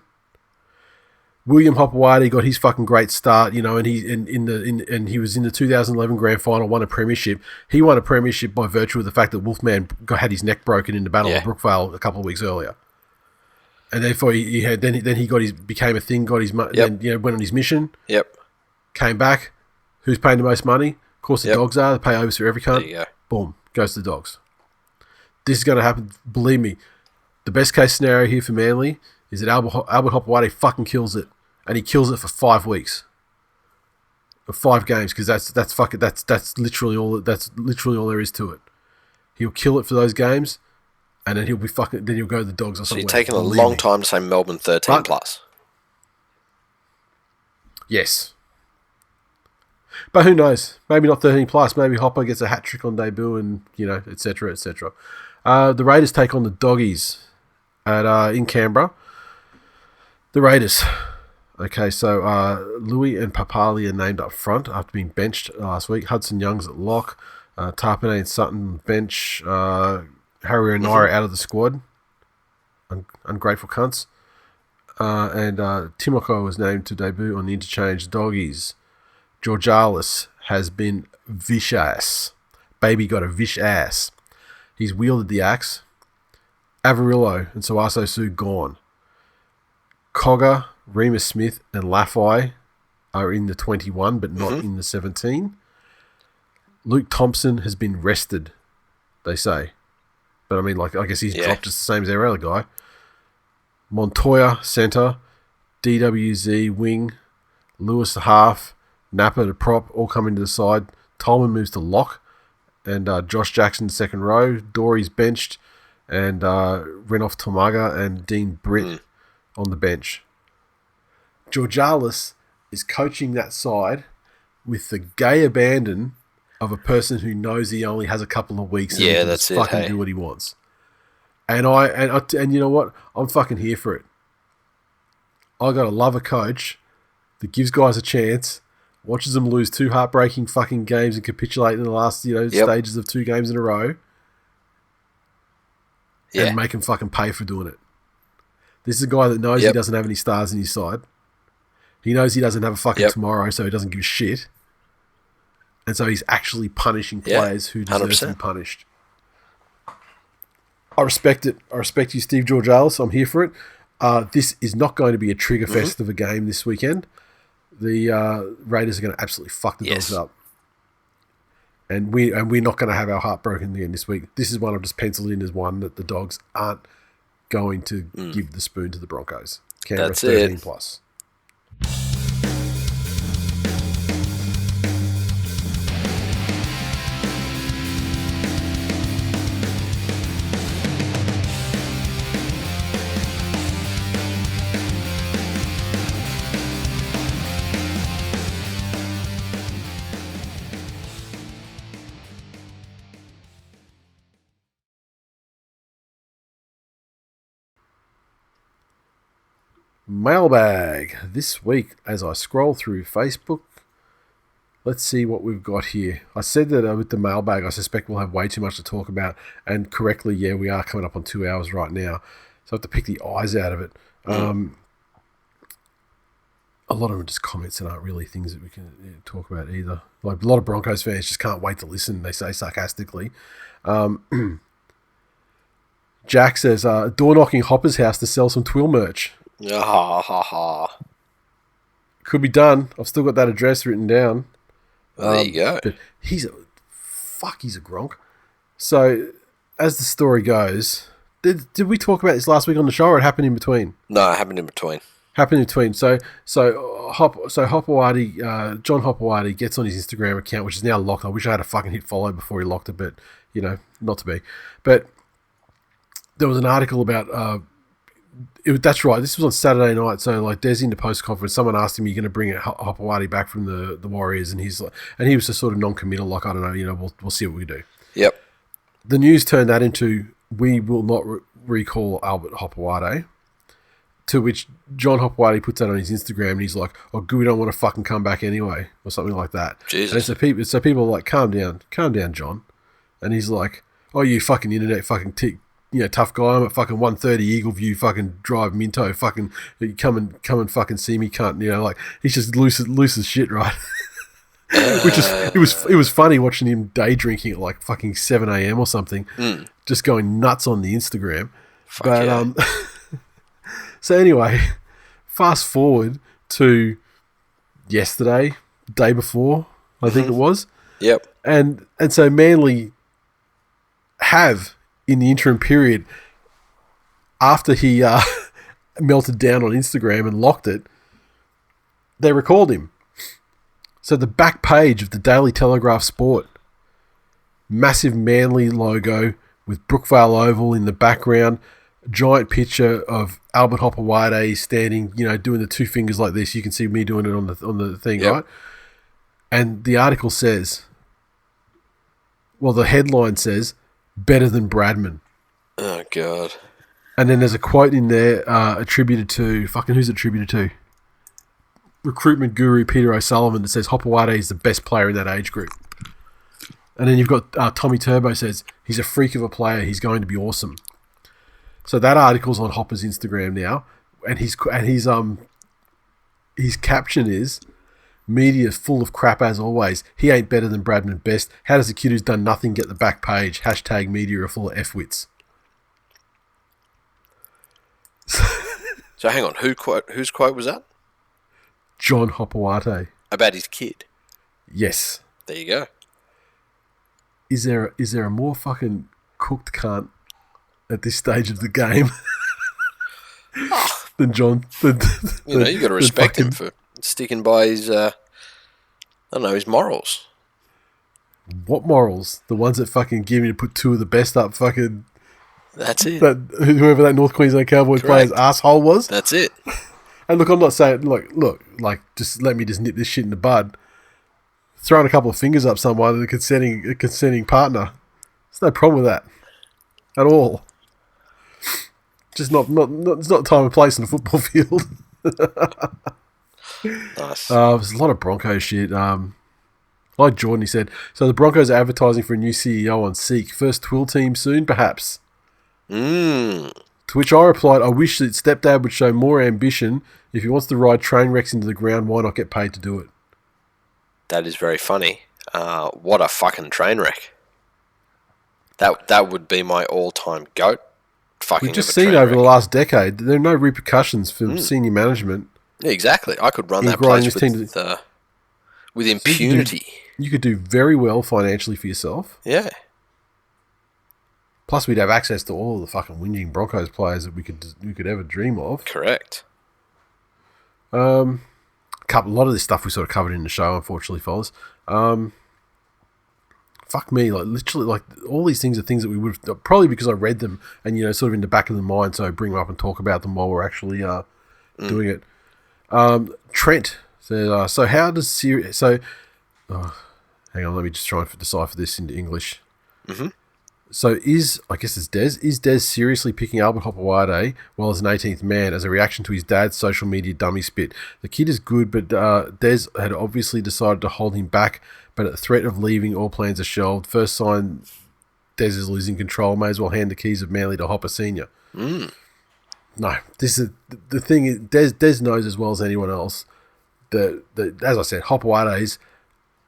William Hopewadi got his fucking great start, and he was in the 2011 grand final, won a premiership. He won a premiership by virtue of the fact that Wolfman had his neck broken in the Battle of Brookvale a couple of weeks earlier, and therefore he became a thing, got his then went on his mission. Yep. Came back. Who's paying the most money? Of course, the Dogs are. They pay overs for every cunt. There you go. Boom, goes to the Dogs. This is going to happen. Believe me, the best case scenario here for Manly is that Albert Hopewadi fucking kills it. And he kills it for 5 weeks, or 5 games, because that's literally all there is to it. He'll kill it for those games, and then he'll go to the Dogs or something. So you're taking a long time to say Melbourne 13 plus. Yes. But who knows? Maybe not 13 plus. Maybe Hopper gets a hat trick on debut and, etc., etc. The Raiders take on the Doggies in Canberra. The Raiders. Okay, so Louis and Papali are named up front after being benched last week. Hudson Young's at lock. Tarpanay and Sutton bench. Harry O'Neill out of the squad. Ungrateful cunts. And Timoko was named to debut on the interchange. Doggies. Georgalis has been vicious. Baby got a vish ass. He's wielded the axe. Avarillo and Sawaso Su gone. Cogger, Remus Smith, and Laffey are in the 21, but not in the 17. Luke Thompson has been rested, they say. But I mean, I guess he's dropped just the same as every other guy. Montoya, centre. DWZ, wing. Lewis, half. Napa, the prop, all come into the side. Tolman moves to lock. And Josh Jackson, second row. Dory's benched. And Renoff Tomaga and Dean Britt on the bench. Georgalis is coaching that side with the gay abandon of a person who knows he only has a couple of weeks and he can just fucking do what he wants. And you know what? I'm fucking here for it. I gotta love a coach that gives guys a chance, watches them lose 2 heartbreaking fucking games and capitulate in the last stages of 2 games in a row, and make them fucking pay for doing it. This is a guy that knows he doesn't have any stars in his side. He knows he doesn't have a fucking tomorrow, so he doesn't give a shit. And so he's actually punishing players who deserve 100%. To be punished. I respect it. I respect you, Steve Georgalis. I'm here for it. This is not going to be a trigger fest of a game this weekend. The Raiders are going to absolutely fuck the Dogs up. And we're not going to have our heart broken again this week. This is one I've just penciled in as one that the Dogs aren't going to give the spoon to the Broncos. Canberra 13 plus. Mailbag this week as I scroll through Facebook. Let's see what we've got here. I said that with the mailbag, I suspect we'll have way too much to talk about. And correctly, we are coming up on 2 hours right now. So I have to pick the eyes out of it. A lot of them are just comments and aren't really things that we can talk about either. Like a lot of Broncos fans just can't wait to listen, they say sarcastically. Jack says, door knocking Hopper's house to sell some TWiL merch. Could be done. I've still got that address written down. There you go. But he's a Gronk. So, as the story goes, did we talk about this last week on the show, or it happened in between? No, it happened in between. So Hopewadi, John Hopewadi gets on his Instagram account, which is now locked. I wish I had a fucking hit follow before he locked it, but not to be. But there was an article about. That's right. This was on Saturday night. So, Des in the post conference, someone asked him, "Are you going to bring Hopewadi back from the Warriors?" And he was just sort of non-committal, I don't know. We'll see what we do. Yep. The news turned that into, "We will not recall Albert Hopewadi." To which John Hopewadi puts that on his Instagram, and he's like, "Oh, good, we don't want to fucking come back anyway," or something like that. Jesus. And so people are like, "Calm down, John," and he's like, "Oh, you fucking internet fucking tick." Tough guy. I'm at fucking 130 Eagle View, fucking drive Minto, fucking come and fucking see me, cunt. He's just loose as shit, right? Which is it was funny watching him day drinking at like fucking 7 a.m. or something, just going nuts on the Instagram. So anyway, fast forward to yesterday, day before, I think it was. Yep. And so Manly have, in the interim period, after he melted down on Instagram and locked it, they recalled him. So the back page of the Daily Telegraph Sport, massive Manly logo with Brookvale Oval in the background, giant picture of Albert Hopewade standing, doing the two fingers like this. You can see me doing it on the thing, Yep. right? And the article says, well, the headline says, better than Bradman. Oh, God. And then there's a quote in there attributed to, who's it attributed to? Recruitment guru Peter O'Sullivan that says Hopewade is the best player in that age group. And then you've got Tommy Turbo says, he's a freak of a player. He's going to be awesome. So that article's on Hopper's Instagram now. And his caption is, media full of crap as always. He ain't better than Bradman best. How does the kid who's done nothing get the back page? # media are full of F-wits. So hang on, whose quote was that? John Hopewade. About his kid. Yes. There you go. Is there a more fucking cooked cunt at this stage of the game than John? You got to respect him for sticking by his, his morals. What morals? The ones that fucking give me to put two of the best up fucking... That's it. Whoever that North Queensland Cowboys player's asshole was. That's it. And look, I'm not saying, look, just let me just nip this shit in the bud. Throwing a couple of fingers up someone, a consenting partner. There's no problem with that. At all. Just not it's not time and place in the football field. Nice. There's a lot of Broncos shit. Like Jordan, he said, so the Broncos are advertising for a new CEO on Seek. First TWiL team soon, perhaps. To which I replied, I wish that Stepdad would show more ambition. If he wants to ride train wrecks into the ground, why not get paid to do it? That is very funny. What a fucking train wreck. That would be my all-time GOAT. We've just seen over the last decade, there are no repercussions for senior management. Yeah, exactly. I could run that place with impunity. You could do very well financially for yourself. Yeah. Plus, we'd have access to all of the fucking whinging Broncos players that we could ever dream of. Correct. A lot of this stuff we sort of covered in the show, unfortunately, fellas. Fuck me, literally, all these things are things that we would have, probably because I read them and, sort of in the back of the mind, so I bring them up and talk about them while we're actually doing it. Trent said, so how does Sirius... hang on, let me just try and decipher this into English. Mm-hmm. So I guess it's Des, is Des seriously picking Albert Hopewade while as an 18th man as a reaction to his dad's social media dummy spit? The kid is good, but Des had obviously decided to hold him back, but at the threat of leaving, all plans are shelved. First sign Des is losing control, may as well hand the keys of Manly to Hopper Senior. No, this is the thing. Des knows as well as anyone else that as I said, Hopewades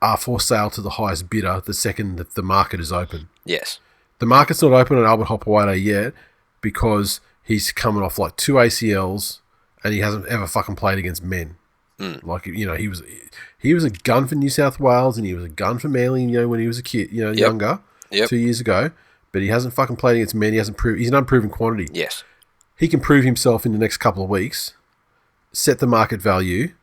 are for sale to the highest bidder the second that the market is open. Yes. The market's not open on Albert Hopewade yet because he's coming off 2 ACLs and he hasn't ever fucking played against men. He was a gun for New South Wales and he was a gun for Manly, when he was a kid, younger, 2 years ago. But he hasn't fucking played against men. He hasn't proved. He's an unproven quantity. Yes. He can prove himself in the next couple of weeks, set the market value.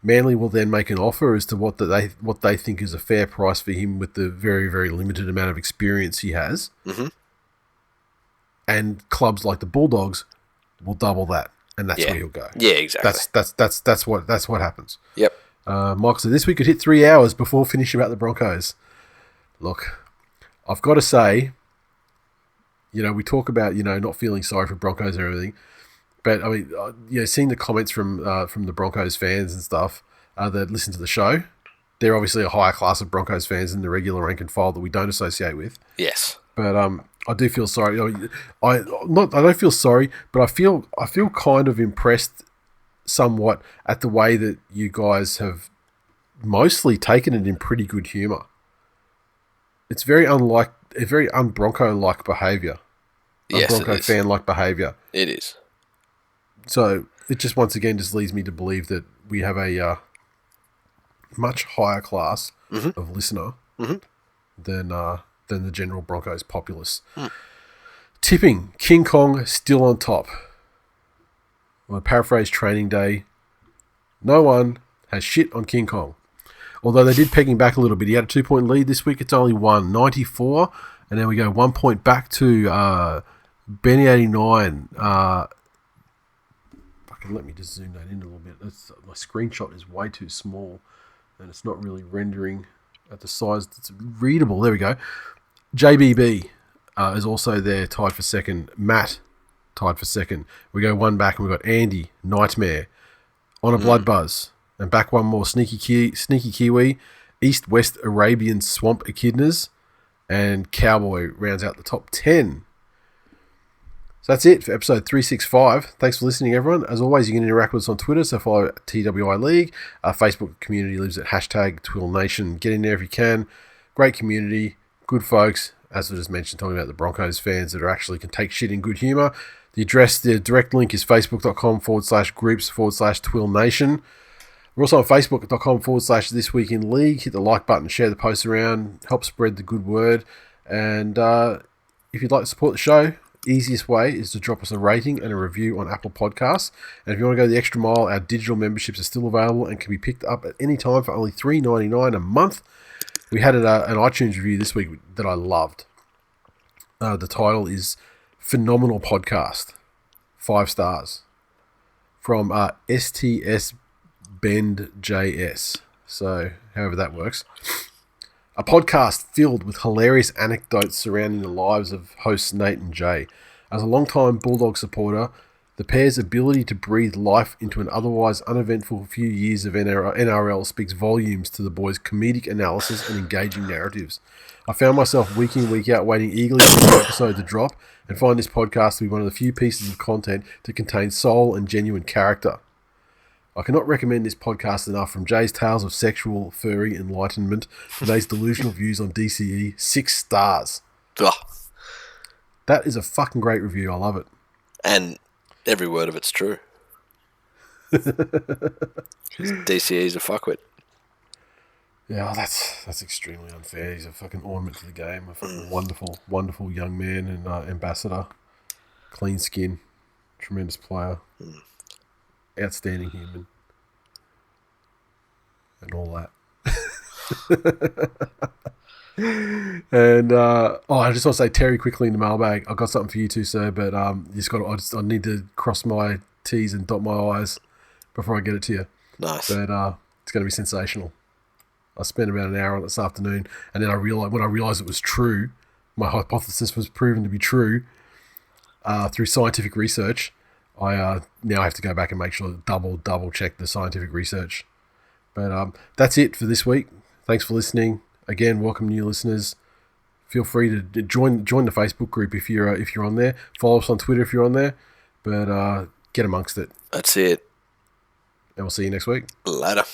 Manly will then make an offer as to what they think is a fair price for him with the very, very limited amount of experience he has. Mm-hmm. And clubs like the Bulldogs will double that, and that's where he'll go. Yeah, exactly. That's what happens. Yep. Michael said this week could hit 3 hours before finishing about the Broncos. Look, I've got to say, we talk about not feeling sorry for Broncos and everything. But, I mean, seeing the comments from the Broncos fans and stuff that listen to the show, they're obviously a higher class of Broncos fans than the regular rank and file that we don't associate with. Yes. But I do feel sorry. I don't feel sorry, but I feel kind of impressed somewhat at the way that you guys have mostly taken it in pretty good humour. It's very un-Bronco-like behaviour. Yes, un-Bronco fan-like behaviour. It is. So it just once again just leads me to believe that we have a much higher class of listener than the general Broncos populace. Tipping, King Kong still on top. On a paraphrase training day, no one has shit on King Kong. Although they did peg him back a little bit. He had a 2-point lead this week. It's only 94, and then we go 1 point back to Benny89. Fucking let me just zoom that in a little bit. My screenshot is way too small, and it's not really rendering at the size that's readable. There we go. JBB is also there, tied for second. Matt, tied for second. We go one back, and we've got Andy, Nightmare, On a Blood Buzz, and back one more, Sneaky Kiwi, East West Arabian Swamp Echidnas, and Cowboy rounds out the top 10. So that's it for episode 365. Thanks for listening, everyone. As always, you can interact with us on Twitter, so follow TWI League. Our Facebook community lives at #TWiL Nation. Get in there if you can. Great community, good folks. As I just mentioned, talking about the Broncos fans that actually can take shit in good humour. The direct link is facebook.com/groups/TWiL Nation. We're also on facebook.com/This Week in League. Hit the like button, share the posts around, help spread the good word. And if you'd like to support the show, easiest way is to drop us a rating and a review on Apple Podcasts. And if you want to go the extra mile, our digital memberships are still available and can be picked up at any time for only $3.99 a month. We had an iTunes review this week that I loved. The title is Phenomenal Podcast. 5 stars. From STS Bend JS. So, however that works. A podcast filled with hilarious anecdotes surrounding the lives of hosts Nate and Jay. As a long-time Bulldog supporter, the pair's ability to breathe life into an otherwise uneventful few years of NRL speaks volumes to the boys' comedic analysis and engaging narratives. I found myself week in, week out waiting eagerly for the episode to drop and find this podcast to be one of the few pieces of content to contain soul and genuine character. I cannot recommend this podcast enough. From Jay's tales of sexual, furry enlightenment to Nate's delusional views on DCE, 6 stars. Ugh. That is a fucking great review. I love it. And every word of it's true. DCE's a fuckwit. Yeah, that's extremely unfair. He's a fucking ornament to the game. A fucking wonderful, wonderful young man and ambassador. Clean skin. Tremendous player. Outstanding human. And all that. And I just want to say, Terry, quickly in the mailbag, I've got something for you too, sir, but I need to cross my T's and dot my I's before I get it to you. Nice. But it's going to be sensational. I spent about an hour on it this afternoon, and then when I realized it was true, my hypothesis was proven to be true through scientific research. I now have to go back and make sure to double check the scientific research. But that's it for this week. Thanks for listening. Again, welcome new listeners. Feel free to join the Facebook group if you're on there. Follow us on Twitter if you're on there. But get amongst it. That's it. And we'll see you next week. Later.